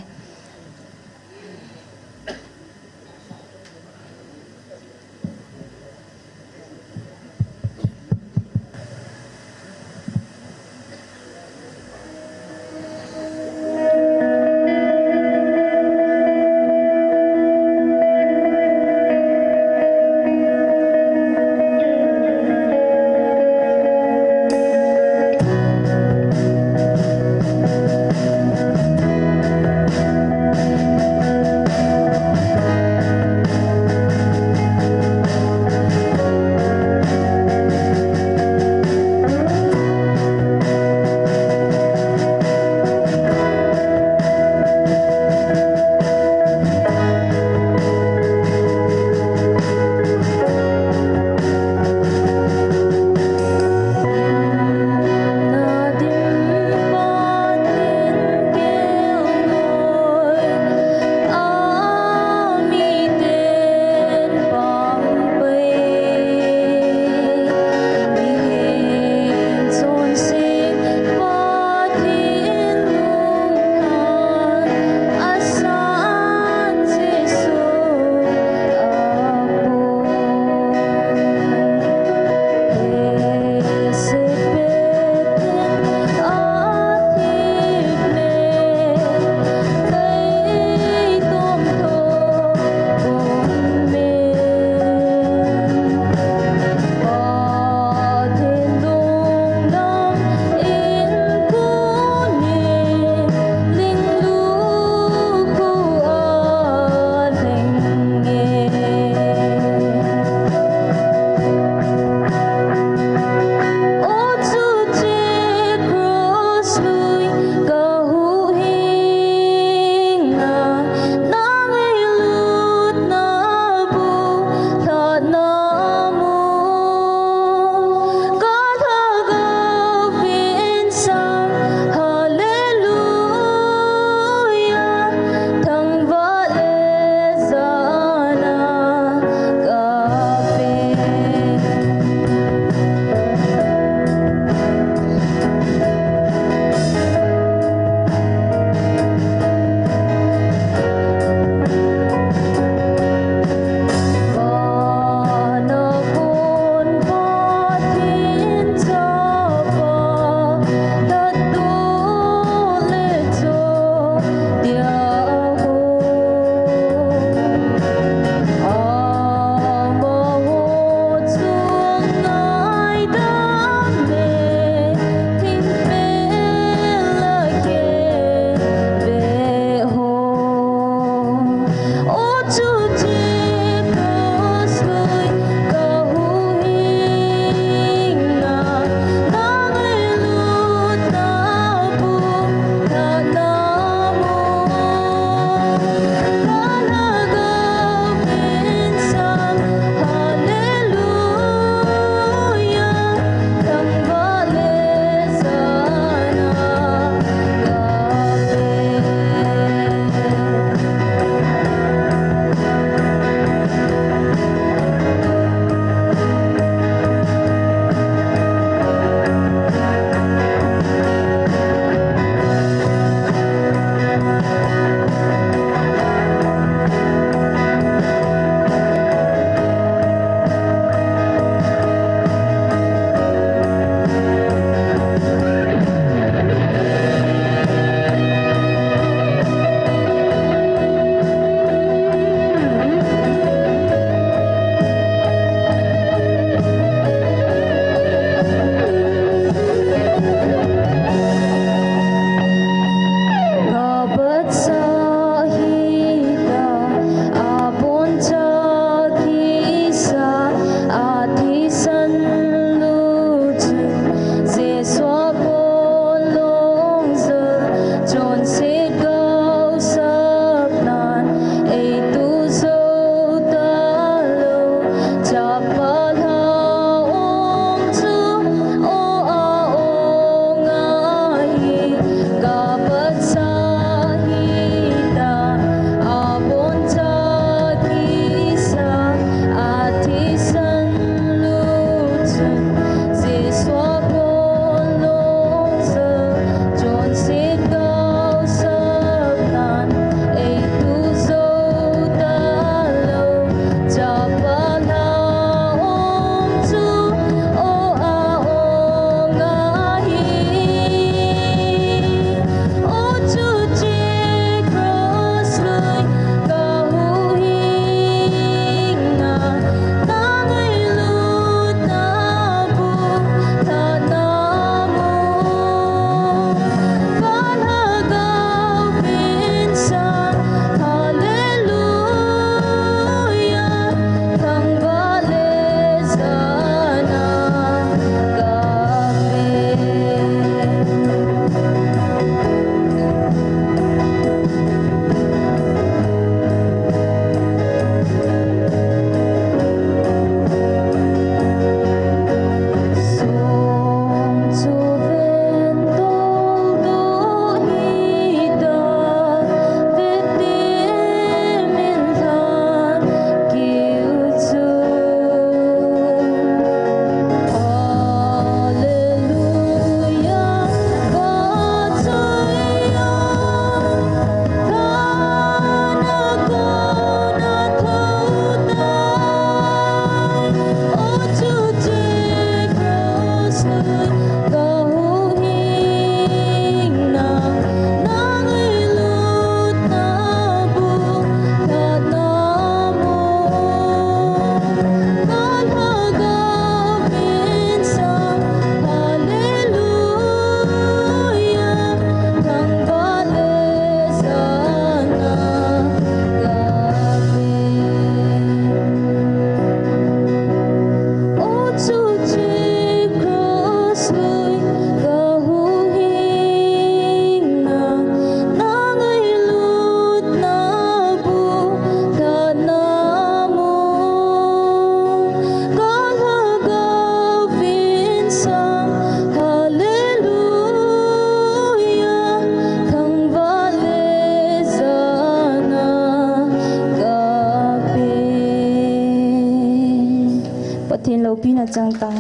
Speaker 16: lo pina chang tang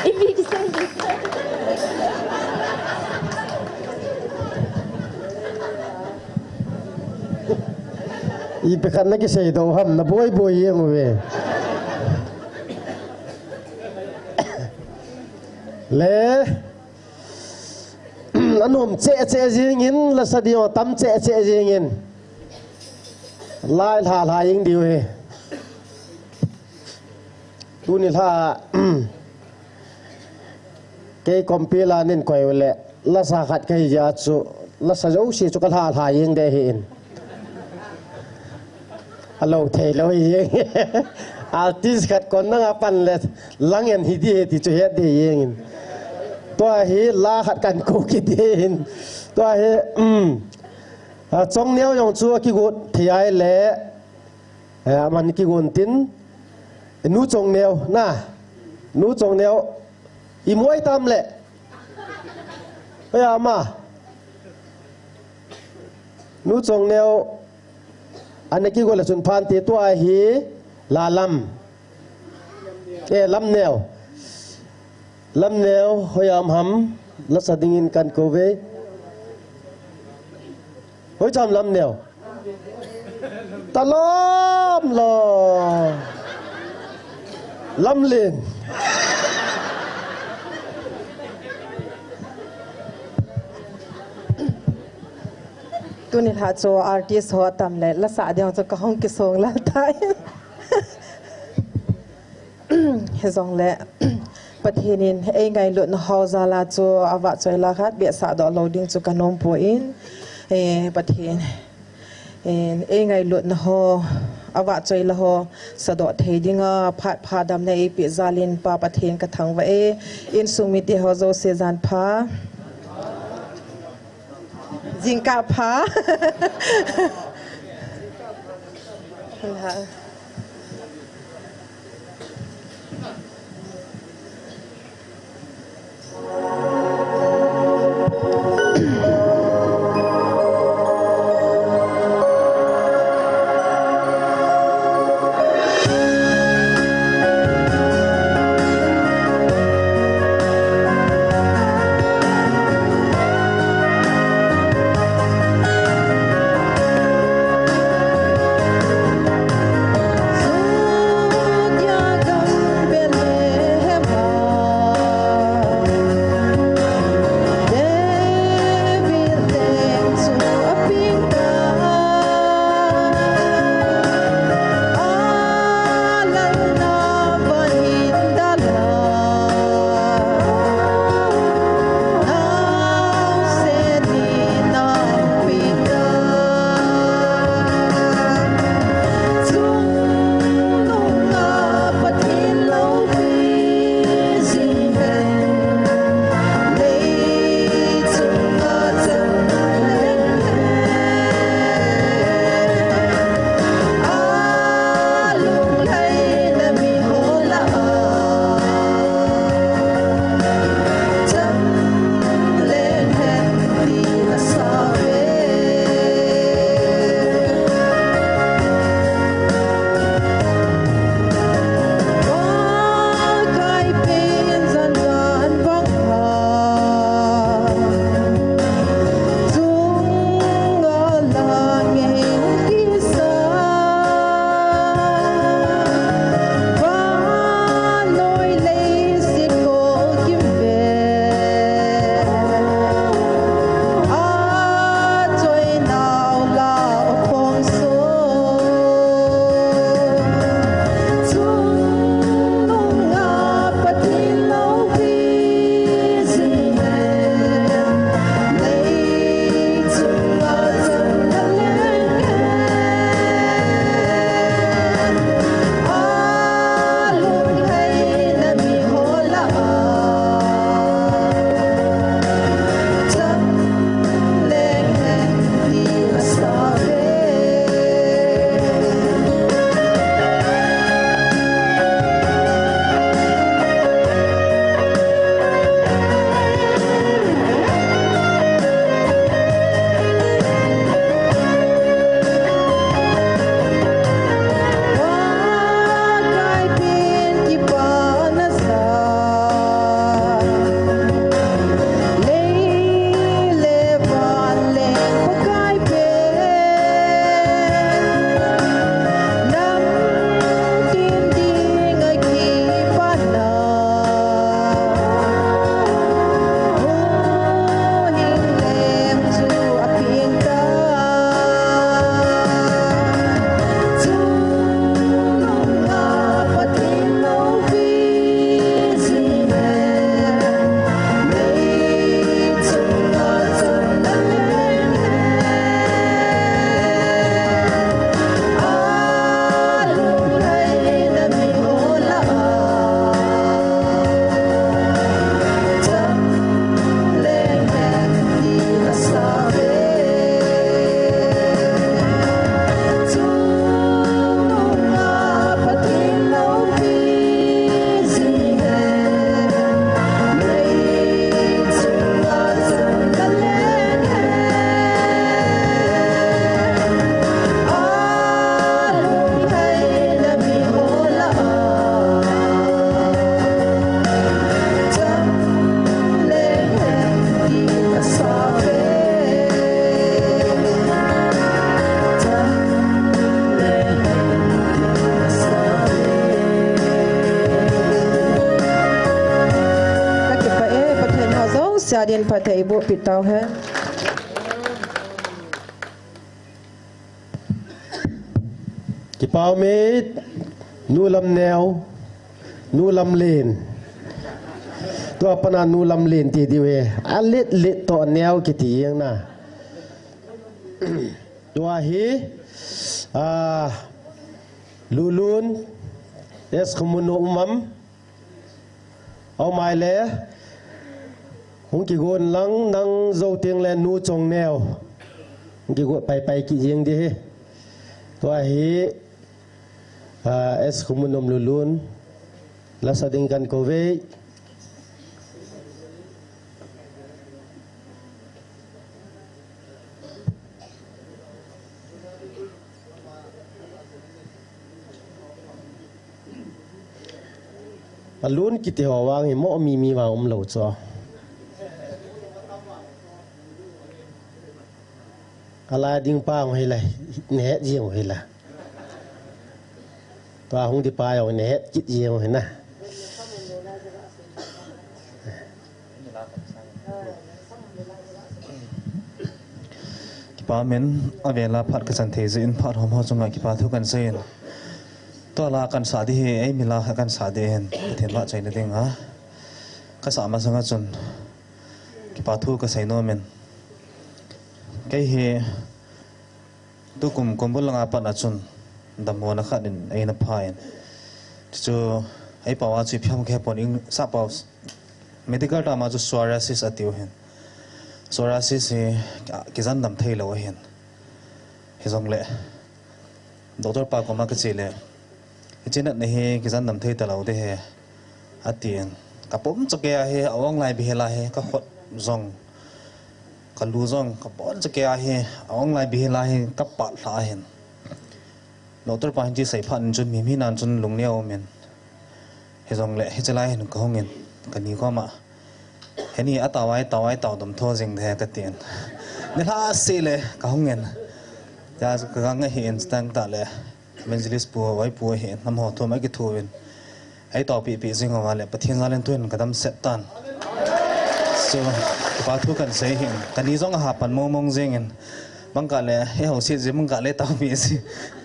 Speaker 16: ibi kisang
Speaker 1: i pe khan na ki sei do ham na boy boy yeng we le anom che jing in la sadio tam che jing in lai la ying diu he tu ni tha ke kompila nin koi le la sa khat kai ja chu la sa jo si chu ka tha ying de hin alo thei lo yeng artist khat kon na pan le langen hi di chu he de yengตัวเฮลาขัดกันกูกิดเองตัวเฮจงเนี้ยยองชัวกิกุดที่ไอเล่มันกิกุนตินนู้จงเนี้ยนะนู้จงเนี้ยอีมวยตามเละไปอามานู้จงเนี้ยอันนี้กิกุดละสุนพันตีตัวเฮลาลำลำเนี้ยลำเนียวพยายามหำลักษณะดิ่งกันโคเวเฮ้ยจำลำเนียวตะล้อมลอลำเลียน
Speaker 3: ตัวนี้ถ้าโจอาร์ติสหัวต่ำเลยละสาเดียวจะก็ห้องกิส่งละตายเฮซองและประเทศนี้เองไงหลุดฮาวซาลาจูอาวะจอยลาคัดเบียสาดอลลดิ้งจูกันนมป่วยประเทศเองไงหลุดฮาวอาวะจอยละฮอสะดอเทดิ้งพัดพาดำในเปียซาลินปาประเทศกระทั่งว่าอินสุมิติฮาวโซเซซานพาจิงกาพา Siadin pada ibu pitau he.
Speaker 1: Kipau mit nu lam neo nu lam len. Tu apa na nu lam len ti diwe. Alit lit to neo kiti yang na. Tua hi lulun es KHOMUNNOM au mai le hung ki gon lang nang zo tieng le nu chong neo hung ki go pai ki jing di tua hi es KHOMUNNOM lulun la sadingkan kowe alun kiti hawang mo mi wang lo cho ala ding pa ngoi lai ne jiang ngoi la ta hung di pa yo ne kit jiang ngoi na
Speaker 4: kipa men avela phat ka chan the zin phat hom ho chunga kipa thu kan sein to la kan sa di he ai mila kan sa de hen then ba chai na ding ha ka sa ma sanga chun kipa thu ka sai no men cái he tu kum bul nga pa na chun dam ho na kha din ai na phain chu ai pawa chi pham khe pon ing sa paw medical ta ma chu psoriasis atiu hen psoriasis he kizan dam thei lo hen he jong le doctor pa ko ma ka chi le china ne he kizan dam thei ta lo de he atien ka pom chake he awang lai bi hela he ka khot zong ka lu zong ka pon chake he awang lai bi hela he ka pa la hen doctor pa ji sai phan chun mi nan chun lung ne o men he jong le he chalai hen ko ngin ka ni ko ma he ni atawai taw dam tho jing the ka tien ne la se le ka ngin ya ka nga he instant ta le Evangelist pu wai pu he nam ho tho ma ki thu win ai to pi jing wa le pathin za len tuin kadam set tan so pa thu kan sei hin kan ni zong ha pan mong jing en bang ka le he ho si je mong ka le ta pi si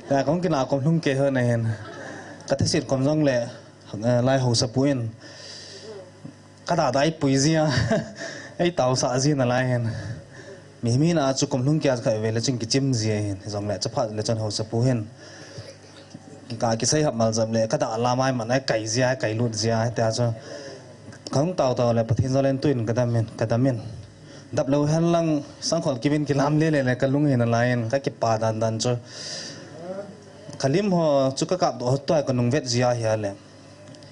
Speaker 4: ta kong ki na kom hlung ke he na hen ka the sit kom zong le lai ho sa puin ka da dai pui zia ai tau sa ji na lai hen mi na chu kom hlung kya kha ve le ching ki chim zia hen zong le cha pha le chan ho sa pu hen ka ki sai hap mal jam le ka da la mai man ai kai zia kai lut zia ta cho khong tau le pathin zo len tuin ka da men dap lo han lang sang khol ki bin ki lam le ka lung hin la yen ka ki pa dan cho khalim ho chu ka kap do to ka nung vet zia hi le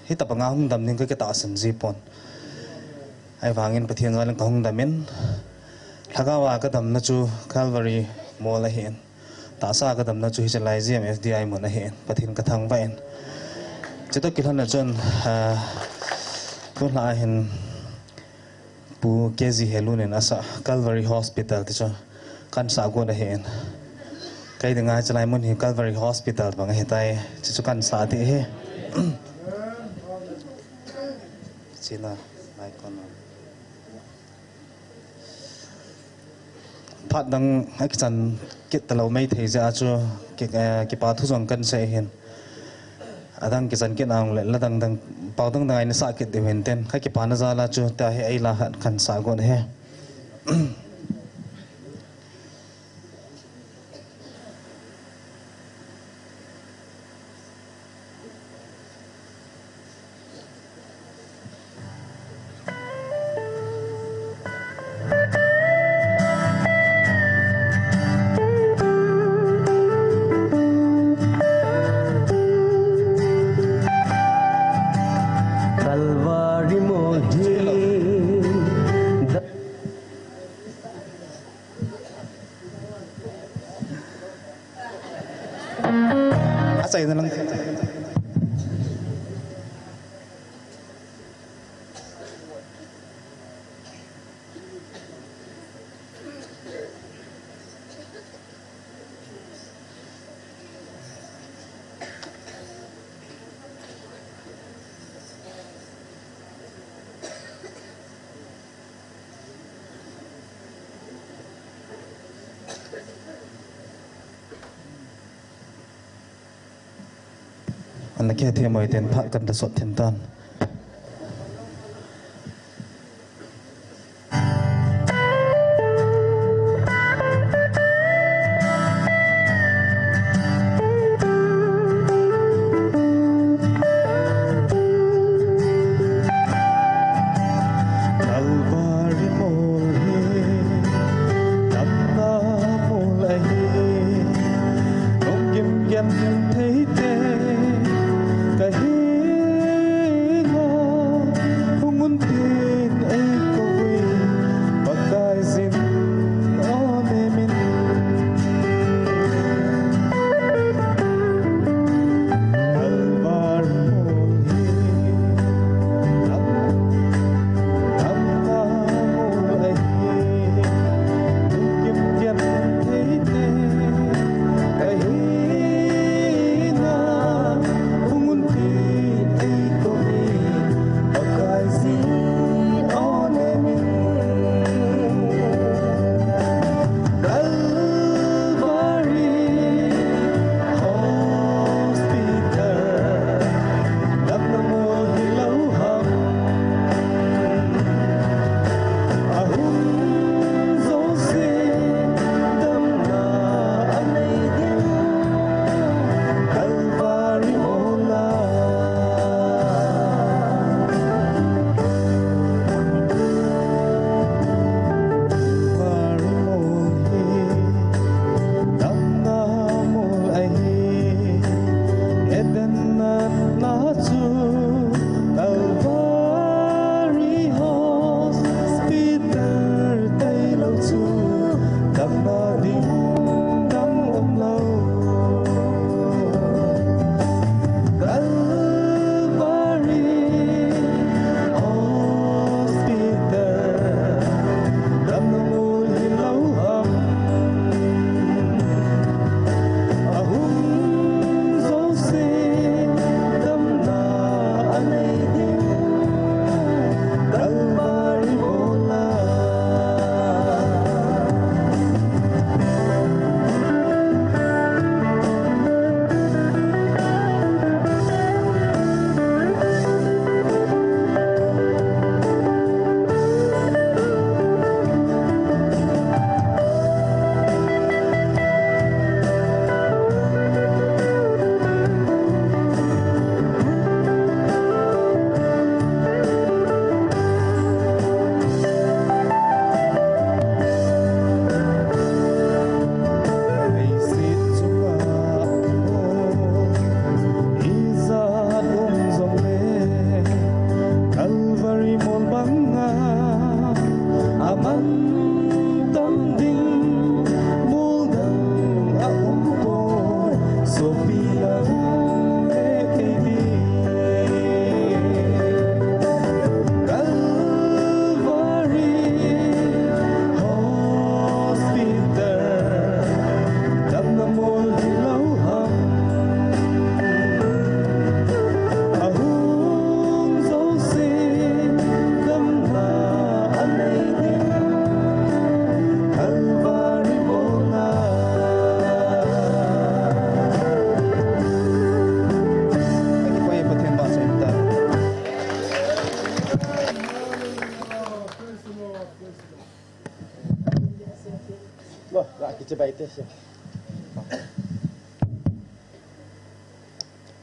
Speaker 4: hi ta panga hung dam ning ka ta san ji pon ai wangin pathin zo len ka hung dam men thagawa ka dam na chu Calvary mo la hen ta sa ka dam na chu hi chalai GMFDI mo na hen pathin ka thang ba en cheto kilhan na chon ko la hen pu kezi helun en asa Calvary Hospital ti cho kan sa go na hen kai dinga chalai mon hi Calvary Hospital bang he tai chu kan sa ti he chila lai kon phat dang ai chan kit talo mai thei ja chu ki pa thu jong kan se hen adang ki chan ki nang le la dang pau dang ai na sa ki de hen ten kha ki pa na za la chu ta he ai la khan sa gon he Asay na lang. อันนั้นแค่เทียมไว้เต็นพระกันแต่สดเทียนตัน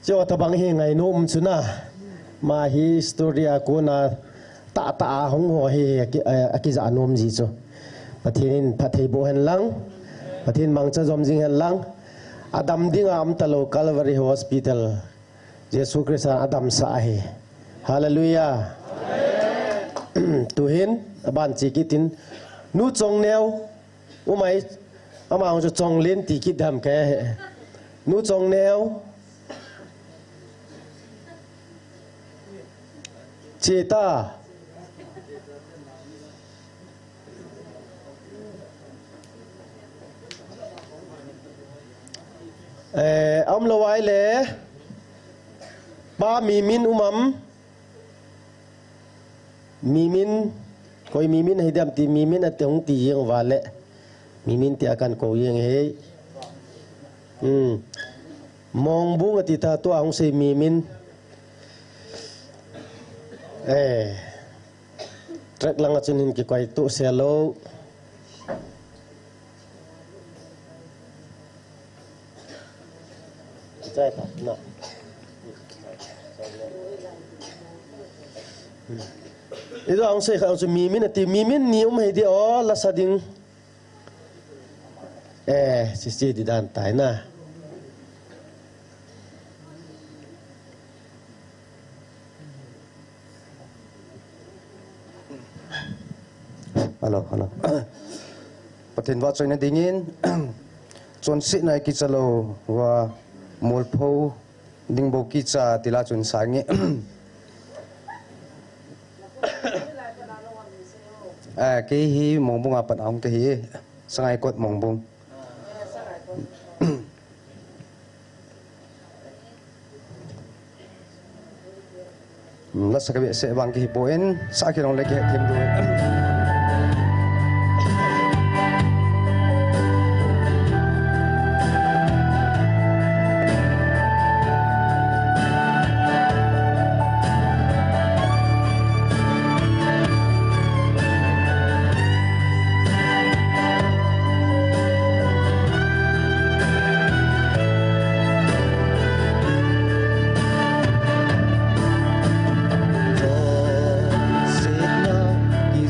Speaker 1: เจ้าตะบังเฮงไงนุ่มสุนะมาฮิสตอรีกูน่ะตาหงหัวเฮกิจานุ่มจีจูประเทศนี้ประเทศบุหันลังประเทศมังจะจอมจิงหันลังอดัมดิ้งอัมตะโลคัลวารีฮอสพิทัลเยซูคริสต์อดัมสาเฮฮาเลลูยาตุหินบ้านจีกิตินนูจงเนียวอุไมอามาองจะจงเล่นตีกิดดำแกนูจงเนียวเจตาอัมละไว้เลยบ้ามีมินอุมัมมีมินคอยมีมินให้ดำตีมีมินอัตยงตียังวาเละมีมินตีอาการโกยังเฮ mong bunga tita tu ang si mimin trek lang at sunin ki kwai tu selo cai pa na itu ang si mimin ati mimin ni umay di la sading sisi di dantai na halo patin wa choi na dingin chon si na ki chalo wa molpho ding bo ki cha tila chun sange ke hi mongbong apat ang ke hi sangai kot mongbong la sakabe se bang ki poen sa ki rong le ke thêm du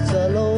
Speaker 1: Salo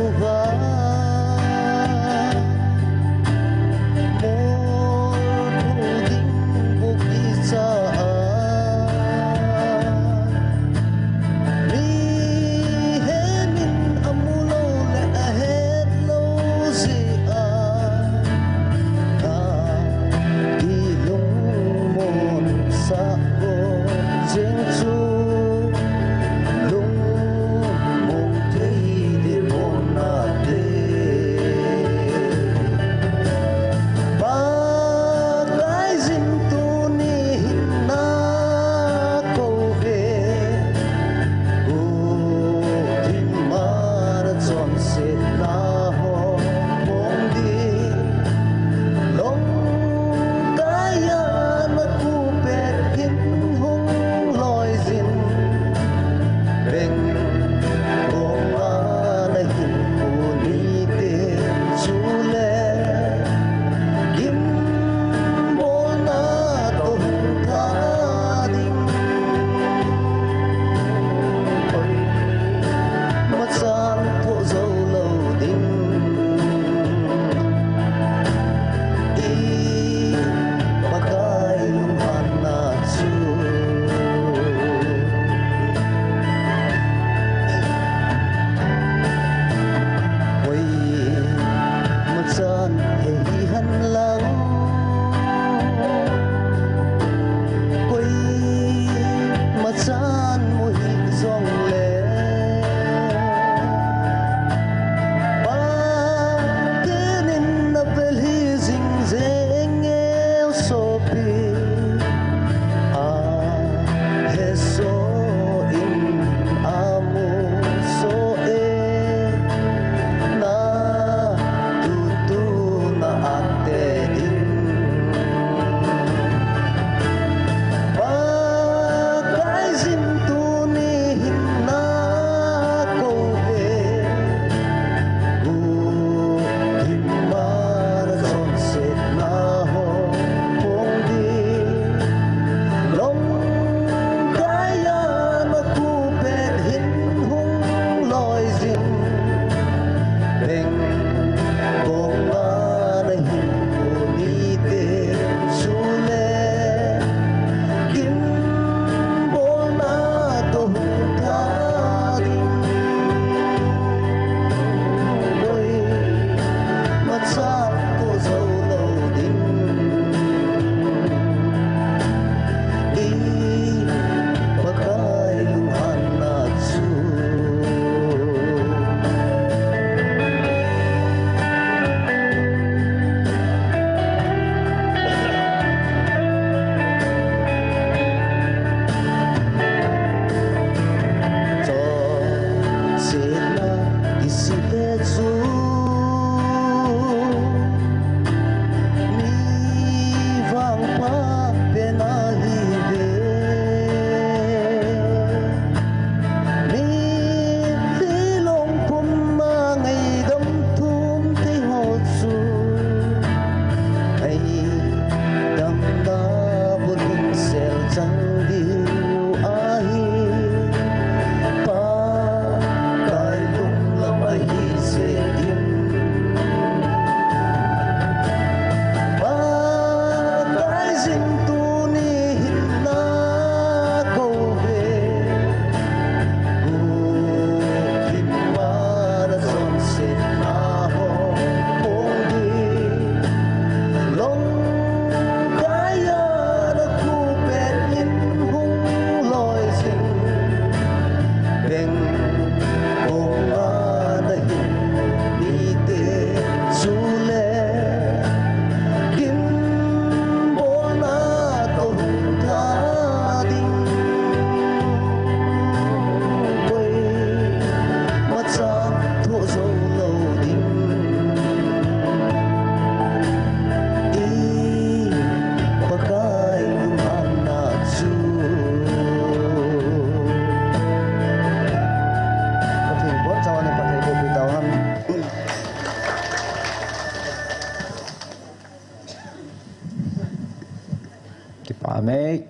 Speaker 5: kipa me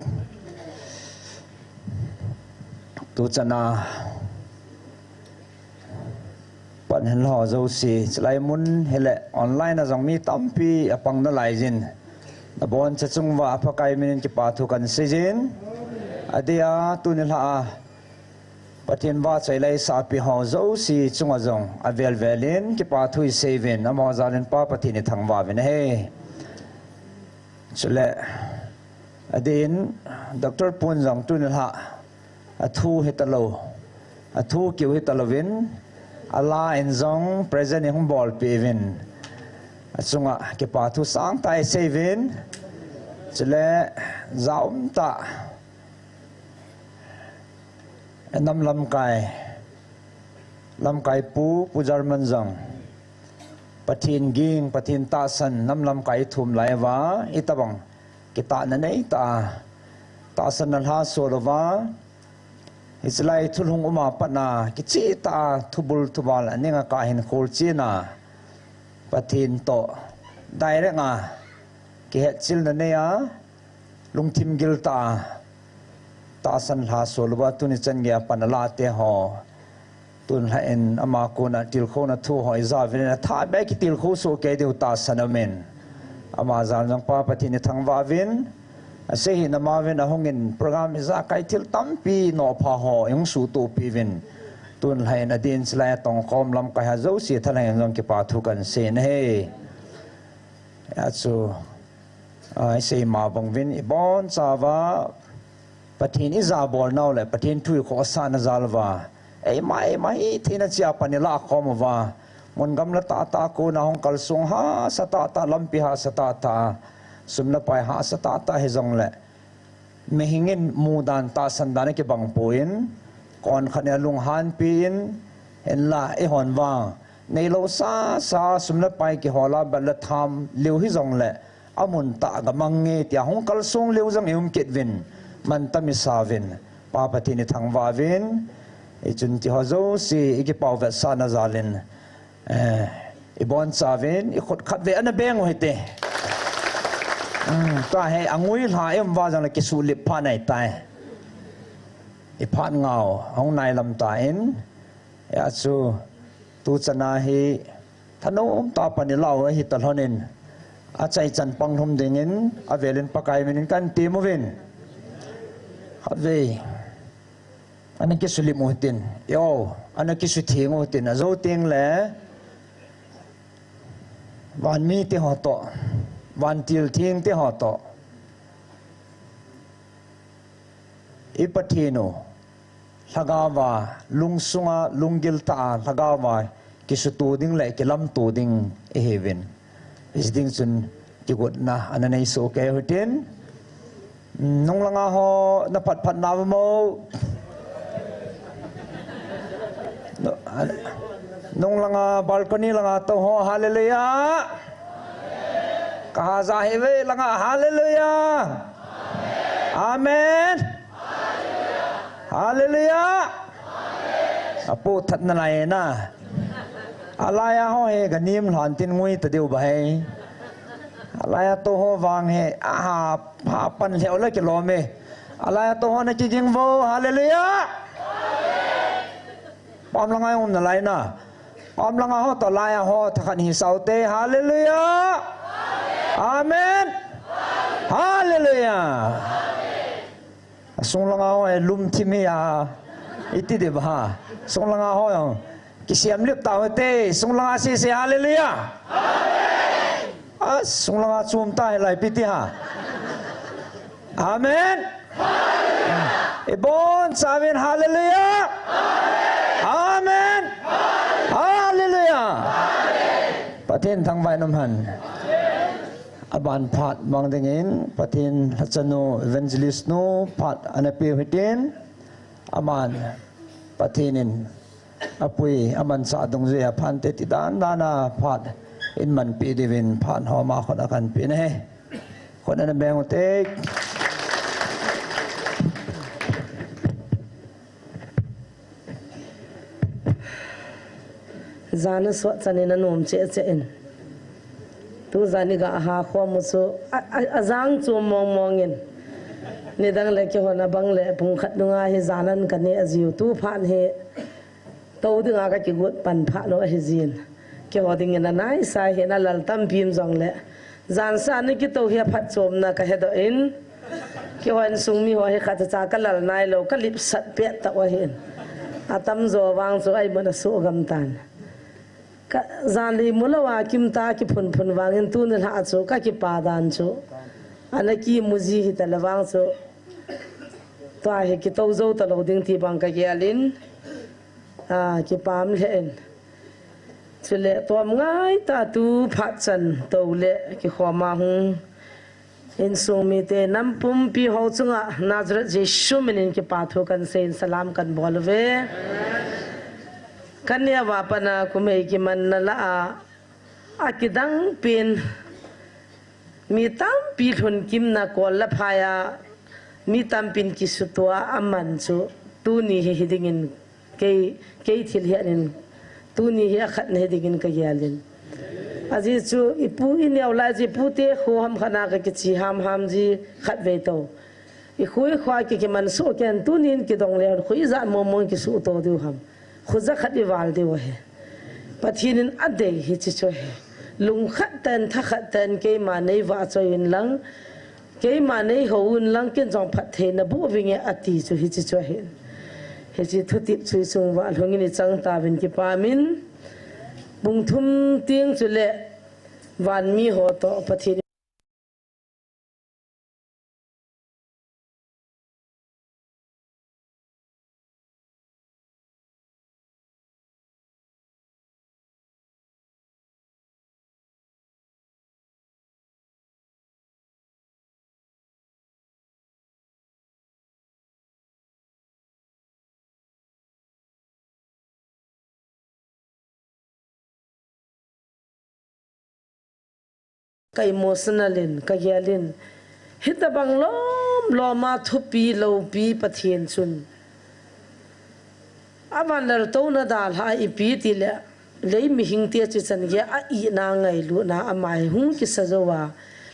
Speaker 5: tu chana pan hen ho zo si chlai mun hele online na jong mi tampi apang na lai jin na bon cha chung wa phakai min kipa thu kan sejin adia tunil ha pathian wa chailai sa pi ho zo si chunga jong avel velin kipa thui seven amo zalin pa pathini thangwa ven he chule adin Dr. Pun jong tunil ha athu hetalo athu kiu hetalovin Allah in zong present in ball pevin achunga kipa thu sang tai seven chule zaum ta nam lam kai pu jarman jong pathin ging pathin ta san nam lam kai thum lai wa itabang kita na nei ta san na ha so wa islai thulung uma patna kichi ta thubul thubal aninga ka hin khol china pathin to direct nga ki het chil na ne ya lungthim gil ta san ha solwa tuni chan ge panala te ho tun ha en ama ko na til kho na thu hoi za vin na tha be ki til kho so ke de ta sanamen ama zan jang pa pathin thangwa vin ase hi na ma vin a hongin program za kai til tampi no pha ho yung su tu pi vin tun ha en adin sla tong khom lam ka ha zo si thalang jang ki pa thu kan se ne he ya chu ai sei ma bang vin ibon chawa pathin iza bol naw le pathin thui kho sa na zalwa ei mai thina chia panila khomwa mon gam la ta ko na hong kal sung ha sata ta lampi ha sata ta sumna pai ha sata ta he jong le mehingin mudan ta sandan ke bang poin kon khane lung han pin en la e hon wa nei lo sa sumna pai ki hola bal tham liu hi jong le amun ta ga mangi tia hong kal sung liu jang eum ketvin man tami savin pa patini thangwa vin ichun ti hozo si igi pawve sana zalin ibon savin i khot khat ve ana beng hoite ta he angui la em wa jang la kisu lip pha nai tai i phan ngao hong nai lam ta in ya chu tu chana hi thano ta pani law hi talhonin a chai chan pang thum dingin a velin pakai min kan ti movin ve anh cái sự liệm tiền yo anh cái sự thiêng tiền là dấu tiền lẽ van mi te họ to van til thiêng te họ to ipatino lagawa lungsunga lunggil ta lagawa cái sự tu ding lẽ cái lam tu ding heaven is ding sun cái gột na anh này số cái hồi tiền nông langa ho na pat na mo nông langa balcony langa to ho hallelujah kaha za heve langa hallelujah amen hallelujah apo that na lai na alaya ho he ganim hlan tin ngui ta deu bai alaya to ho wang he a ha pan leo la ke lo me alaya to ho na chi jing vo hallelujah pom langai um na lai na pom langa ho to lai ho thakan hi saute hallelujah amen hallelujah sung langa ho lum thimi ya iti de ba sung langa ho kisiam lip ta te sung langa si hallelujah sung langa chum tai lai piti ha amen ibon savin hallelujah amen hallelujah pathin thang vai nom han aban phat mang dingin pathin hachanu evangelist no phat anapi hitin aman pathinin apui aman sa dong je phan te ti dan dana phat in man pi divin phan ho ma khon akan pi ne khon an beng te
Speaker 17: zana swat chanina nom che in tu zani ga ha kho mu su azang chu mong mongin นี่ดังเลยเกี่ยวกับบังเลยพุงขัดนุ่งอาเฮจานันกันเนี่ยจิวตู้ผ่านเฮโตดึงอากาศกิวปันผ่านโนเฮจินเกี่ยวกับดิ่งนั้นนายสายเห็นนั่นตั้มพิมพ์จงเลยจานสานนี่กิโตเฮียพัดโจมนะก็เฮดอินเกี่ยวกับสุ่มมีหัวเฮขัดจากกันละนายโลก็ลิบสัตเปียตะวะเห็นอาตั้มโจวางโจไอ้มันสู้กำตันก็จานลีมุลว่าคิมตาคิพุนวางเงินตู้นั่นหาโจก็คิปาดานโจอันนั้นกีมุจีฮิตละวางโจตัวเฮกิโตโจตลอดดิ่งที่บังกะเกลินคิปามเห็นสุเลตัวง่ายตาตูพัดจันตัวเละคิขวามาหงอินสูมิเตน้ำปุ่มปีหัวจุงะนาจระเจชูมินินคิปาทุกันเซนสลามกันบอลเวกันเนี่ยว่าปนาคุเมกิมันนั่นละอากิดังเป็นมีตั้มปีทุนกิมนักวลพายามีตั้มเป็นกิสุตัวอามันจูตูนี่เฮดิงินเกยทิลเฮนินตูนี่เฮขัดเฮดิงินกะยาลินอาจีจูอีปูอินยาวลายจีปูเตะโคฮัมขนาดกิจีฮัมจีขัดเวโตอีคุยควายกิมันสู้กันตูนี่กิดงเลียนคุยจะมองกิสู้โตดูฮัมखुद जा खड़ी वाल दे वो है पथिनिन अदे ही चिचो है लुंग खतन था खतन के माने वाचो इन लंग के माने हो उन लंग के जों पथे न बु विंगे अति जो ही चिचो है हे जी थुति सुई सुंग वाल होंगिनि चंग ताविन के पामिन बुंगथुम तिंग चुले वान मी हो तो पथिन cái emotionalin cái yalin hít ta bằng lo ma thu pi lo pi pathian chun avan lar to na dal ha I pi ti le lei mi hing te chu chan ge a I na ngai lu na amai hung ki sa zowa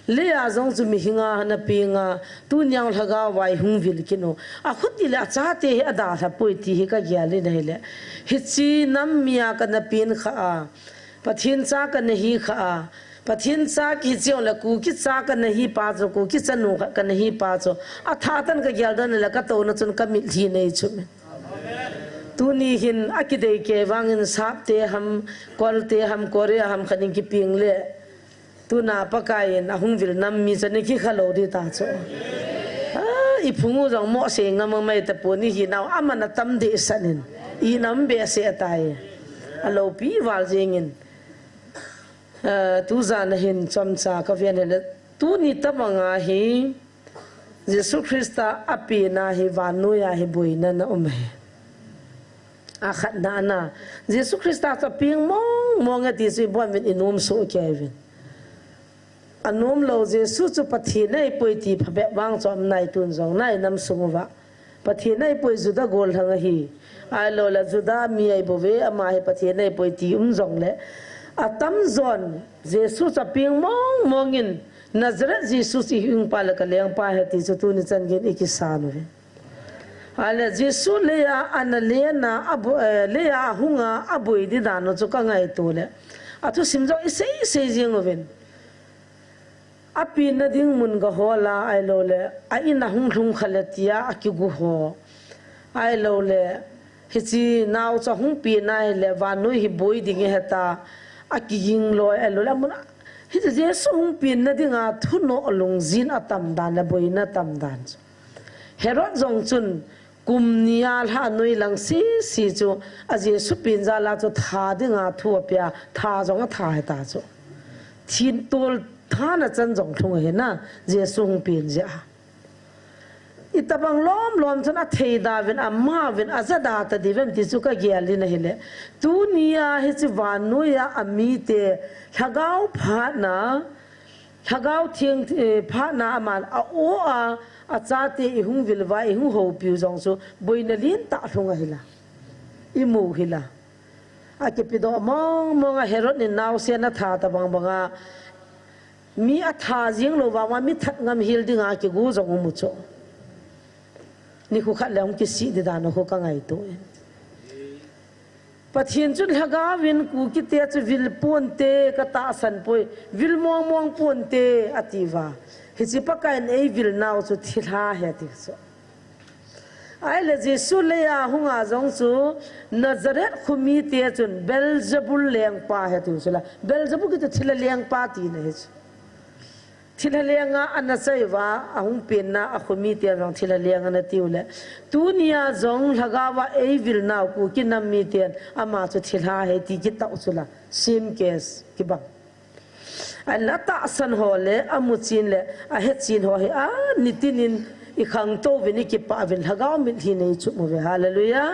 Speaker 17: le a zong chu mi hinga na pi nga tu nyang thaga wai hung vil kino a khut ti le cha te a da tha poi ti hi ka yalin hai le hi chi nam mia ka na pin kha a pathian cha ka na hi kha a पथिन सा की जियो ल कु की सा का नहीं पाजो को की चनु का नहीं पाजो अथातन का ग्यालदन ल का तो न चुन का मिलही नहीं छु तू नी हिन अकिदे के वांगिन सापते हम कोलते हम कोरे हम खनि की पिंगले तू ना पकाय न हुं विल नम मी जने की खलो दि ता छो इ फुंगु जंग मो से ngam mai ta poni hi naw amana tam de sanin I nam be se tai alo pi wal jengin tu zan hin chomcha ka vian le tu ni tamanga hi Jesus Christa api na hi vanu ya hi boina na umhe a khat na na Jesus Christa ta ping mong ati si bon vin inum so kevin anom lo Jesus chu pathi nei poiti phabe wang chom nai tun jong nai nam sungwa pathi nei poi juda gol thang hi ai lo la juda mi ai bove ama hi pathi nei poiti jong le atam zon Jesus aping mongin Nazareth Jesus ihung pala kaleng pa hati so tu ni chan gen ikisano he ala Jesus leya analena abu leya hunga abui di dano chu ka ngai to le atu simjo ise jeng oven api na ding mun ga hola ai lo le a ina hung thung khalatia akigu ho ai lo le hichi naw cha hung pi nai le wanu hi boi ding heta akiying loi alola mun hi je sung pin na dinga thuno alung zin atam dan la boina tam dan herod jong chun kum nial ha noi lang si chu aje su pin za la chu tha dinga thu pya tha jong tha he ta chu thin tol tha na chan jong thung he na je sung pin ja itabang lom chana theida ven amma ven azada ta divem ti chu ka gyali na hele tu nia he chi wanu ya amite thagau phana thagau thieng phana aman a o a chate I hung vilwa I hung ho piu jong so boina lin ta thunga hila imu hila a ke pido mong a herod ni naw se na tha ta banga mi a tha jing lo wa mi that ngam hil dinga ke gu jong mu cho นี่คู่ขัดแล้วกิสิเดดานคู่กังไงตัวปะเทียนจุดฮากาวินกูกิเตจะวิลปวนเตกตาสันปอยวิลมองปวนเตอติวาฮิจิปะกันไอวิลนาวจุดทิลาเฮติสไอเลจิสุเลยอาหงอาจงสูนาซาเรตคุมีเตจุนเบลซบุลเลียงปาเฮติสุละเบลซบุลกิจะทิลเลียงปาตีนะฮิจทิลเลียงอันนั้นใช่ว่าอาหงเป็นนะอาคุมีเตจงทิลเลียงอันนั้นติวเลยตุนียจงฮากาว่าไอวิลนาวกูกินน้ำมีเตนอามาจุดทิลาเฮติกิตาอุสุละซิมเคสกิบังอันนั้นตาสันหัวเลยอามุจินเลยอาเฮจินหัวเฮนิตินินอีกครั้งโตวินิกิปาวินฮากามิที่ในชุดมือฮาเลลูยา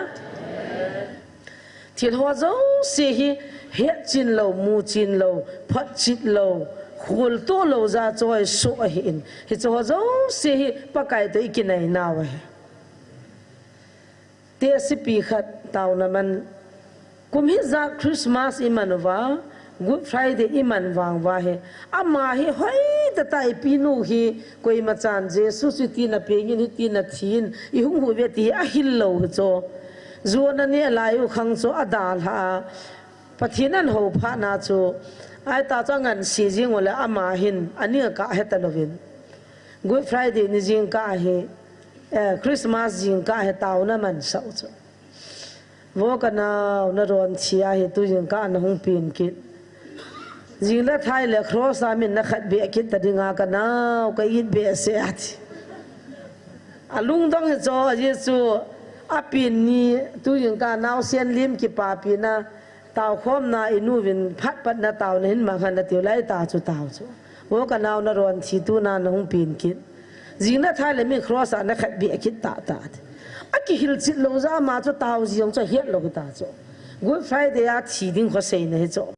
Speaker 17: ที่หัวเจ้าเสียเฮจินเรามูจินเราพัดจิตเราขุลโตเราจะจอยสุอหินเฮจ้าหัวเจ้าเสียปากไก่ตัวอีกในนาวเฮเตียสิปีขัดเต่านั้นมันกุมฮิจากคริสต์มาสอิมันว่าGood Friday อิมันวางว่าเฮอามาเฮเฮ้ยแต่ตายปีนูเฮกุยมาจานเจสุสุตีนาเพียงนิตีนาทีนอีหงหูเวทีอาฮิลโลโจจวนนั้นเนี่ยลายอยู่ขังโจอดาลฮาปะทีนั้นหูพระนาโจไอตาจังงันสีจิงวะเลยอามาหินอันนี้ก็เฮตโลวิน Good Friday นี่จิงก็เฮคริสต์มาสจิงก็เฮตาวนั้นมันเศร้าโจว่ากันเอานรวนเชียเฮตุจิงก็อันหงปีนกิดจิงละไทยเลยครอสามินนักขัดเบียกินแต่ดึงอากันเอาก็ยินเบียเสียทีอาลุงต้องเห็นจอเยซูอาปีนี้ตัวอย่างการนาวเซียนลิมกิปาปีนะตาวคอมนาอินูวินพัดปัดนาตาวเห็นมาขันนาติวไล่ตาจุตาวจุว่ากันเอานรวนทีตัวนานหงปีนกินจิงละไทยเลยมีครอสานักขัดเบียกินตาอากิฮิลจิตโลซามาจุตาวจิงจะเฮียโลกตาจุ Good Friday อาทีดิ้งเขาเสียนะเจ้า